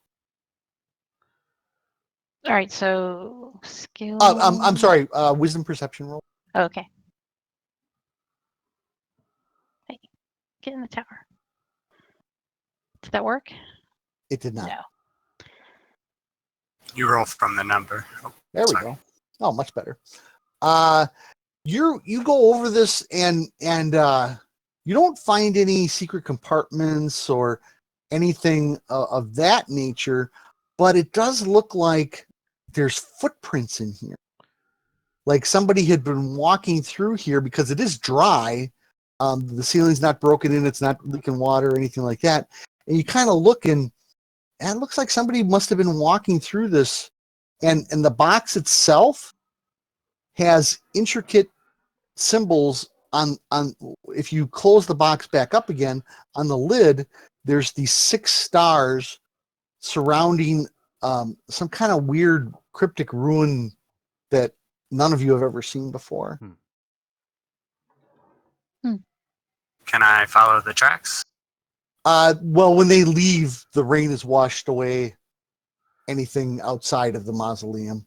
Speaker 5: All right, so skill.
Speaker 2: I'm sorry. Wisdom perception roll.
Speaker 5: Okay. Hey, get in the tower. Did that work?
Speaker 2: It did not.
Speaker 5: No.
Speaker 3: You roll from the number. Oh,
Speaker 2: There we
Speaker 3: sorry.
Speaker 2: go. Oh, much better. You go over this and you don't find any secret compartments or anything of that nature, but it does look like there's footprints in here. Like somebody had been walking through here, because it is dry. The ceiling's not broken in. It's not leaking water or anything like that. And you kind of look, and it looks like somebody must have been walking through this. And the box itself has intricate symbols on if you close the box back up again, on the lid, there's these 6 stars surrounding some kind of weird cryptic ruin that none of you have ever seen before.
Speaker 3: Can I follow the tracks?
Speaker 2: Well, when they leave, the rain has washed away anything outside of the mausoleum.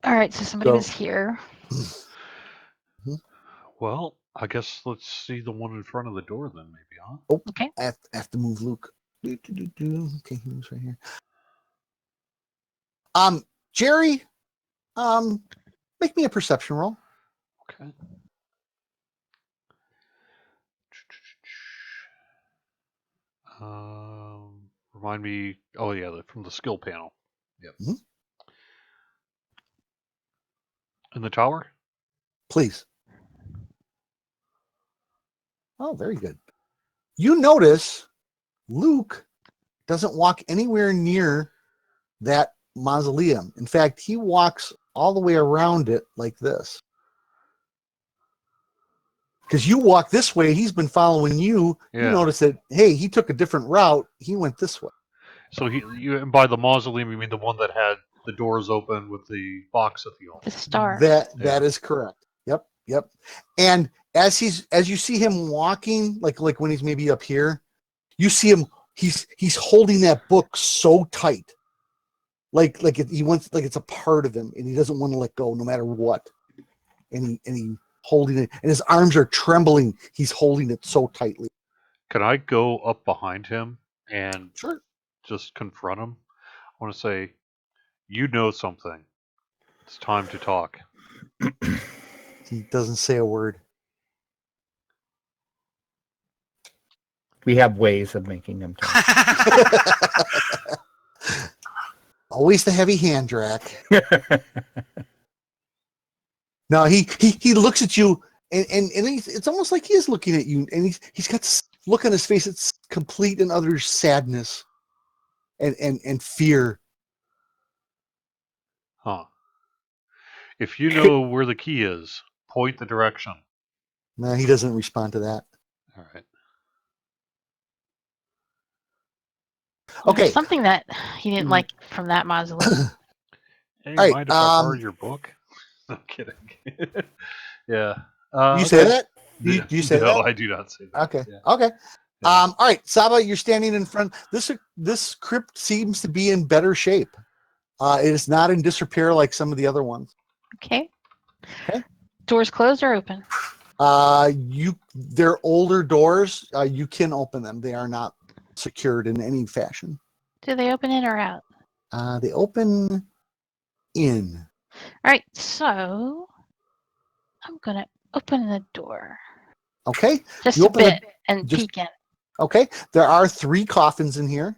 Speaker 5: All right, so somebody was here.
Speaker 1: Well, I guess let's see the one in front of the door then, maybe, huh?
Speaker 2: Oh,
Speaker 5: Okay.
Speaker 2: I have to move Luke. Okay, he was right here. Jerry, make me a perception roll.
Speaker 1: Okay. Remind me. Oh yeah, from the skill panel. Yep.
Speaker 2: Mm-hmm.
Speaker 1: In the tower.
Speaker 2: Please. Oh, very good. You notice Luke doesn't walk anywhere near that mausoleum. In fact, he walks all the way around it like this. Because you walk this way, he's been following you.
Speaker 1: Yeah.
Speaker 2: You notice that, hey, he took a different route. He went this way.
Speaker 1: So and by the mausoleum, you mean the one that had the doors open with the box at the altar?
Speaker 5: The star.
Speaker 2: That is correct. Yep. And as you see him walking, like when he's maybe up here, you see him. He's holding that book so tight, like he wants, like it's a part of him, and he doesn't want to let go no matter what. And he holding it, and his arms are trembling. He's holding it so tightly.
Speaker 1: Can I go up behind him and
Speaker 2: Sure.
Speaker 1: just confront him? I want to say, you know something. It's time to talk.
Speaker 2: He doesn't say a word.
Speaker 4: We have ways of making them talk.
Speaker 2: Always the heavy hand, Drac. No, he looks at you, and it's almost like he is looking at you, and he's got this look on his face. It's complete and utter sadness, and fear.
Speaker 1: Huh. If you know where the key is, point the direction.
Speaker 2: No, he doesn't respond to that.
Speaker 1: All right.
Speaker 2: Okay.
Speaker 5: There's something that he didn't like from that mausoleum.
Speaker 1: Hey,
Speaker 2: All right,
Speaker 1: mind if I borrow your book? I'm kidding. Yeah.
Speaker 2: You say that? Do you say
Speaker 1: no,
Speaker 2: that?
Speaker 1: I do not say that.
Speaker 2: Okay.
Speaker 1: Yeah.
Speaker 2: Okay.
Speaker 1: Yeah.
Speaker 2: All right, Saba, you're standing in front. This crypt seems to be in better shape. It is not in disrepair like some of the other ones.
Speaker 5: Okay.
Speaker 2: Okay.
Speaker 5: Doors closed or open?
Speaker 2: They're older doors. You can open them. They are not secured in any fashion.
Speaker 5: Do they open in or out?
Speaker 2: They open in.
Speaker 5: All right, so I'm going to open the door.
Speaker 2: Okay.
Speaker 5: Just
Speaker 2: You
Speaker 5: a
Speaker 2: open the-
Speaker 5: bit and
Speaker 2: just-
Speaker 5: peek in.
Speaker 2: Okay. There are 3 coffins in here.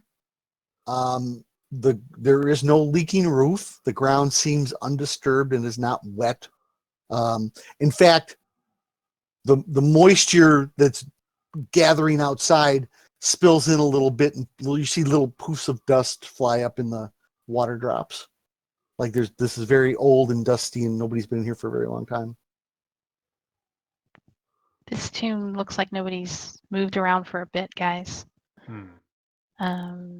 Speaker 2: There is no leaking roof. The ground seems undisturbed and is not wet. In fact, the moisture that's gathering outside spills in a little bit, and you see little poofs of dust fly up in the water drops. Like this is very old and dusty, and nobody's been in here for a very long time.
Speaker 5: This tomb looks like nobody's moved around for a bit, guys.
Speaker 1: Hmm.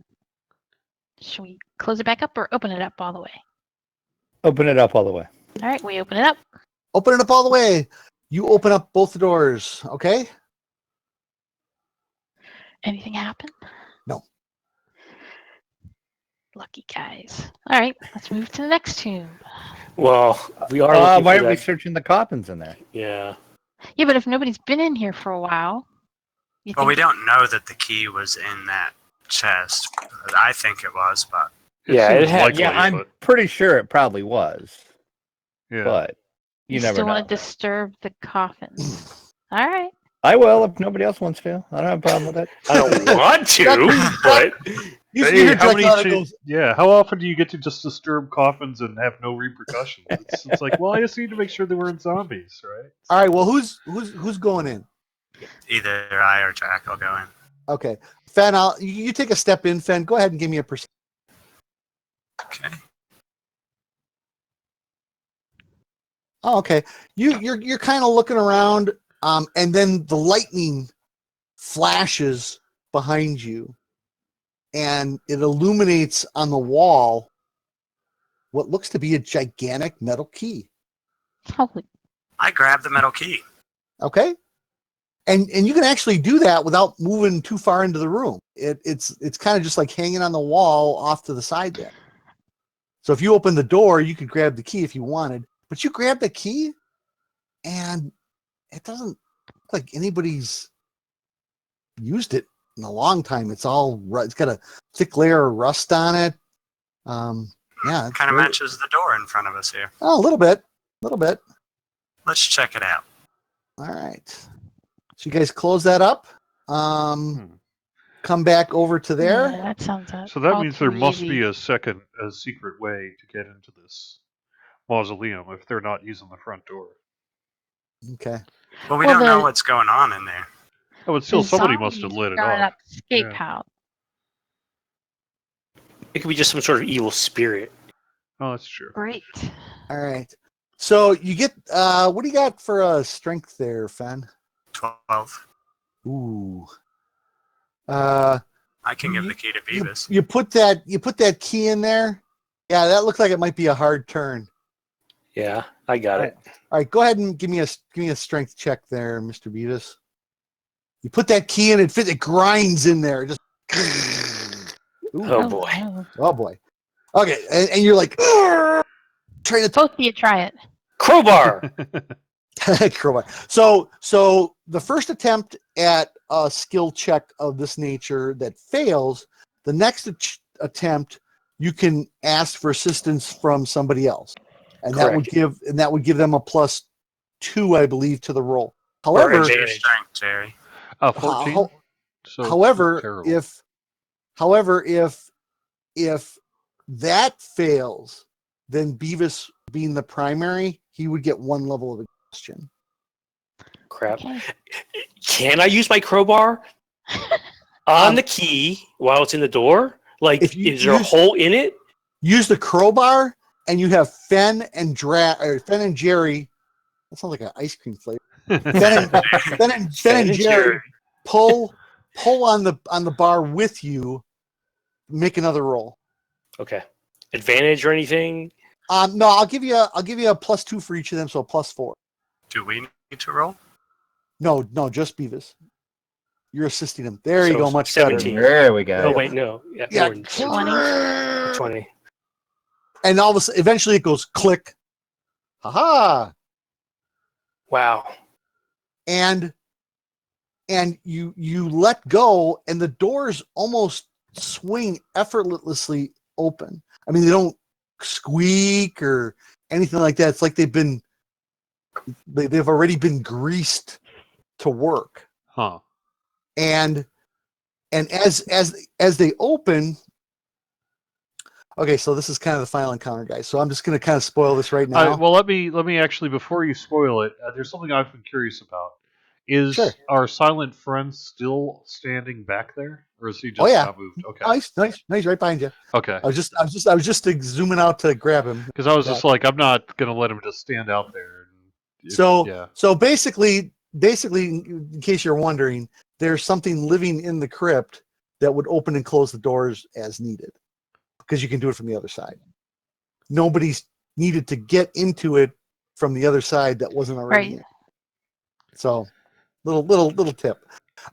Speaker 5: Should we close it back up or open it up all the way?
Speaker 4: Open it up all the way.
Speaker 5: All right, we open it up.
Speaker 2: Open it up all the way. You open up both the doors, okay?
Speaker 5: Anything happen?
Speaker 2: No.
Speaker 5: Lucky guys. All right, let's move to the next tomb.
Speaker 6: Well, we are.
Speaker 4: Why
Speaker 6: looking
Speaker 4: are
Speaker 6: for
Speaker 4: we
Speaker 6: that-
Speaker 4: searching the coffins in there?
Speaker 6: Yeah.
Speaker 5: Yeah, but if nobody's been in here for a while, you
Speaker 3: Well, we
Speaker 5: think
Speaker 3: don't know that the key was in that chest. I think it was, but
Speaker 6: Yeah,
Speaker 1: seems
Speaker 6: it had-
Speaker 1: likely,
Speaker 4: Yeah, I'm
Speaker 1: but,
Speaker 4: pretty sure it probably was,
Speaker 1: yeah.
Speaker 4: but you never
Speaker 5: still
Speaker 4: know.
Speaker 5: want to disturb the coffins. All right.
Speaker 4: I will if nobody else wants to. I don't have a problem with it.
Speaker 6: I don't want to, but
Speaker 2: You
Speaker 1: Hey,
Speaker 2: hear
Speaker 1: how many
Speaker 2: Draculetta
Speaker 1: cha-
Speaker 2: goes,
Speaker 1: yeah, how often do you get to just disturb coffins and have no repercussions? It's like, well, I just need to make sure they weren't zombies, right?
Speaker 2: all right, well, who's going in?
Speaker 3: either I or Jack will go in.
Speaker 2: Okay. Fen, you take a step in, Fen. Go ahead and give me a percent.
Speaker 3: Okay.
Speaker 2: Oh, okay. You're kind of looking around, and then the lightning flashes behind you, and it illuminates on the wall what looks to be a gigantic metal key.
Speaker 5: Holy.
Speaker 3: I grabbed the metal key.
Speaker 2: Okay, and you can actually do that without moving too far into the room. It's kind of just like hanging on the wall off to the side there. So if you open the door, you could grab the key if you wanted, but you grab the key, and it doesn't look like anybody's used it in a long time. It's got a thick layer of rust on it. Yeah, it's
Speaker 3: Kind of
Speaker 2: very-
Speaker 3: matches the door in front of us here.
Speaker 2: Oh, a little bit.
Speaker 3: Let's check it out.
Speaker 2: All right. So you guys close that up. Come back over to there.
Speaker 5: Yeah, that sounds
Speaker 1: So that
Speaker 5: all
Speaker 1: means
Speaker 5: too
Speaker 1: there must
Speaker 5: easy.
Speaker 1: be a secret way to get into this mausoleum if they're not using the front door.
Speaker 2: Okay.
Speaker 3: Well, we
Speaker 5: Well,
Speaker 3: don't know
Speaker 5: the-
Speaker 3: what's going on in there.
Speaker 1: Oh, but still,
Speaker 5: The
Speaker 1: somebody must have
Speaker 5: zombies
Speaker 1: lit it
Speaker 5: got
Speaker 1: up.
Speaker 5: an escape
Speaker 1: Yeah.
Speaker 5: house.
Speaker 6: it could be just some sort of evil spirit.
Speaker 1: Oh, that's true.
Speaker 5: Great.
Speaker 2: All right. So you get what do you got for a strength there, Fen?
Speaker 3: 12.
Speaker 2: Ooh.
Speaker 3: I can give the key to Beavis.
Speaker 2: You put that key in there. Yeah, that looks like it might be a hard turn.
Speaker 6: Yeah, I got it.
Speaker 2: All right, go ahead and give me a strength check there, Mr. Beavis. You put that key in, it grinds in there. Just Ooh,
Speaker 6: Oh boy.
Speaker 5: No.
Speaker 2: oh boy. Okay, and you're like trying to
Speaker 5: Both of you try it.
Speaker 6: Crowbar.
Speaker 2: crowbar. So the first attempt at a skill check of this nature that fails, the next attempt you can ask for assistance from somebody else, and that would give them a +2, I believe, to the roll. However,
Speaker 3: What's your strength, Jerry?
Speaker 1: 14. So
Speaker 2: however,
Speaker 1: terrible.
Speaker 2: if that fails, then Beavis being the primary, he would get 1 level of exhaustion.
Speaker 6: Crap.
Speaker 5: Okay.
Speaker 6: Can I use my crowbar on the key while it's in the door? Like, is there a hole in it?
Speaker 2: Use the crowbar, and you have Fen and Jerry. That sounds like an ice cream flavor. Fen and Jerry pull on the bar with you. Make another roll.
Speaker 6: Okay. Advantage or anything?
Speaker 2: No, I'll give you a +2 for each of them, so a +4.
Speaker 3: Do we need to roll?
Speaker 2: No, just Beavis. You're assisting him. There you
Speaker 6: So
Speaker 2: go, much
Speaker 6: 17.
Speaker 2: better.
Speaker 4: There we go.
Speaker 6: Oh wait, no. Yeah. more than 20.
Speaker 2: And all of a sudden, eventually it goes click. Ha-ha!
Speaker 6: Wow.
Speaker 2: And you let go, and the doors almost swing effortlessly open. I mean, they don't squeak or anything like that. It's like they've already been greased to work.
Speaker 1: Huh.
Speaker 2: And as they open, okay, so this is kind of the final encounter, guys. So I'm just going to kind of spoil this right now.
Speaker 1: Well, let me actually, before you spoil it, there's something I've been curious about. Is our silent friend still standing back there, or is he just got moved? Okay.
Speaker 2: Nice, right behind you.
Speaker 1: Okay.
Speaker 2: I was just zooming out to grab him.
Speaker 1: Because I was just like, I'm not gonna let him just stand out there.
Speaker 2: So basically, in case you're wondering, there's something living in the crypt that would open and close the doors as needed, because you can do it from the other side. Nobody's needed to get into it from the other side that wasn't already in. So, little tip.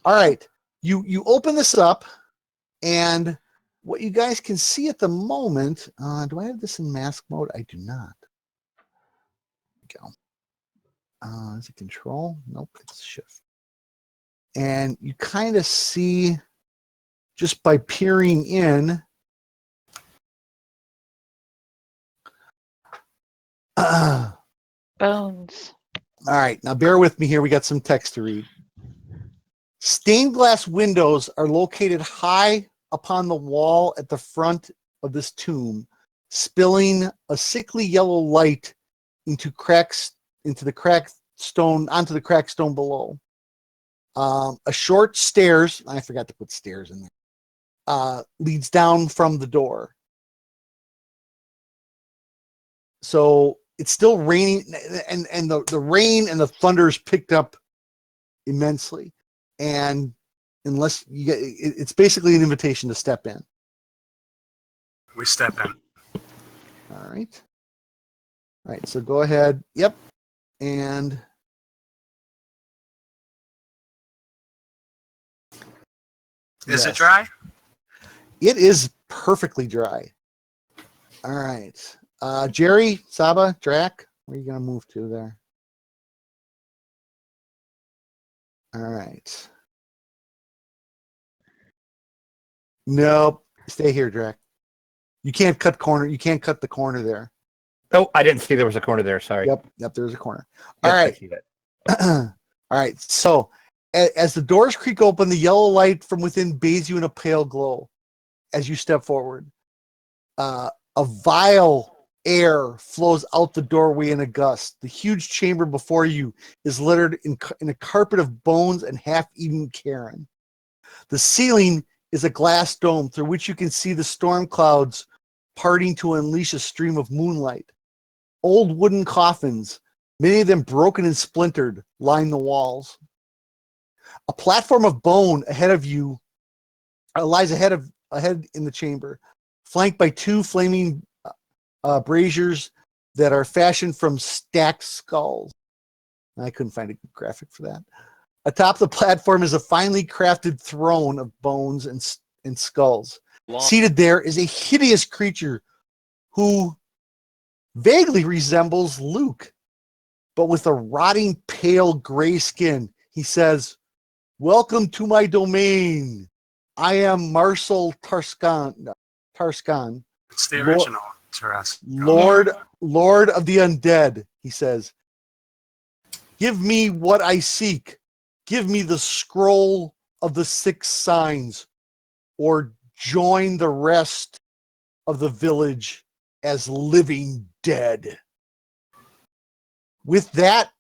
Speaker 2: All right, you open this up, and what you guys can see at the moment. Do I have this in mask mode? I do not. There we go. Is it control? Nope, it's shift. And you kind of see, just by peering in,
Speaker 5: Bones.
Speaker 2: all right, now bear with me here. We got some text to read. Stained glass windows are located high upon the wall at the front of this tomb, spilling a sickly yellow light onto the cracked stone below. A short stairs, I forgot to put stairs in there, leads down from the door. So it's still raining, and the rain and the thunder's picked up immensely. And unless you get, it's basically an invitation to step in.
Speaker 3: We step in.
Speaker 2: All right. So go ahead. Yep. And
Speaker 3: Is it dry?
Speaker 2: It is perfectly dry. All right. Jerry, Saba, Drac, where are you going to move to there? All right. Nope. Stay here, Drac. You can't cut corner. You can't cut the corner there.
Speaker 4: Oh, I didn't see there was a corner there. Sorry.
Speaker 2: Yep. There's a corner.
Speaker 4: Yep,
Speaker 2: all right.
Speaker 4: I see that.
Speaker 2: All right. So as the doors creak open, the yellow light from within bathes you in a pale glow as you step forward. A vile air flows out the doorway in a gust. The huge chamber before you is littered in a carpet of bones and half-eaten carrion. The ceiling is a glass dome through which you can see the storm clouds parting to unleash a stream of moonlight. Old wooden coffins, many of them broken and splintered, line the walls. A platform of bone ahead of you lies ahead in the chamber, flanked by two flaming braziers that are fashioned from stacked skulls. I couldn't find a good graphic for that. Atop the platform is a finely crafted throne of bones and skulls. Seated there is a hideous creature who vaguely resembles Luke, but with a rotting, pale gray skin. He says, "Welcome to my domain. I am Marcel Tarskan.
Speaker 3: It's the original Taras.
Speaker 2: Lord of the undead," he says. "Give me what I seek. Give me the scroll of the 6 signs, or join the rest of the village as living dead." With that,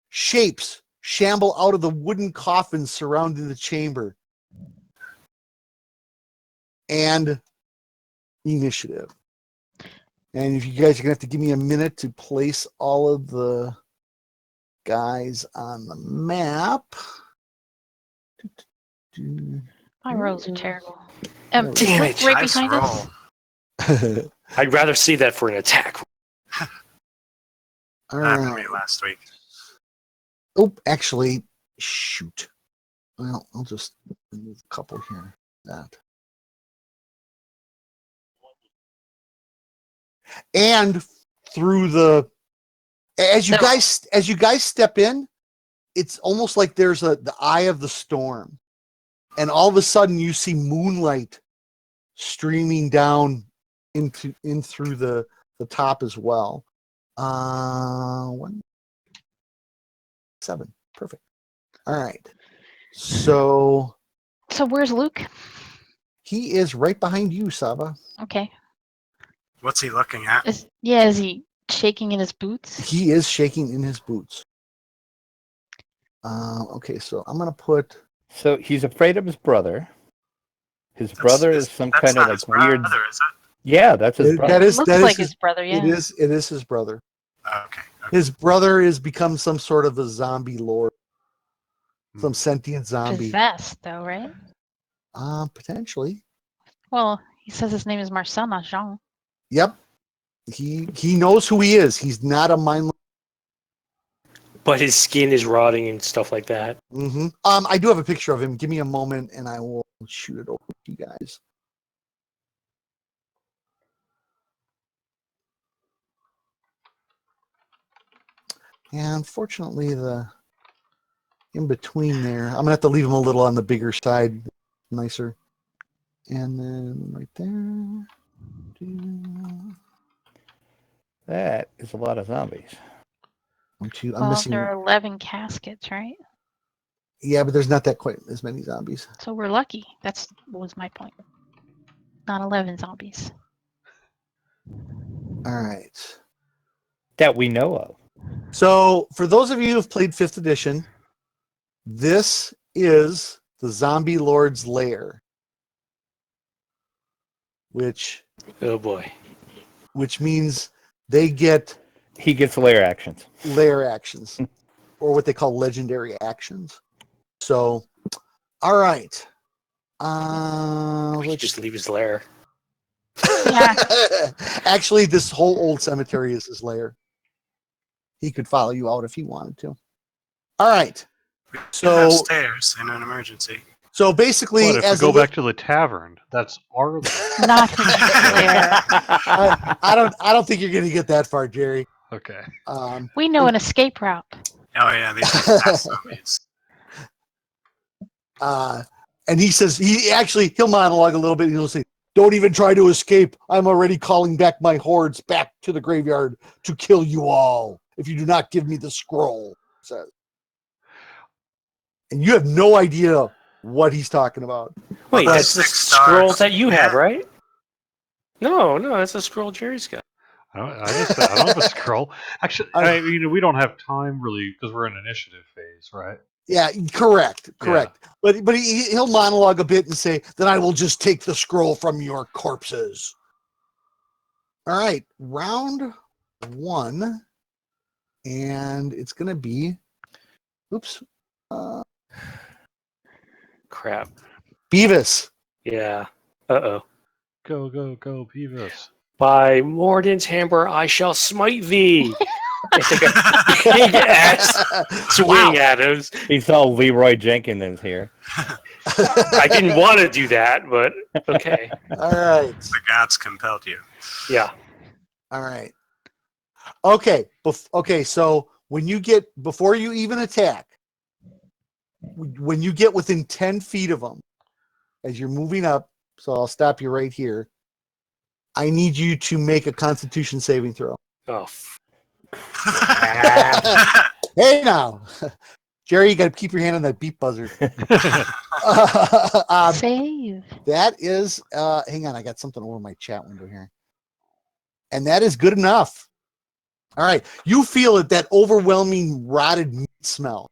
Speaker 2: shapes shamble out of the wooden coffins surrounding the chamber. And initiative. And if you guys are going to have to give me a minute to place all of the guys on the map.
Speaker 5: My rolls are terrible.
Speaker 6: Damn
Speaker 5: Is
Speaker 6: it,
Speaker 5: Luke right
Speaker 3: nice
Speaker 5: behind
Speaker 3: roll.
Speaker 5: us?
Speaker 6: I'd rather see that for an attack.
Speaker 2: All
Speaker 3: Happened to
Speaker 2: right.
Speaker 3: me last week.
Speaker 2: Oh, actually, shoot. Well, I'll just move a couple here. That. And through the as you guys step in, it's almost like there's the eye of the storm. And all of a sudden you see moonlight streaming down in through the top as well. 1, 7. Perfect. All right. So
Speaker 5: where's Luke?
Speaker 2: he is right behind you, Saba.
Speaker 5: Okay.
Speaker 3: What's he looking at?
Speaker 5: Is he shaking in his boots?
Speaker 2: He is shaking in his boots. Okay, so I'm gonna put.
Speaker 4: So he's afraid of his brother. His brother is some kind of like weird.
Speaker 3: Brother, is it?
Speaker 4: Yeah, that's his brother.
Speaker 2: That is
Speaker 5: Looks
Speaker 2: that
Speaker 5: like
Speaker 2: is his
Speaker 5: his brother, yeah.
Speaker 2: It is his brother.
Speaker 3: Oh, okay.
Speaker 2: His brother has become some sort of a zombie lord, some sentient zombie.
Speaker 5: Possessed, though, right?
Speaker 2: Potentially.
Speaker 5: Well, he says his name is Marcel, not Jean.
Speaker 2: Yep. He knows who he is. He's not a mindless.
Speaker 6: But his skin is rotting and stuff like that.
Speaker 2: Mm-hmm. I do have a picture of him. Give me a moment, and I will shoot it over to you guys. And unfortunately, the in between there, I'm gonna have to leave him a little on the bigger side, nicer. And then right there.
Speaker 4: That is a lot of zombies.
Speaker 2: 1, 2. I'm
Speaker 5: Well,
Speaker 2: missing.
Speaker 5: there are 11 caskets, right?
Speaker 2: Yeah, but there's not that quite as many zombies.
Speaker 5: So we're lucky. That was my point. Not 11 zombies.
Speaker 2: All right.
Speaker 4: That we know of.
Speaker 2: So, for those of you who've played 5th edition, this is the Zombie Lord's Lair, which
Speaker 6: Oh boy.
Speaker 2: means he gets
Speaker 4: lair actions.
Speaker 2: lair actions, or what they call legendary actions. So, all right.
Speaker 6: We should just leave his lair.
Speaker 5: Yeah.
Speaker 2: Actually, this whole old cemetery is his lair. He could follow you out if he wanted to. All right. So
Speaker 3: stairs in an emergency.
Speaker 2: So basically,
Speaker 1: What if we
Speaker 2: as
Speaker 1: go back to the tavern? That's our lair.
Speaker 5: Not his lair.
Speaker 2: I don't think you're going to get that far, Jerry.
Speaker 1: Okay.
Speaker 5: We know an escape route.
Speaker 3: Oh yeah, these are fast zombies.
Speaker 2: And he says he'll monologue a little bit. And he'll say, "Don't even try to escape. I'm already calling back my hordes back to the graveyard to kill you all if you do not give me the scroll." Says, and you have no idea what he's talking about.
Speaker 6: Wait,
Speaker 3: Well,
Speaker 6: that's the
Speaker 3: 6 stars.
Speaker 6: scroll that you have,
Speaker 3: Yeah.
Speaker 6: right? No, that's a scroll Jerry's got.
Speaker 1: I don't have a scroll. Actually, we don't have time really because we're in initiative phase, right?
Speaker 2: Yeah, correct. But he'll monologue a bit and say, "Then I will just take the scroll from your corpses." All right, round 1, and it's gonna be, oops,
Speaker 6: Crap.
Speaker 2: Beavis.
Speaker 6: Yeah. Uh-oh.
Speaker 1: Go, Beavis.
Speaker 6: By Morden's hammer, I shall smite thee. I think a big ass swing at him.
Speaker 4: He's all Leroy Jenkins here.
Speaker 6: I didn't want to do that, but okay.
Speaker 2: All right.
Speaker 3: The gods compelled you.
Speaker 6: Yeah.
Speaker 2: All right. Okay. Okay. So before you even attack, when you get within 10 feet of them, as you're moving up, so I'll stop you right here. I need you to make a Constitution saving throw.
Speaker 6: Oh.
Speaker 2: Hey now, Jerry, you got to keep your hand on that beep buzzer.
Speaker 5: Save.
Speaker 2: That is, hang on, I got something over my chat window here. And that is good enough. All right. You feel it, that overwhelming rotted meat smell.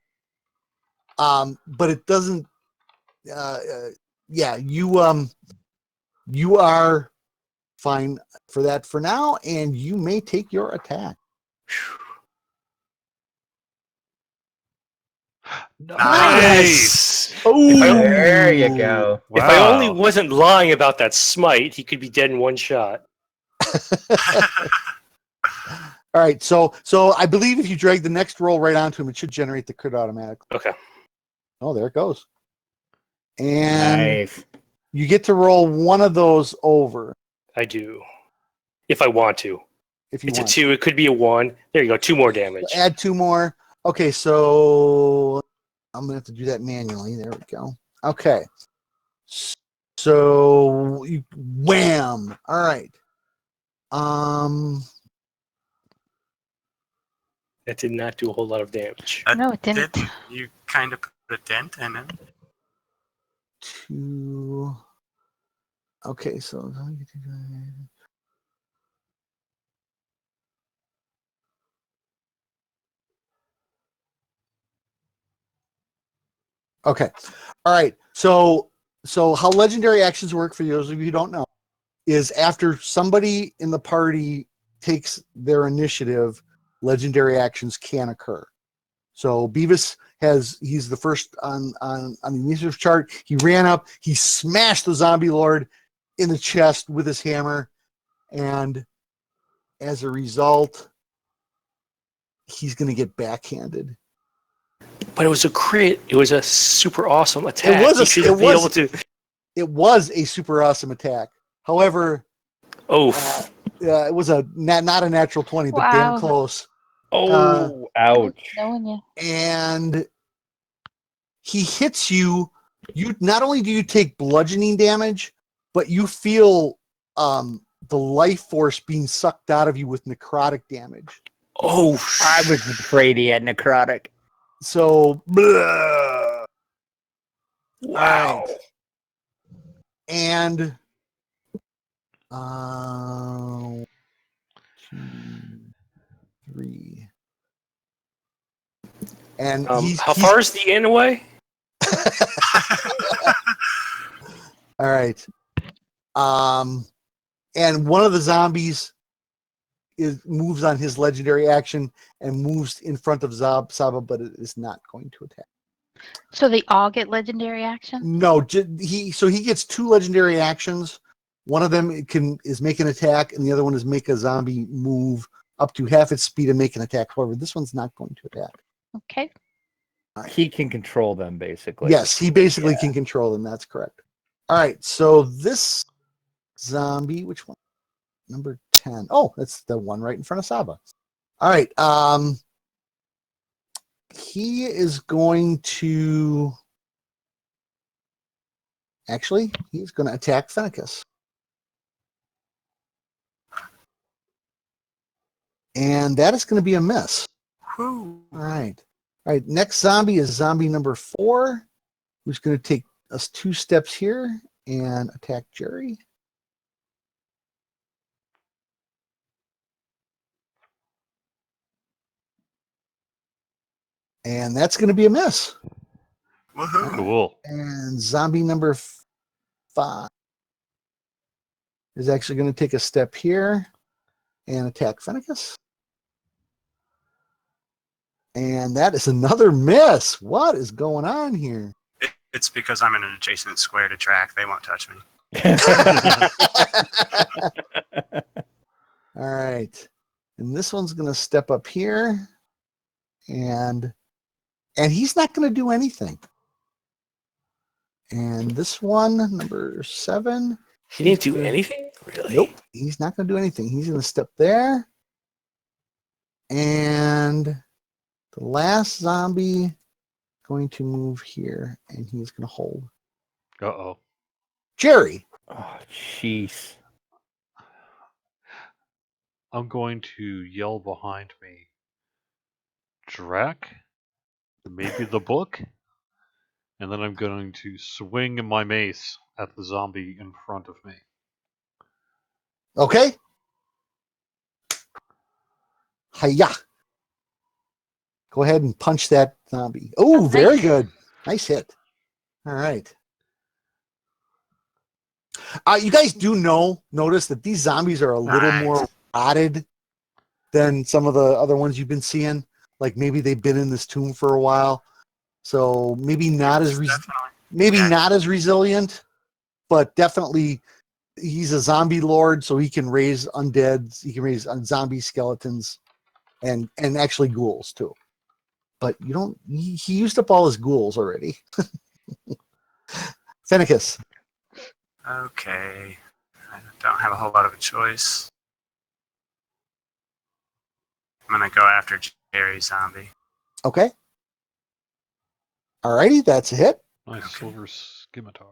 Speaker 2: But it doesn't, yeah, you are fine for that for now, and you may take your attack.
Speaker 1: Nice.
Speaker 2: Oh,
Speaker 4: There you go.
Speaker 6: If I only wasn't lying about that smite, he could be dead in one shot.
Speaker 2: All right, so I believe if you drag the next roll right onto him, it should generate the crit automatically.
Speaker 6: Okay.
Speaker 2: Oh, there it goes. And
Speaker 4: Nice.
Speaker 2: you get to roll one of those over
Speaker 6: I do. If I want to.
Speaker 2: if you
Speaker 6: It's
Speaker 2: want.
Speaker 6: a 2. It could be a 1. There you go. 2 more damage.
Speaker 2: Add 2 more. Okay, so I'm gonna have to do that manually. There we go. Okay. So wham. All right.
Speaker 6: That did not do a whole lot of damage.
Speaker 5: No, it didn't.
Speaker 3: You kind of put a dent in it.
Speaker 2: 2. Okay, so okay. All right. So how legendary actions work, for those of you who don't know, is after somebody in the party takes their initiative, legendary actions can occur. So Beavis he's the first on the initiative chart. He ran up, he smashed the zombie lord in the chest with his hammer, and as a result, he's going to get backhanded.
Speaker 6: But it was a crit. It was a super awesome attack.
Speaker 2: It was a super awesome attack. However,
Speaker 6: Oh,
Speaker 2: it was not a natural 20, but
Speaker 5: Wow.
Speaker 2: damn close.
Speaker 4: Oh, ouch.
Speaker 5: Knowing you.
Speaker 2: And he hits you. You not only do you take bludgeoning damage, but you feel the life force being sucked out of you with necrotic damage.
Speaker 6: oh,
Speaker 4: I was afraid he had necrotic.
Speaker 2: So, wow.
Speaker 6: wow.
Speaker 2: And 2, 3. And
Speaker 6: How far is the inn away?
Speaker 2: All right. And one of the zombies moves on his legendary action and moves in front of Saba, but it is not going to attack.
Speaker 5: So they all get legendary action?
Speaker 2: No, he gets 2 legendary actions. One of them is make an attack, and the other one is make a zombie move up to half its speed and make an attack. However, this one's not going to attack.
Speaker 5: Okay.
Speaker 2: Right.
Speaker 4: He can control them, basically.
Speaker 2: Yes, he basically can control them. That's correct. All right, so this zombie, which one? Number 10. Oh, that's the one right in front of Saba. All right. He is going to... Actually, he's going to attack Fenicus. And that is going to be a miss.
Speaker 3: Whew.
Speaker 2: All right. All right, next zombie is zombie number 4, who's going to take us 2 steps here and attack Jerry. And that's going to be a miss.
Speaker 3: Woohoo.
Speaker 1: Cool.
Speaker 2: And zombie number 5 is actually going to take a step here and attack Fenicus. And that is another miss. What is going on here?
Speaker 3: It's because I'm in an adjacent square to track. They won't touch me.
Speaker 2: All right. And this one's going to step up here. And he's not going to do anything. And this one, number 7.
Speaker 6: He didn't do anything? Really?
Speaker 2: Nope. He's not going to do anything. He's going to step there. And the last zombie going to move here. And he's going to hold.
Speaker 1: Uh-oh.
Speaker 2: Jerry.
Speaker 4: Oh, jeez.
Speaker 1: I'm going to yell behind me, Drac, maybe the book, and then I'm going to swing my mace at the zombie in front of me.
Speaker 2: Okay. Hiya. Go ahead and punch that zombie. Oh, very
Speaker 5: Nice.
Speaker 2: good. Nice hit. All right. You guys do notice that these zombies are a little
Speaker 3: Nice.
Speaker 2: more rotted than some of the other ones you've been seeing. Like maybe they've been in this tomb for a while, so maybe not as
Speaker 3: Definitely.
Speaker 2: not as resilient, but definitely he's a zombie lord, so he can raise undeads. He can raise zombie skeletons, and actually ghouls too. But you don't. He used up all his ghouls already. Fenicus.
Speaker 3: Okay. I don't have a whole lot of a choice. I'm gonna go after Jerry Zombie.
Speaker 2: Okay. Alrighty, that's a hit.
Speaker 1: Nice
Speaker 3: Okay.
Speaker 1: silver scimitar.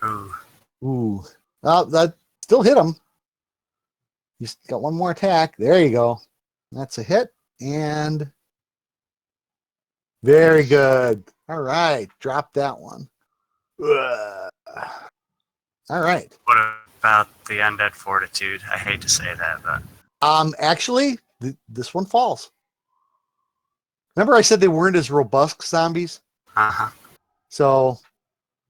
Speaker 3: Ooh.
Speaker 2: Ooh. That still hit him. He's got one more attack. There you go. That's a hit. And very good. All right. Drop that one. Ugh. All right.
Speaker 3: What about the Undead Fortitude? I hate to say that, but
Speaker 2: Actually, this one falls. Remember I said they weren't as robust zombies?
Speaker 3: uh-huh.
Speaker 2: So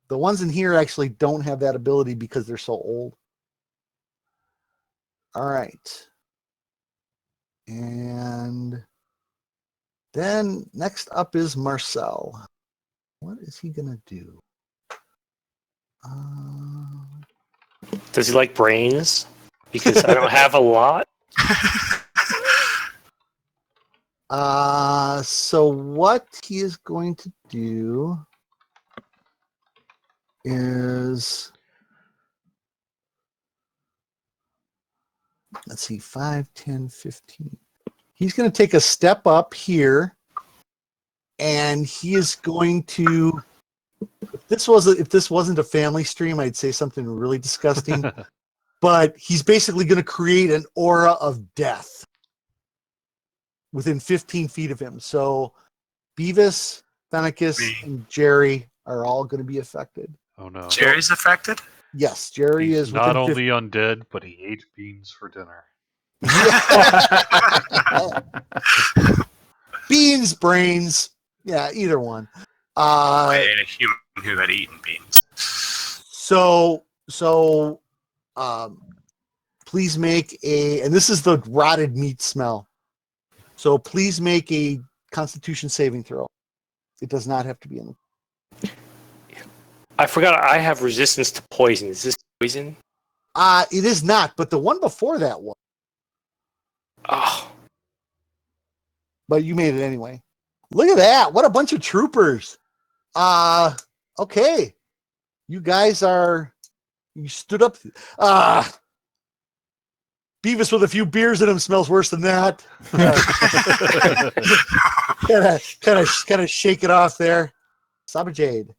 Speaker 2: the ones in here actually don't have that ability because they're so old. All right. And then next up is Marcel. What is he going to do?
Speaker 6: Does he like brains? Because I don't have a lot.
Speaker 2: So what he is going to do is, let's see, 5, 10, 15. He's going to take a step up here, and he is going to, if this wasn't a family stream, I'd say something really disgusting, but he's basically going to create an aura of death within 15 feet of him. So Beavis, Fenicus, and Jerry are all going to be affected.
Speaker 1: Oh no.
Speaker 3: Jerry's affected?
Speaker 2: Yes, Jerry
Speaker 1: He's
Speaker 2: is
Speaker 1: not
Speaker 2: within
Speaker 1: only undead, but he ate beans for dinner.
Speaker 2: beans, brains, yeah, either one.
Speaker 3: I ate a human who had eaten beans.
Speaker 2: So please make and this is the rotted meat smell. So please make a Constitution saving throw. It does not have to be in the.
Speaker 6: I forgot I have resistance to poison. Is this poison?
Speaker 2: It is not, but the one before that was.
Speaker 6: Oh,
Speaker 2: But you made it anyway. Look at that. What a bunch of troopers. Okay. You guys you stood up. Beavis with a few beers in him smells worse than that. Kind of shake it off there. Sabajade.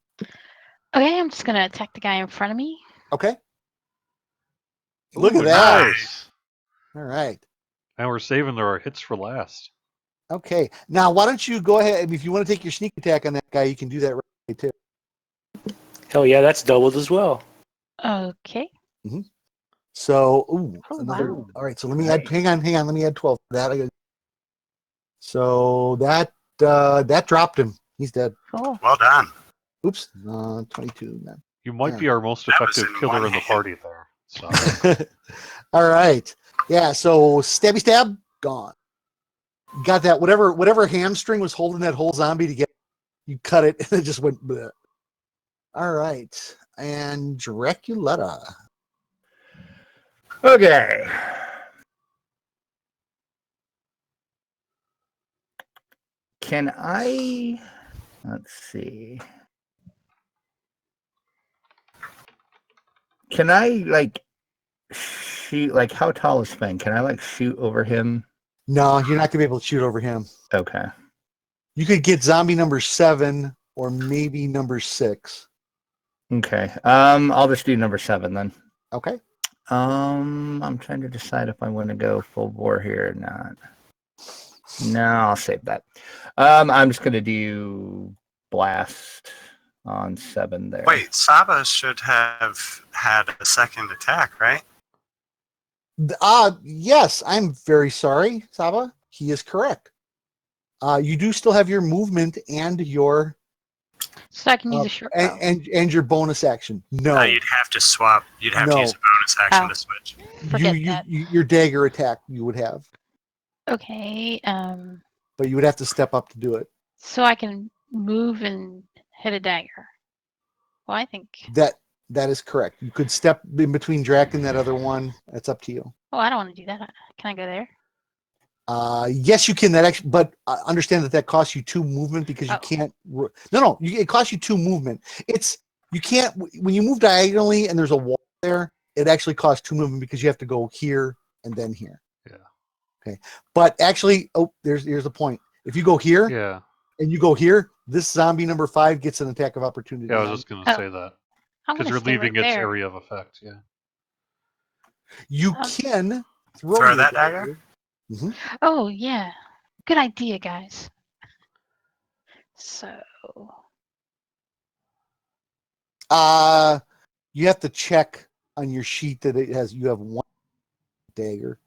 Speaker 5: Okay, I'm just gonna attack the guy in front of me.
Speaker 2: Okay. Look
Speaker 1: Ooh,
Speaker 2: at that.
Speaker 1: nice.
Speaker 2: All right.
Speaker 1: And we're saving our hits for last.
Speaker 2: Okay. Now, why don't you go ahead, if you want to take your sneak attack on that guy, you can do that right away, too.
Speaker 6: hell yeah, that's doubled as well.
Speaker 5: Okay.
Speaker 2: So,
Speaker 5: Oh,
Speaker 2: another.
Speaker 5: wow.
Speaker 2: All right. So let me add. Hang on. Let me add 12 to that. So that dropped him. He's dead.
Speaker 5: Cool.
Speaker 3: Well done.
Speaker 2: Oops. 22. No.
Speaker 1: You might
Speaker 2: Yeah.
Speaker 1: be our most
Speaker 3: That was
Speaker 1: effective
Speaker 3: in
Speaker 1: killer
Speaker 3: one
Speaker 1: in the
Speaker 3: hand.
Speaker 1: party there. So
Speaker 2: All right. Yeah. So stabby stab gone. Got that. Whatever hamstring was holding that whole zombie together, you cut it and it just went. Bleh. All right. And Draculetta.
Speaker 4: Okay. Can I? Let's see. Can I like shoot? Like, how tall is Sven? Can I like shoot over him?
Speaker 2: No, you're not gonna be able to shoot over him.
Speaker 4: Okay.
Speaker 2: You could get zombie number 7 or maybe number 6.
Speaker 4: Okay. I'll just do number 7 then.
Speaker 2: Okay.
Speaker 4: I'm trying to decide if I want to go full bore here or not. No, I'll save that. I'm just gonna do blast on 7 there.
Speaker 3: Wait, Saba should have had a second attack, right?
Speaker 2: Yes, I'm very sorry, Saba. He is correct. You do still have your movement and your
Speaker 5: So I can use a short bow.
Speaker 2: and your bonus action. No,
Speaker 3: You'd have to swap. You'd have to use a bonus action to switch.
Speaker 5: Forget that.
Speaker 2: your dagger attack you would have,
Speaker 5: Okay.
Speaker 2: but you would have to step up to do it.
Speaker 5: So I can move and hit a dagger. Well, I think.
Speaker 2: That is correct. You could step in between Drac and that other one. That's up to you.
Speaker 5: Oh, I don't want to do that. Can I go there?
Speaker 2: Yes, you can. That actually, but understand that costs you 2 movement because you can't. No, it costs you 2 movement. You can't when you move diagonally and there's a wall there. It actually costs 2 movement because you have to go here and then here.
Speaker 1: Yeah.
Speaker 2: Okay, but actually, here's the point. If you go here,
Speaker 1: Yeah.
Speaker 2: and you go here, this zombie number 5 gets an attack of opportunity.
Speaker 1: Yeah, I was just going to say that because you're leaving its area of effect. Yeah.
Speaker 2: You can
Speaker 3: throw that dagger.
Speaker 2: Mm-hmm.
Speaker 5: Oh yeah, good idea, guys. So.
Speaker 2: You have to check on your sheet that you have 1 dagger.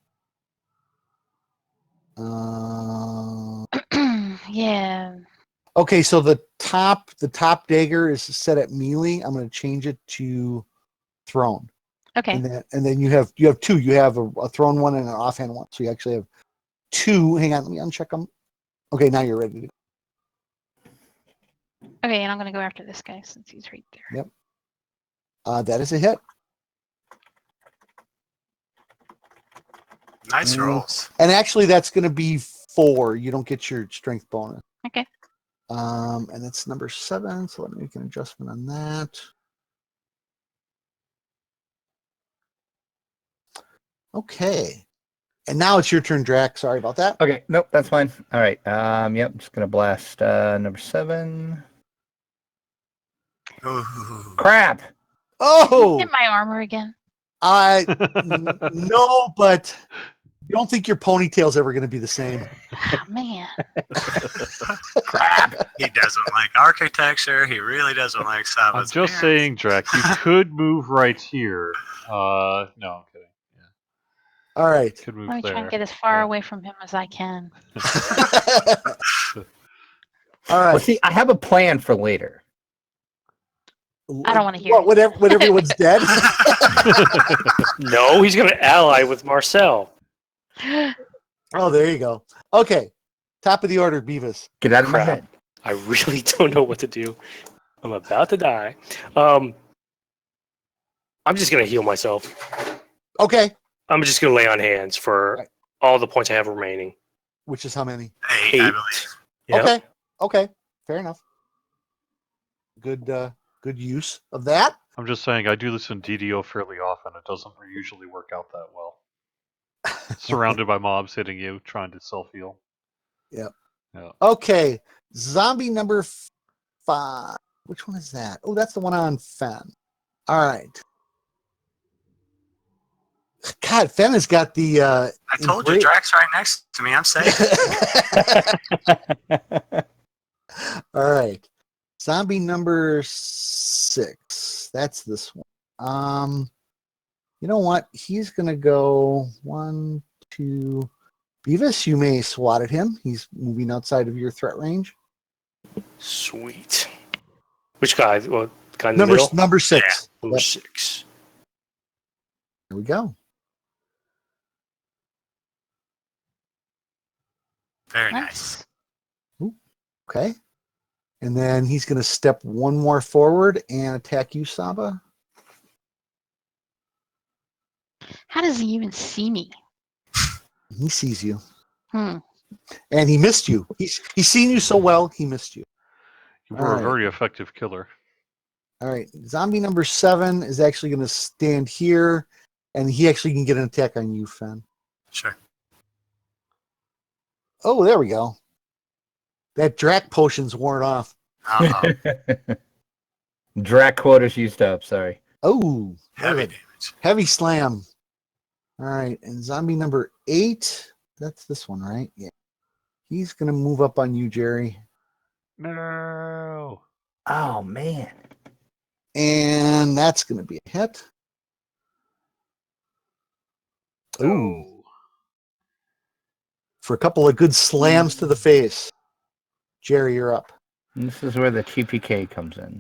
Speaker 5: Yeah.
Speaker 2: Okay, so the top dagger is set at melee. I'm going to change it to thrown.
Speaker 5: Okay.
Speaker 2: And then you have 2. You have a thrown one and an offhand one. So you actually have 2. Hang on, let me uncheck them. Okay, now you're ready to go.
Speaker 5: Okay, and I'm going to go after this guy since he's right there.
Speaker 2: Yep. That is a hit.
Speaker 3: Nice rolls.
Speaker 2: And actually, that's going to be 4. You don't get your strength bonus.
Speaker 5: Okay.
Speaker 2: And that's number 7. So let me make an adjustment on that. Okay. And now it's your turn, Drac. Sorry about that.
Speaker 4: Okay, nope, that's fine. All right. Yep, I'm just gonna blast number 7.
Speaker 3: Ooh.
Speaker 4: Crap.
Speaker 2: Oh,
Speaker 5: Hit my armor again.
Speaker 2: No, but you don't think your ponytail's ever going to be the same?
Speaker 5: Oh, man.
Speaker 4: Crap.
Speaker 3: He doesn't like architecture. He really doesn't like Saba's.
Speaker 1: I'm just saying, Drac, you could move right here. No, I'm kidding. Yeah.
Speaker 2: All right.
Speaker 1: Could move
Speaker 5: Let me
Speaker 1: there.
Speaker 5: try and get as far away from him as I can.
Speaker 2: All right.
Speaker 4: Well, see, I have a plan for later.
Speaker 5: I don't want to hear
Speaker 2: What, when everyone's dead?
Speaker 6: No, he's going to ally with Marcel.
Speaker 2: Oh, there you go. Okay. Top of the order, Beavis.
Speaker 4: Get out of my
Speaker 6: Crap.
Speaker 4: head.
Speaker 6: I really don't know what to do. I'm about to die. I'm just going to heal myself.
Speaker 2: Okay.
Speaker 6: I'm just going to lay on hands for all the points I have remaining.
Speaker 2: Which is how many?
Speaker 3: 8, I believe.
Speaker 6: Yep.
Speaker 2: Okay. Fair enough. Good use of that.
Speaker 1: I'm just saying, I do this in DDO fairly often. It doesn't usually work out that well. Surrounded by mobs hitting you, trying to self-heal.
Speaker 2: Yep.
Speaker 1: Yeah.
Speaker 2: Okay. Zombie number 5. Which one is that? Oh, that's the one on Fen. All right. God, Fen has got the...
Speaker 3: I told you, Drac's right next to me. I'm safe.
Speaker 2: All right. Zombie number 6. That's this one. You know what? He's going to go 1, 2... Beavis, you may swat at him. He's moving outside of your threat range.
Speaker 6: Sweet. Which guy? Well, guy in the middle?
Speaker 2: Number 6.
Speaker 6: Yeah, number
Speaker 2: Yep.
Speaker 6: 6.
Speaker 2: Here we go.
Speaker 3: Very nice.
Speaker 2: Okay. And then he's going to step 1 more forward and attack you, Saba.
Speaker 5: How does he even see me?
Speaker 2: He sees you.
Speaker 5: Hmm.
Speaker 2: And he missed you. He's seen you so well, he missed you.
Speaker 1: You were
Speaker 2: All
Speaker 1: a
Speaker 2: right.
Speaker 1: very effective killer.
Speaker 2: All right. Zombie number 7 is actually going to stand here, and he actually can get an attack on you, Fen.
Speaker 3: Sure.
Speaker 2: Oh, there we go. That Drac potion's worn off.
Speaker 3: Uh-oh.
Speaker 4: Drac quota's used up. Sorry.
Speaker 2: Oh,
Speaker 3: Heavy
Speaker 2: good.
Speaker 3: damage.
Speaker 2: Heavy slam. All right. And zombie number 8, that's this one, right? Yeah. He's going to move up on you, Jerry.
Speaker 1: No.
Speaker 4: Oh man.
Speaker 2: And that's going to be a hit. Ooh.
Speaker 1: Oh.
Speaker 2: For a couple of good slams to the face. Jerry, you're up.
Speaker 4: This is where the TPK comes in.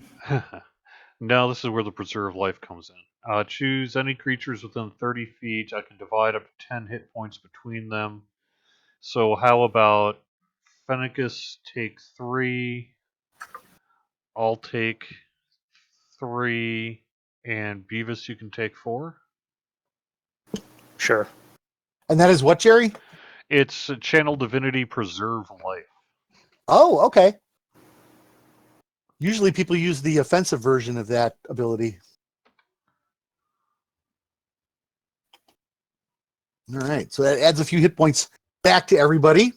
Speaker 1: Now this is where the preserve life comes in. Choose any creatures within 30 feet. I can divide up to 10 hit points between them. So how about Fenicus take 3, I'll take 3, and Beavis you can take 4?
Speaker 6: Sure.
Speaker 2: And that is what, Jerry?
Speaker 1: It's Channel Divinity Preserve Life.
Speaker 2: Oh, okay. Usually people use the offensive version of that ability. All right, so that adds a few hit points back to everybody.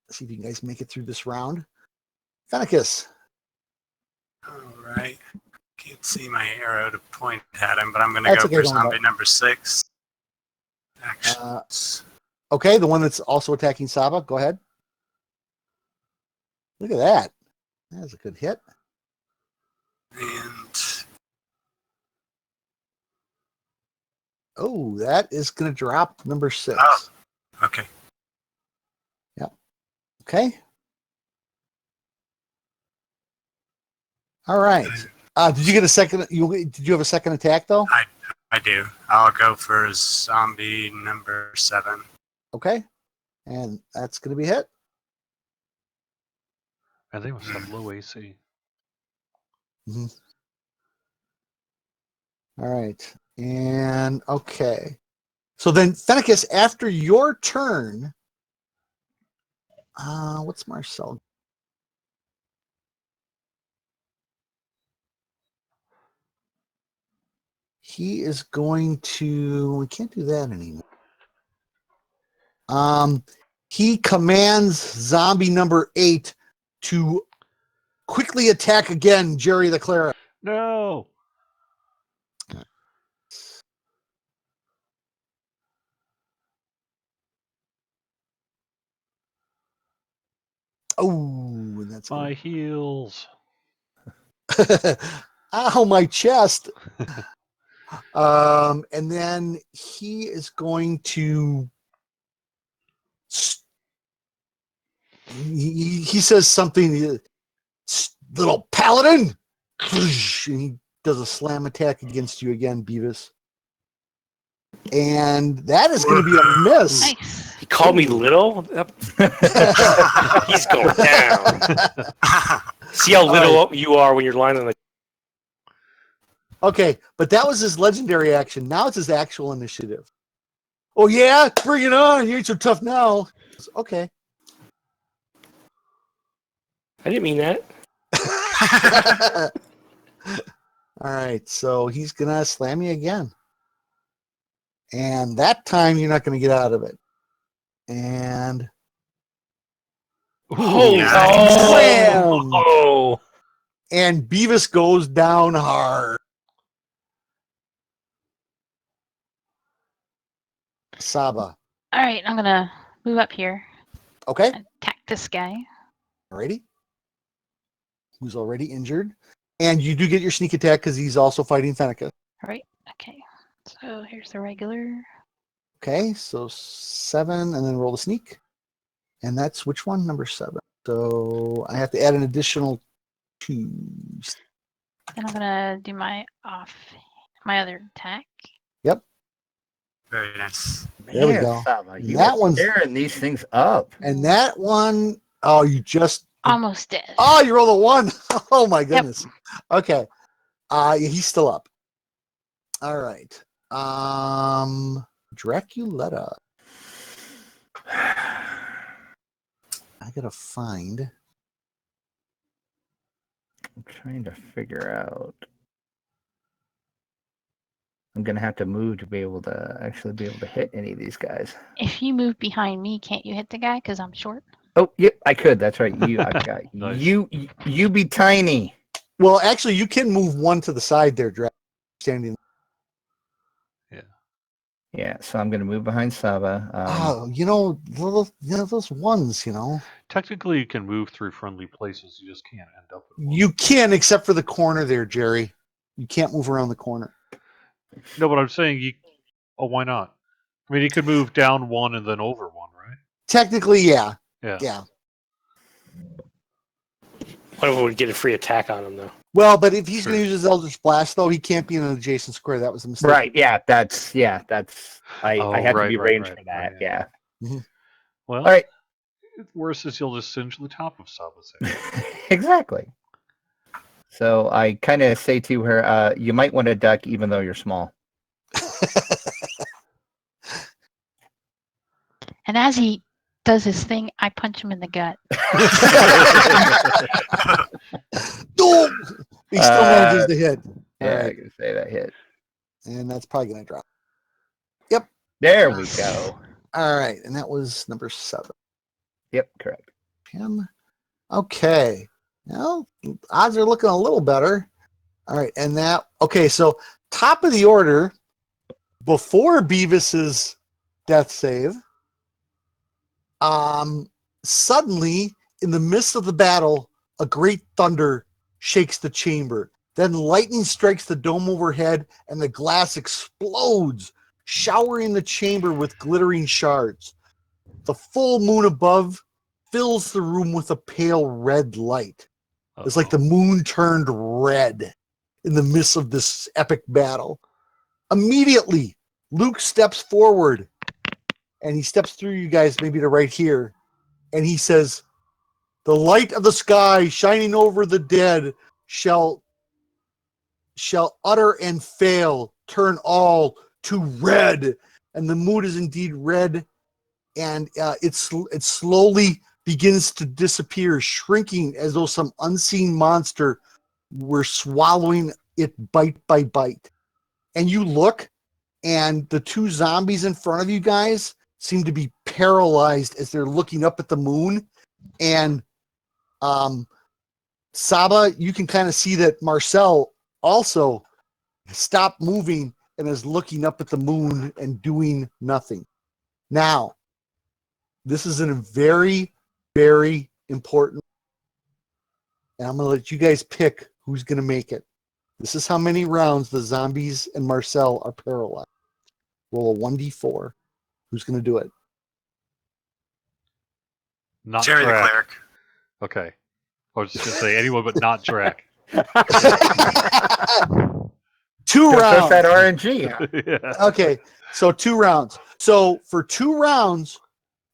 Speaker 2: Let's see if you guys make it through this round. Fenicus.
Speaker 3: All right. Can't see my arrow to point at him, but I'm going to
Speaker 2: That's
Speaker 3: go
Speaker 2: okay,
Speaker 3: for
Speaker 2: don't
Speaker 3: zombie
Speaker 2: worry.
Speaker 3: number 6. Actions.
Speaker 2: Okay, the one that's also attacking Saba. Go ahead. Look at that. That's a good hit.
Speaker 3: And
Speaker 2: Oh, that is going to drop number 6.
Speaker 3: Oh. okay.
Speaker 2: Okay. All right. Did you get a second? Did you have a second attack though?
Speaker 3: I do. I'll go for zombie number 7.
Speaker 2: Okay. And that's going to be hit.
Speaker 1: And they must have low AC.
Speaker 2: All right. And okay. So then, Fenicus, after your turn, what's Marcel? He is going to. We can't do that anymore. He commands zombie number 8 to quickly attack again, Jerry the Cleric.
Speaker 1: No.
Speaker 2: Oh, that's
Speaker 1: My heels.
Speaker 2: ow, my chest. And then he is going to. He says something. Little paladin, and he does a slam attack against you again, Beavis. And that is going to be a miss.
Speaker 5: Nice.
Speaker 6: He called me little? He's going down. See how little you are when you're lying on the...
Speaker 2: Okay, but that was his legendary action. Now it's his actual initiative. Oh, yeah? Bring it on. You ain't so tough now. Okay.
Speaker 6: I didn't mean that.
Speaker 2: All right, so he's going to slam you again. And that time, you're not going to get out of it. And...
Speaker 6: Holy
Speaker 2: Slam!
Speaker 6: Oh!
Speaker 2: And Beavis goes down hard. Saba.
Speaker 5: All right, I'm gonna move up here.
Speaker 2: Okay.
Speaker 5: Attack this guy.
Speaker 2: Alrighty. Who's already injured. And you do get your sneak attack because he's also fighting Fenicus.
Speaker 5: All right. Okay. So here's the regular.
Speaker 2: Okay, so 7, and then roll the sneak. And that's which one? Number 7. So I have to add an additional 2.
Speaker 5: Then I'm gonna do my other attack.
Speaker 2: Yep.
Speaker 3: Very nice.
Speaker 2: There we go.
Speaker 4: Saba, you
Speaker 2: That
Speaker 4: are
Speaker 2: one's-
Speaker 4: tearing these things up.
Speaker 2: And that one, oh, you just...
Speaker 5: Almost dead.
Speaker 2: Oh, you rolled a 1. Oh, my goodness. Okay. He's still up. All right. Draculetta. I gotta find.
Speaker 4: I'm trying to figure out. I'm gonna have to move to be able to actually be able to hit any of these guys.
Speaker 5: If you move behind me, can't you hit the guy? Because I'm short.
Speaker 4: Oh, yep, I could. That's right. I've got
Speaker 1: Nice.
Speaker 4: You be tiny.
Speaker 2: Well, actually, you can move one to the side there, Drac. Standing.
Speaker 4: Yeah, so I'm gonna move behind Saba.
Speaker 2: Those ones,
Speaker 1: Technically, you can move through friendly places. You just can't end up in one.
Speaker 2: You can, except for the corner there, Jerry. You can't move around the corner.
Speaker 1: No, but I'm saying you. Oh, why not? I mean, you could move down one and then over one, right?
Speaker 2: Technically, yeah.
Speaker 1: Yeah.
Speaker 6: What if we would get a free attack on him, though?
Speaker 2: Well, but if he's going to use his Eldritch Blast, though, he can't be in an adjacent square. That was a mistake.
Speaker 4: Right? Yeah, that's. I have to be
Speaker 1: right,
Speaker 4: ranged for that.
Speaker 1: right,
Speaker 4: Yeah.
Speaker 2: Mm-hmm.
Speaker 1: Well,
Speaker 4: All right.
Speaker 1: Worse is you'll just singe the top of Saba's head.
Speaker 4: Exactly. So I kind of say to her, "You might want to duck, even though you're small."
Speaker 5: And as he does his thing, I punch him in the gut.
Speaker 2: He still manages to hit.
Speaker 4: Yeah,
Speaker 2: All right.
Speaker 4: I can say that hit.
Speaker 2: And that's probably going to drop.
Speaker 4: There we go.
Speaker 2: All right. And that was number 7.
Speaker 4: Yep, correct.
Speaker 2: 10. Okay. Now, odds are looking a little better. All right. And okay, so top of the order, before Beavis's death save, suddenly, in the midst of the battle, a great thunder shakes the chamber. Then lightning strikes the dome overhead, and the glass explodes, showering the chamber with glittering shards. The full moon above fills the room with a pale red light. It's like the moon turned red in the midst of this epic battle. Immediately, Luke steps forward, and he steps through you guys, maybe to right here, and he says, "The light of the sky shining over the dead shall utter and fail, turn all to red." And the moon is indeed red, and it slowly begins to disappear, shrinking as though some unseen monster were swallowing it bite by bite. And you look, and the 2 zombies in front of you guys seem to be paralyzed as they're looking up at the moon. And Saba, you can kind of see that Marcel also stopped moving and is looking up at the moon and doing nothing. Now, this is a very, very important, and I'm going to let you guys pick who's going to make it. This is how many rounds the zombies and Marcel are paralyzed. Roll a 1d4. Who's going to do it?
Speaker 1: Not
Speaker 3: Jerry the
Speaker 1: Drac.
Speaker 3: Cleric.
Speaker 1: Okay. I was just going to say anyone but not Drac.
Speaker 2: 2 rounds.
Speaker 4: Just that RNG. Huh?
Speaker 1: Yeah.
Speaker 2: Okay, so 2 rounds. So for 2 rounds,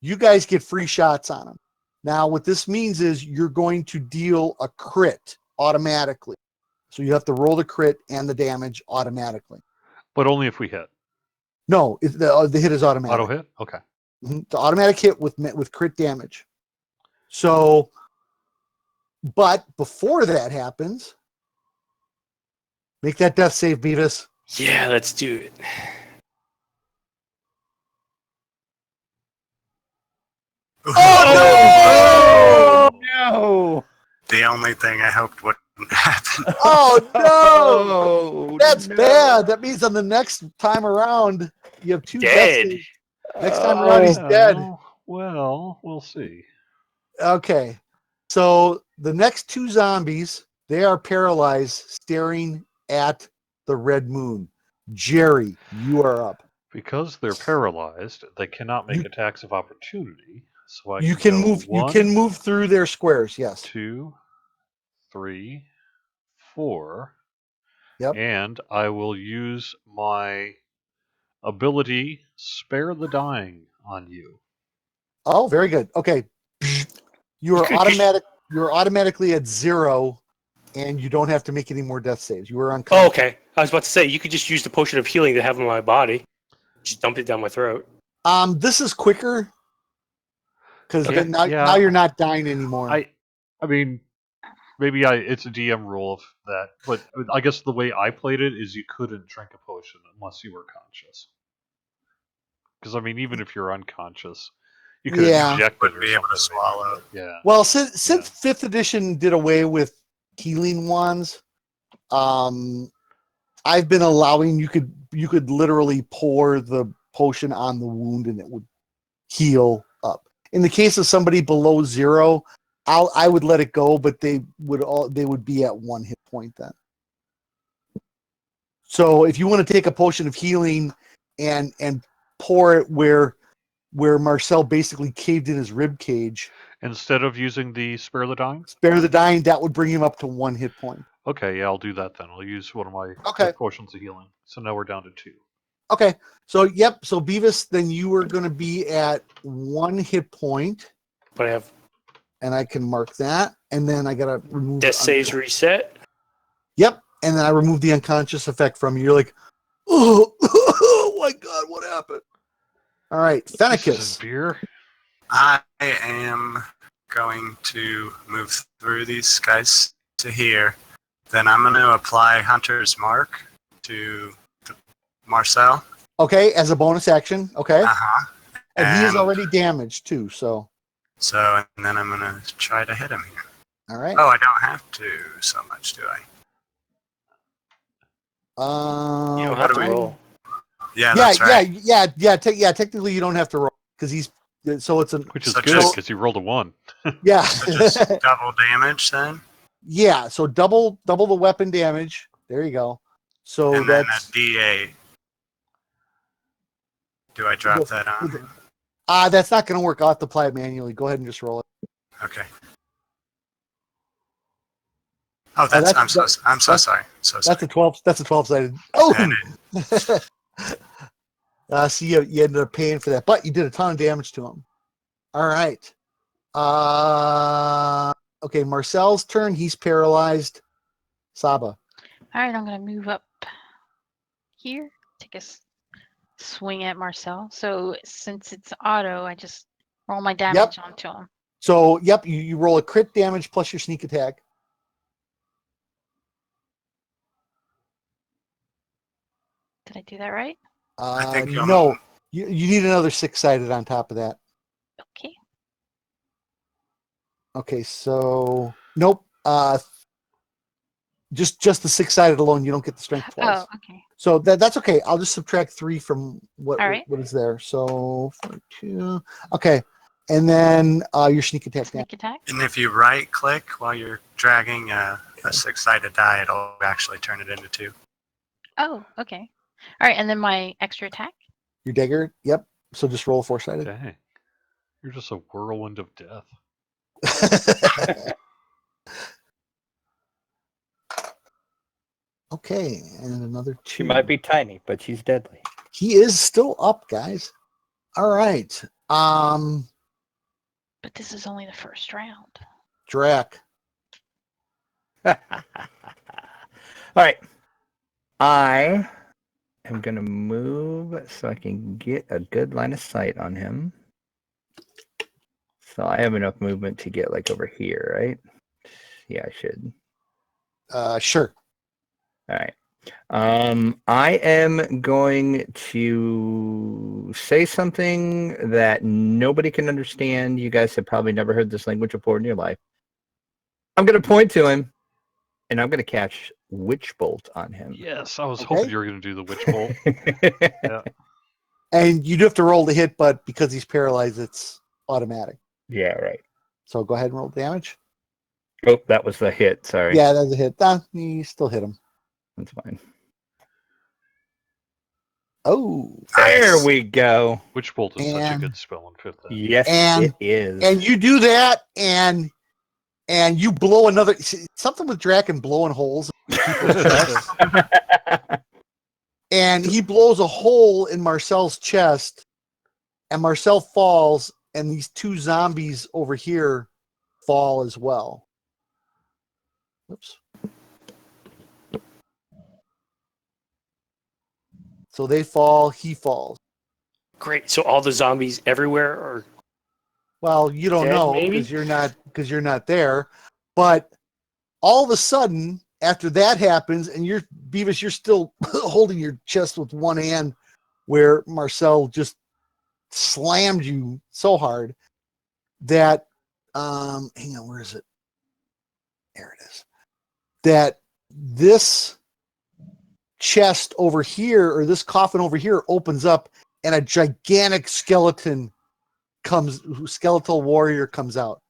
Speaker 2: you guys get free shots on them. Now, what this means is you're going to deal a crit automatically. So you have to roll the crit and the damage automatically.
Speaker 1: But only if we hit.
Speaker 2: No, the hit is automatic.
Speaker 1: Auto hit? Okay.
Speaker 2: The automatic hit with crit damage. So, but before that happens, make that death save, Beavis.
Speaker 6: Yeah, let's do it.
Speaker 2: Oh,
Speaker 4: No!
Speaker 3: The only thing I hoped wouldn't happen.
Speaker 2: Oh, no!
Speaker 4: Oh,
Speaker 2: That's
Speaker 4: no.
Speaker 2: bad. That means on the next time around, you have 2 death
Speaker 6: Dead.
Speaker 2: saves. Next time around, he's dead.
Speaker 1: Well, we'll see.
Speaker 2: Okay. So the next 2 zombies, they are paralyzed, staring at the red moon. Jerry, you are up.
Speaker 1: Because they're paralyzed, they cannot make attacks of opportunity. So
Speaker 2: You can
Speaker 1: go
Speaker 2: move.
Speaker 1: 1,
Speaker 2: You can move through their squares. Yes.
Speaker 1: 2, 3, 4.
Speaker 2: Yep.
Speaker 1: And I will use my ability Spare the Dying on you.
Speaker 2: Oh, very good. Okay. You are automatic. You're automatically at 0, and you don't have to make any more death saves. You are unconscious.
Speaker 6: Oh, okay. I was about to say, you could just use the potion of healing to have in my body. Just dump it down my throat.
Speaker 2: This is quicker because
Speaker 1: Okay,
Speaker 2: now you're not dying anymore.
Speaker 1: I mean, maybe it's a DM rule of that, but I guess the way I played it is you couldn't drink a potion unless you were conscious. Because I mean, even if you're unconscious, you could inject it
Speaker 3: Would
Speaker 1: or
Speaker 3: be able to
Speaker 1: something.
Speaker 3: swallow.
Speaker 1: Yeah.
Speaker 2: Well, since 5th edition did away with healing wands, I've been allowing you could literally pour the potion on the wound and it would heal up. In the case of somebody below 0, I would let it go, but they would be at 1 hit point then. So if you want to take a potion of healing and pour it where Marcel basically caved in his rib cage,
Speaker 1: Instead of using the Spare the Dying?
Speaker 2: Spare the Dying, that would bring him up to 1 hit point.
Speaker 1: Okay, yeah, I'll do that then. I'll use one of my potions of healing. So now we're down to 2.
Speaker 2: Okay, so so Beavis, then you are going to be at 1 hit point.
Speaker 6: But I have...
Speaker 2: And I can mark that, and then I got to remove...
Speaker 6: Death saves reset?
Speaker 2: Yep, and then I remove the unconscious effect from you. You're like, oh my god, what happened? All right, Fenicus.
Speaker 1: Beer.
Speaker 3: I am going to move through these guys to here. Then I'm going to apply Hunter's Mark to Marcel.
Speaker 2: Okay, as a bonus action. Okay.
Speaker 3: Uh-huh.
Speaker 2: And he is already damaged too, so.
Speaker 3: So, and then I'm going to try to hit him here.
Speaker 2: All right.
Speaker 3: Oh, I don't have to so much, do I?
Speaker 6: You don't have to roll.
Speaker 3: Yeah, that's right.
Speaker 2: Technically, you don't have to roll because he's so it's
Speaker 1: which is good because he rolled a 1.
Speaker 2: Yeah.
Speaker 3: So just double damage then.
Speaker 2: Yeah, so double the weapon damage. There you go. So
Speaker 3: and
Speaker 2: that's
Speaker 3: then a D8. Do I drop that on?
Speaker 2: That's not going to work. I'll have to apply it manually. Go ahead and just roll it.
Speaker 3: Okay. Oh, I'm so sorry. So sorry.
Speaker 2: That's a 12. That's a 12-sided. Oh. So you ended up paying for that, but you did a ton of damage to him. All right. Okay, Marcel's turn. He's paralyzed. Saba.
Speaker 5: All right, I'm going to move up here. Take a swing at Marcel. So since it's auto, I just roll my damage onto him.
Speaker 2: So, you roll a crit damage plus your sneak attack.
Speaker 5: Did I do that right?
Speaker 3: I think
Speaker 2: no. You need another 6-sided on top of that.
Speaker 5: Okay.
Speaker 2: Okay, so nope. Just the 6-sided alone. You don't get the strength twice.
Speaker 5: Oh, okay.
Speaker 2: So that's okay. I'll just subtract 3 from what is there. So 2. Okay, and then your sneak attack.
Speaker 5: Sneak attack.
Speaker 3: And if you right click while you're dragging a 6-sided die, it'll actually turn it into 2.
Speaker 5: Oh, okay. All right, and then my extra attack.
Speaker 2: Your dagger. Yep. So just roll 4-sided.
Speaker 1: Dang, you're just a whirlwind of death.
Speaker 2: Okay, and another 2.
Speaker 4: She might be tiny, but she's deadly.
Speaker 2: He is still up, guys. All right.
Speaker 5: But this is only the first round.
Speaker 2: Drac.
Speaker 4: All right. I am going to move so I can get a good line of sight on him. So I have enough movement to get like over here, right? Yeah, I should.
Speaker 2: Sure.
Speaker 4: All right. I am going to say something that nobody can understand. You guys have probably never heard this language before in your life. I'm going to point to him, and I'm going to catch Witch Bolt on him.
Speaker 1: Yes, I was hoping you were going to do the Witch Bolt. Yeah.
Speaker 2: And you do have to roll the hit, but because he's paralyzed, it's automatic.
Speaker 4: Yeah, right.
Speaker 2: So go ahead and roll damage.
Speaker 4: Oh, that was the hit. Sorry.
Speaker 2: Yeah, that's a hit. You still hit him.
Speaker 4: That's fine.
Speaker 2: Oh,
Speaker 4: there we go.
Speaker 1: Witch Bolt is such a good spell in 5th ed.
Speaker 4: Yes, it is.
Speaker 2: And you do that, and you blow another something with Draken blowing holes in people's chests. And he blows a hole in Marcel's chest, and Marcel falls, and these 2 zombies over here fall as well. Oops. So they fall, he falls.
Speaker 6: Great. So all the zombies everywhere are
Speaker 2: Well, you don't
Speaker 6: dead,
Speaker 2: know
Speaker 6: maybe?
Speaker 2: because you're not there. But all of a sudden, after that happens, and Beavis, you're still holding your chest with one hand, where Marcel just slammed you so hard that hang on, where is it? There it is. That this chest over here, or this coffin over here, opens up, and a gigantic skeletal warrior comes out.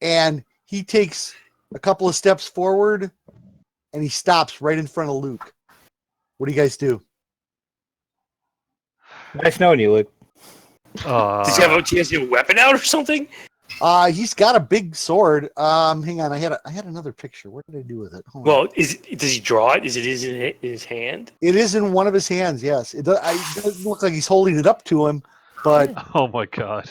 Speaker 2: And he takes a couple of steps forward, and he stops right in front of Luke. What do you guys do?
Speaker 4: Nice knowing you, Luke.
Speaker 6: Does he have a weapon out or something?
Speaker 2: He's got a big sword. Hang on, I had another picture. What did I do with it? Hold on.
Speaker 6: Well, does he draw it? Is it in his hand?
Speaker 2: It is in one of his hands. Yes, it doesn't look like he's holding it up to him, but
Speaker 1: Oh my god.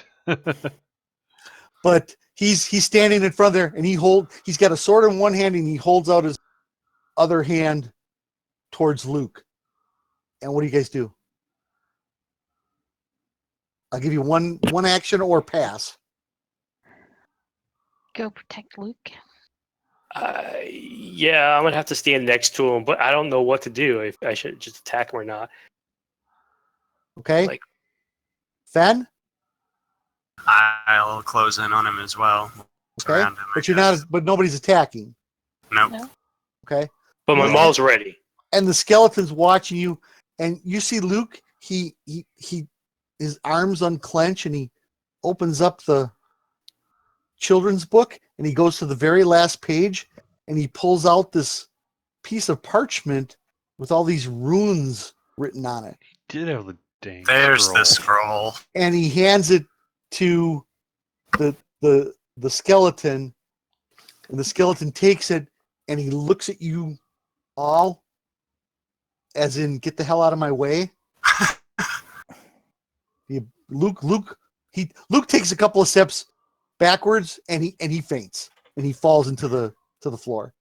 Speaker 2: but he's standing in front there, and he's got a sword in one hand, and he holds out his other hand towards Luke. And what do you guys do? I'll give you one action or pass.
Speaker 5: Go protect Luke.
Speaker 6: Yeah, I'm gonna have to stand next to him, but I don't know what to do. If I should just attack him or not.
Speaker 2: Okay.
Speaker 6: Like,
Speaker 2: Fen?
Speaker 3: I'll close in on him as well.
Speaker 2: Okay.
Speaker 3: Surround him,
Speaker 2: But you're not. But nobody's attacking.
Speaker 3: Nope.
Speaker 5: No.
Speaker 2: Okay.
Speaker 6: but my maul's ready.
Speaker 2: And the skeleton's watching you, and you see Luke. He his arms unclench, and he opens up the children's book, and he goes to the very last page, and he pulls out this piece of parchment with all these runes written on it.
Speaker 1: He did have the dang
Speaker 3: There's
Speaker 1: scroll.
Speaker 3: the scroll.
Speaker 2: And he hands it to the skeleton, and the skeleton takes it, and he looks at you all, as in, get the hell out of my way. Luke takes a couple of steps backwards, and he faints, and he falls into the floor.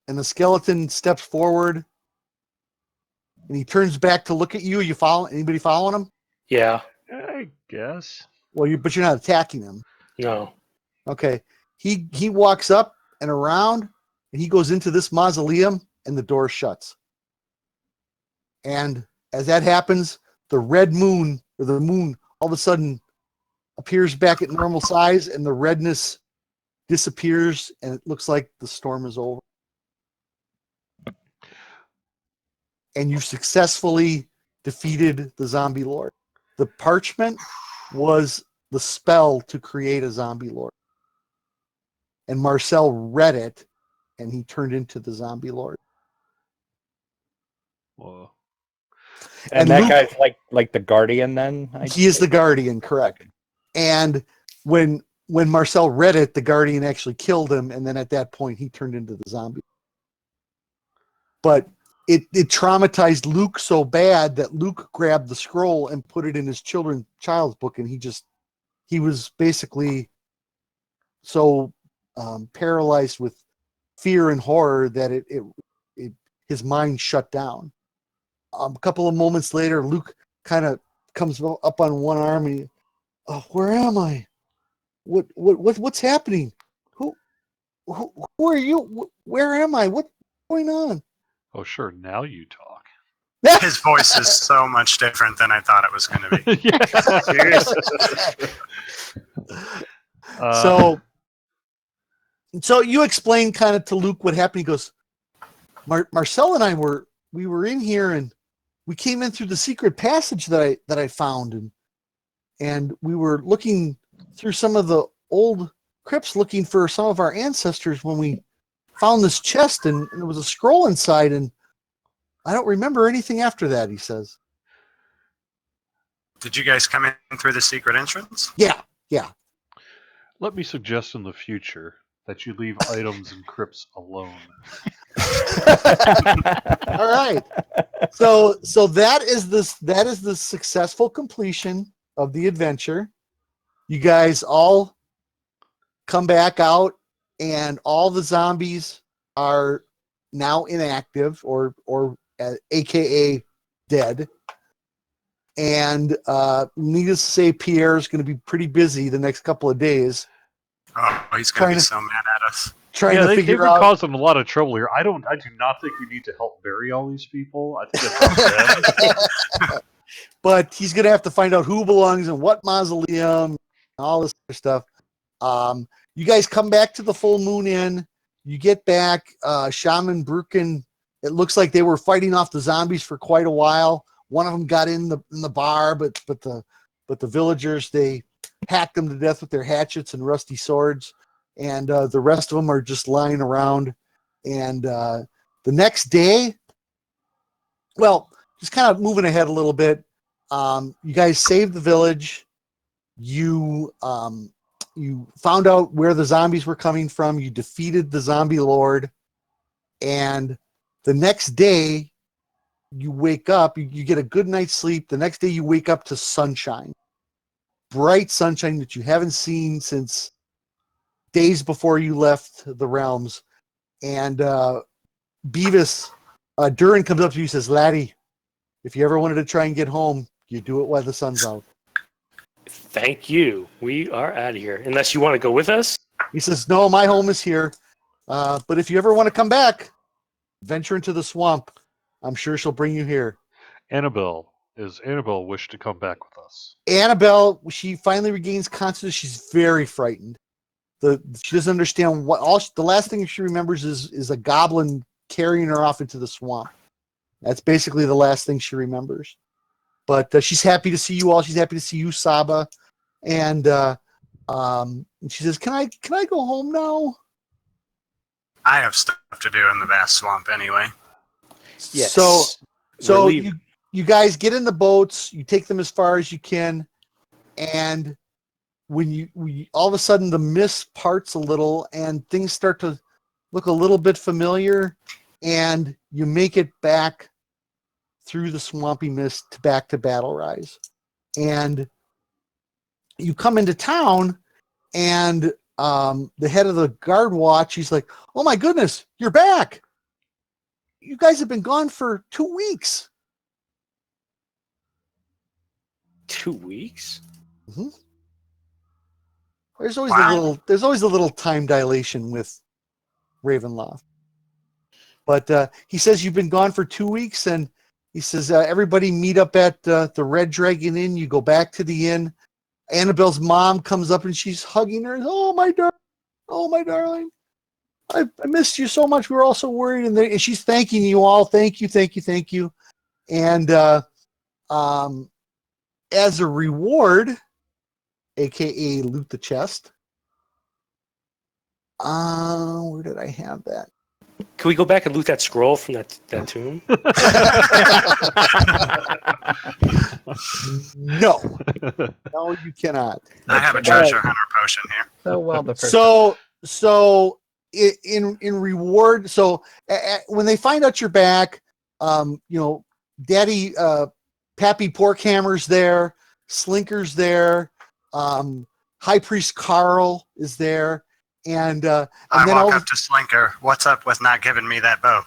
Speaker 2: And the skeleton steps forward, and he turns back to look at you. You follow? Anybody following him?
Speaker 6: Yeah.
Speaker 1: I guess.
Speaker 2: Well, but you're not attacking him.
Speaker 6: No.
Speaker 2: Okay. He walks up and around, and he goes into this mausoleum, and the door shuts. And as that happens, the red moon, or the moon, all of a sudden appears back at normal size, and the redness disappears, and it looks like the storm is over. And you successfully defeated the zombie lord. The parchment was the spell to create a zombie lord. And Marcel read it, and he turned into the zombie lord.
Speaker 1: Whoa.
Speaker 4: And
Speaker 2: And
Speaker 4: that
Speaker 2: Luke-
Speaker 4: guy's like the guardian then?
Speaker 2: He is the guardian, correct. And when Marcel read it, the guardian actually killed him, and then at that point he turned into the zombie. But it traumatized Luke so bad that Luke grabbed the scroll and put it in his child's book, and he was basically so paralyzed with fear and horror that his mind shut down. A couple of moments later, Luke kind of comes up on one arm, and where am I? What's happening? Who are you? Where am I? What's going on?
Speaker 1: Oh, sure. Now you talk.
Speaker 3: His voice is so much different than I thought it was going to be.
Speaker 1: Yeah.
Speaker 2: So you explain kind of to Luke what happened. He goes, Marcel and I were in here, and we came in through the secret passage that I found, and we were looking through some of the old crypts looking for some of our ancestors when we found this chest, and there was a scroll inside, and I don't remember anything after that, he says.
Speaker 3: Did you guys come in through the secret entrance?
Speaker 2: Yeah.
Speaker 1: Let me suggest in the future that you leave items and crypts alone.
Speaker 2: All right. So that is the successful completion of the adventure. You guys all come back out, and all the zombies are now inactive or AKA dead. And needless to say, Pierre is going to be pretty busy the next couple of days.
Speaker 3: Oh, he's going to be so mad at us.
Speaker 1: They've been causing a lot of trouble here. I do not think we need to help bury all these people. I think it's them.
Speaker 2: But he's going to have to find out who belongs in what mausoleum, and all this other stuff. You guys come back to the Full Moon Inn. You get back. Shaman Brukin, it looks like they were fighting off the zombies for quite a while. One of them got in the bar, but the villagers, they hacked them to death with their hatchets and rusty swords, and the rest of them are just lying around. And the next day, well, just kind of moving ahead a little bit, you guys saved the village. You found out where the zombies were coming from. You defeated the zombie lord, and the next day, you wake up, you get a good night's sleep. The next day you wake up to sunshine, bright sunshine that you haven't seen since days before you left the realms. And Beavis, Durin comes up to you and says, "Laddie, if you ever wanted to try and get home, you do it while the sun's out."
Speaker 6: Thank you. We are out of here. Unless you want to go with us?
Speaker 2: He says, "No, my home is here. But if you ever want to come back, venture into the swamp. I'm sure she'll bring you here."
Speaker 1: Annabelle wish to come back with us?
Speaker 2: Annabelle, she finally regains consciousness. She's very frightened. She doesn't understand the last thing she remembers is a goblin carrying her off into the swamp. That's basically the last thing she remembers. But she's happy to see you all. She's happy to see you, Saba. And she says, "Can I go home now?"
Speaker 3: I have stuff to do in the vast swamp anyway.
Speaker 6: Yes.
Speaker 2: So you guys get in the boats, you take them as far as you can, and when all of a sudden the mist parts a little and things start to look a little bit familiar, and you make it back through the swampy mist back to Battlerise. And you come into town, and the head of the guard watch, he's like, "Oh my goodness, you're back. You guys have been gone for 2 weeks."
Speaker 6: 2 weeks?
Speaker 2: Mm-hmm. There's always a little time dilation with Ravenloft. But he says you've been gone for 2 weeks, and he says everybody meet up at the Red Dragon Inn. You go back to the inn. Annabelle's mom comes up and she's hugging her. "Oh my darling, I missed you so much. We were all so worried." And she's thanking you all. Thank you. And as a reward, aka loot the chest. Where did I have that?
Speaker 6: Can we go back and loot that scroll from that tomb?
Speaker 2: No, you cannot.
Speaker 3: I have a treasure hunter potion here.
Speaker 4: So well, the first
Speaker 2: So in reward, when they find out you're back, Daddy Pappy Porkhammer's there, Slinker's there, High Priest Carl is there, and
Speaker 3: I walk up to Slinker. "What's up with not giving me that bow?"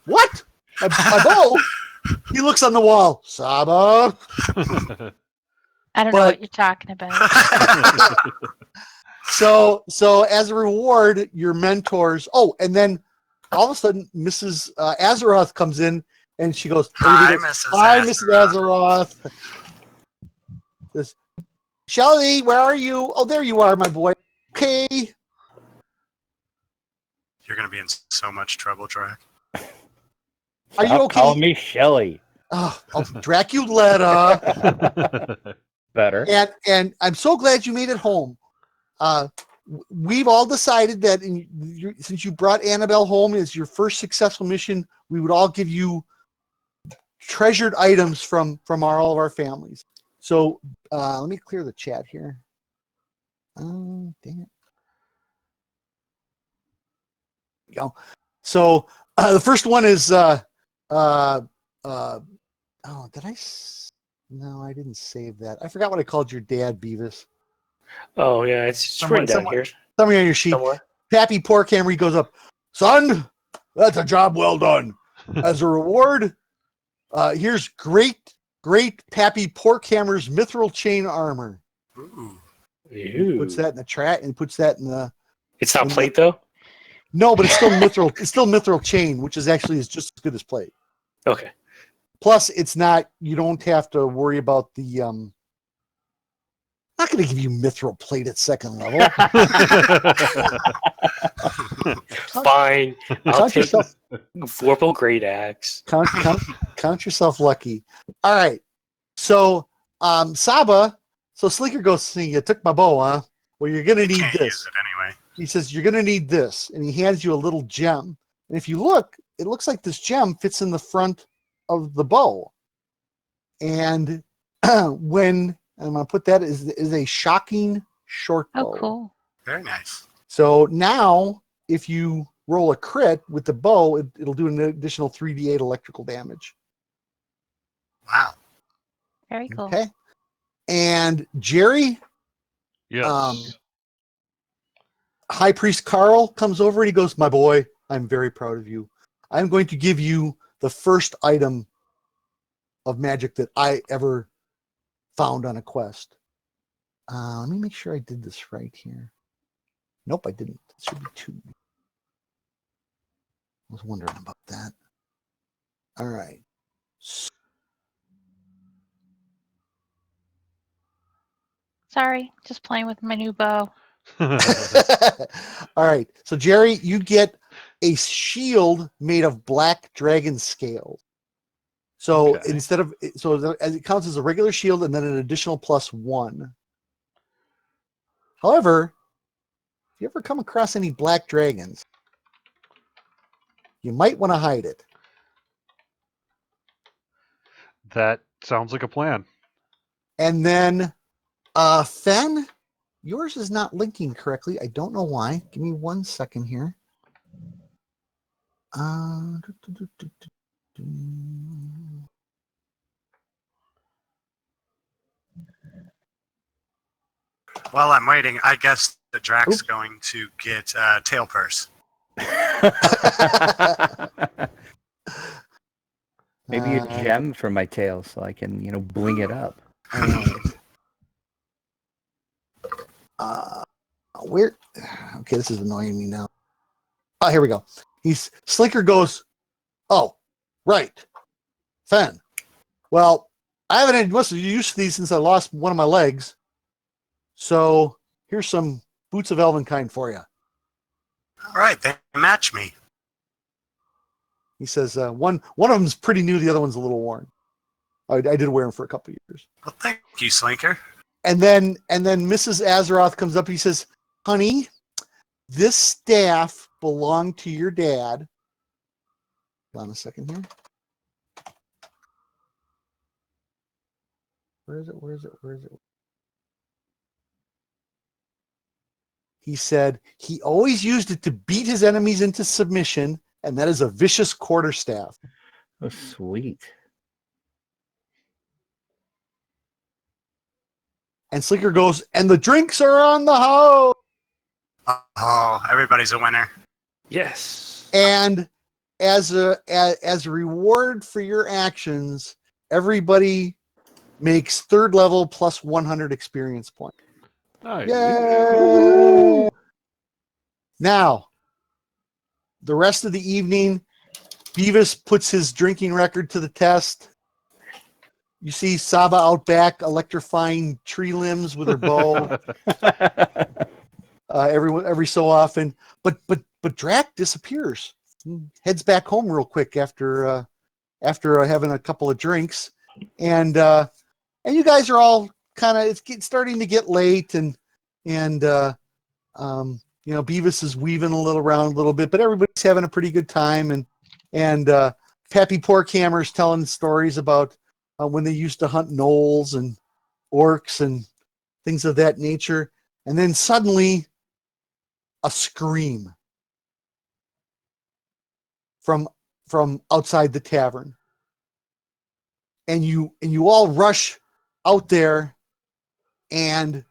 Speaker 2: "What? My bow?" He looks on the wall. "Saba."
Speaker 5: I don't know what you're talking about.
Speaker 2: So as a reward, your mentors. Oh, and then all of a sudden, Mrs. Azeroth comes in, and she goes,
Speaker 3: "Hi,
Speaker 2: Mrs. Azeroth. Shelly, where are you? Oh, there you are, my boy. Okay."
Speaker 3: You're going to be in so much trouble, Drac.
Speaker 2: Are you okay?
Speaker 4: Call me Shelly.
Speaker 2: Oh, Draculetta.
Speaker 4: Better.
Speaker 2: And I'm so glad you made it home. We've all decided that since you brought Annabelle home as your first successful mission, we would all give you treasured items from all of our families. So let me clear the chat here. Oh, dang it. There you go. So the first one is no, I didn't save that. I forgot what I called your dad, Beavis.
Speaker 6: Oh yeah, it's written down here.
Speaker 2: Somewhere on your sheet.
Speaker 6: Somewhere.
Speaker 2: Pappy Porkhammer, he goes up. son, that's a job well done. As a reward, here's great Pappy Porkhammer's mithril chain armor.
Speaker 3: Ooh.
Speaker 2: He puts that in the track and puts that in the.
Speaker 6: It's not plate though.
Speaker 2: No, but it's still mithril. It's still mithril chain, which is just as good as plate.
Speaker 6: Okay.
Speaker 2: Plus, it's not. You don't have to worry about the. Not going to give you mithril plate at second level.
Speaker 6: Fine. I'll
Speaker 2: Count
Speaker 6: take
Speaker 2: yourself.
Speaker 6: Vorpal Great Axe.
Speaker 2: Count yourself lucky. All right. So, Saba. So Slinker goes, "See, you took my bow, huh? Well, you're going to need
Speaker 3: Can't
Speaker 2: this."
Speaker 3: use it anyway.
Speaker 2: He says, "You're going to need this," and he hands you a little gem. And if you look, it looks like this gem fits in the front of the bow. And when I'm going to put that is a shocking short bow.
Speaker 5: Oh, cool.
Speaker 3: Very nice.
Speaker 2: So now, if you roll a crit with the bow, it'll do an additional 3d8 electrical damage.
Speaker 3: Wow.
Speaker 5: Very cool.
Speaker 2: Okay. And Jerry,
Speaker 1: Yes.
Speaker 2: High Priest Carl comes over and he goes, "My boy, I'm very proud of you. I'm going to give you the first item of magic that I ever found on a quest." Let me make sure I did this right here. Nope, I didn't. It should be 2. I was wondering about that. All right.
Speaker 5: Sorry, just playing with my new bow.
Speaker 2: All right. So, Jerry, you get a shield made of black dragon scales. So
Speaker 1: Okay.
Speaker 2: instead of it counts as a regular shield and then an additional +1. However, if you ever come across any black dragons, you might want to hide it.
Speaker 1: That sounds like a plan.
Speaker 2: And then, Fen, yours is not linking correctly. I don't know why. Give me 1 second here.
Speaker 3: While I'm waiting, I guess the Drac's going to get tail purse.
Speaker 4: Maybe a gem for my tail so I can, bling it up.
Speaker 2: Where? Okay, this is annoying me now. Oh, here we go. Slinker goes, "Oh, right, Fen. Well, I haven't had much use of these since I lost one of my legs. So here's some boots of Elvenkind for you."
Speaker 3: All right, they match me.
Speaker 2: He says, one of them's pretty new, the other one's a little worn. I did wear them for a couple of years.
Speaker 3: Well, thank you, Slinker.
Speaker 2: And then Mrs. Azeroth comes up. He says, "Honey, this staff belonged to your dad." Hold on a second here. Where is it? He said he always used it to beat his enemies into submission, and that is a vicious quarterstaff.
Speaker 4: Oh, sweet.
Speaker 2: And Slinker goes, "And the drinks are on the house."
Speaker 3: Oh, everybody's a winner.
Speaker 6: Yes.
Speaker 2: And as a reward for your actions, everybody makes 3rd level plus 100 experience points.
Speaker 1: Nice.
Speaker 2: Yay! Now, the rest of the evening, Beavis puts his drinking record to the test. You see Saba out back electrifying tree limbs with her bow every so often. But Drac disappears. Heads back home real quick after having a couple of drinks, and you guys are all kind of starting to get late, and Beavis is weaving around a little bit, but everybody's having a pretty good time, and Pappy Porkhammer's telling stories about when they used to hunt gnolls and orcs and things of that nature, and then suddenly a scream from outside the tavern, and you all rush out there, and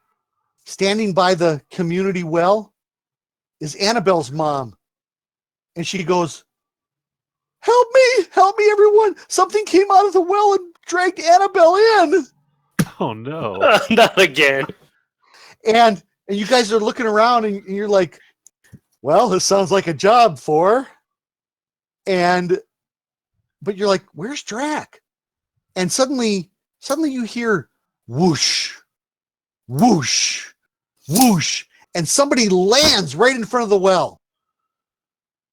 Speaker 2: standing by the community well is Annabelle's mom, And she goes, help me, everyone. Something came out of the well and dragged Annabelle in.
Speaker 1: Oh, no.
Speaker 6: Not again.
Speaker 2: And you guys are looking around and you're like, well, this sounds like a job for. But you're like, where's Drac? And suddenly you hear whoosh, whoosh, whoosh. And somebody lands right in front of the well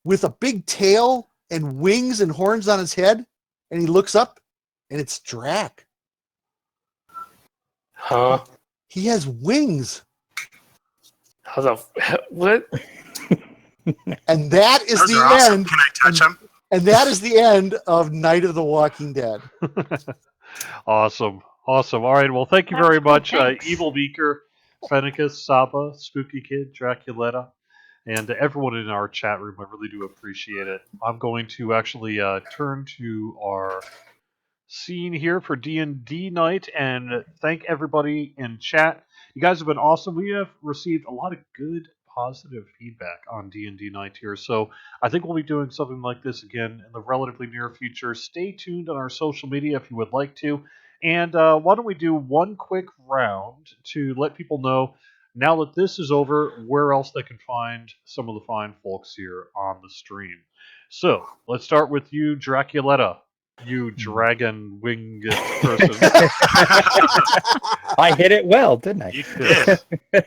Speaker 2: with a big tail and wings and horns on his head. And he looks up and it's Drac.
Speaker 6: Huh?
Speaker 2: He has wings.
Speaker 6: How the what?
Speaker 2: And that is
Speaker 3: Those
Speaker 2: the
Speaker 3: are awesome.
Speaker 2: end.
Speaker 3: Can I touch them?
Speaker 2: And that is the end of Night of the Walking Dead.
Speaker 1: Awesome. All right. Well, thank you
Speaker 5: That was
Speaker 1: very
Speaker 5: cool,
Speaker 1: much,
Speaker 5: thanks.
Speaker 1: Evilbeeker, Fenicus, Saba, Spookykid, Draculetta, and everyone in our chat room. I really do appreciate it. I'm going to actually turn to our scene here for D&D night and thank everybody in chat. You guys have been awesome. We have received a lot of good, positive feedback on D&D night here, so I think we'll be doing something like this again in the relatively near future. Stay tuned on our social media if you would like to, and why don't we do one quick round to let people know, now that this is over, where else they can find some of the fine folks here on the stream. So, let's start with you, Draculetta. You dragon winged person.
Speaker 4: I hit it well, didn't I?
Speaker 3: You did.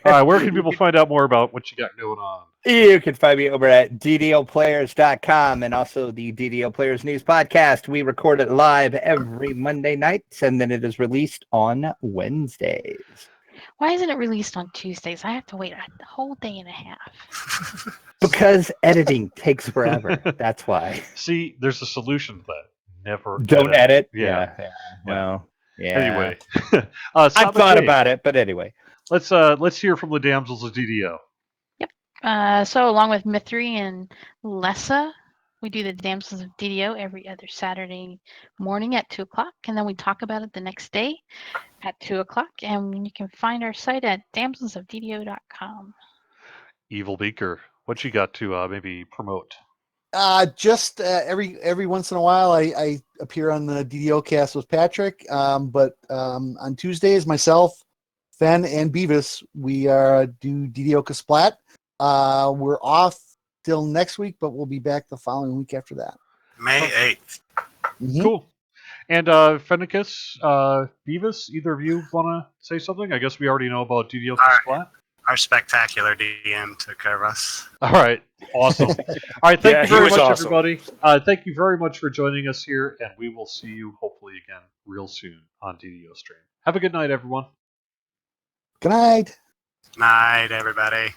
Speaker 1: All right, where can people find out more about what you got going on?
Speaker 4: You can find me over at DDOplayers.com and also the DDO Players News Podcast. We record it live every Monday night, and then it is released on Wednesdays.
Speaker 5: Why isn't it released on Tuesdays? I have to wait a whole day and a half.
Speaker 4: Because editing takes forever. That's why.
Speaker 1: See, there's a solution to that. Never
Speaker 4: Don't edit.
Speaker 1: Yeah.
Speaker 4: Well, yeah.
Speaker 1: Anyway,
Speaker 4: I've
Speaker 1: Saba
Speaker 4: thought
Speaker 1: J,
Speaker 4: about it, but anyway.
Speaker 1: Let's hear from the damsels of DDO.
Speaker 5: So along with Mithri and Lessa, we do the Damsels of DDO every other Saturday morning at 2 o'clock, and then we talk about it the next day at 2 o'clock, and you can find our site at damselsofddo.com.
Speaker 1: Evilbeeker, what you got to maybe promote?
Speaker 2: Just every once in a while, I appear on the DDO cast with Patrick. But on Tuesdays, myself, Fen, and Beavis, we do DDO Kasplat. We're off till next week, but we'll be back the following week after that.
Speaker 3: May 8th.
Speaker 2: Mhm.
Speaker 1: Cool. And Fenicus, Beavis, either of you want to say something? I guess we already know about DDO Kasplat.
Speaker 3: Our spectacular DM took care of us.
Speaker 1: All right. Awesome. All right. Thank you very
Speaker 6: was
Speaker 1: much,
Speaker 6: awesome.
Speaker 1: everybody. Thank you very much for joining us here, and we will see you hopefully again real soon on DDOstream. Have a good night, everyone.
Speaker 2: Good night.
Speaker 3: Night, everybody.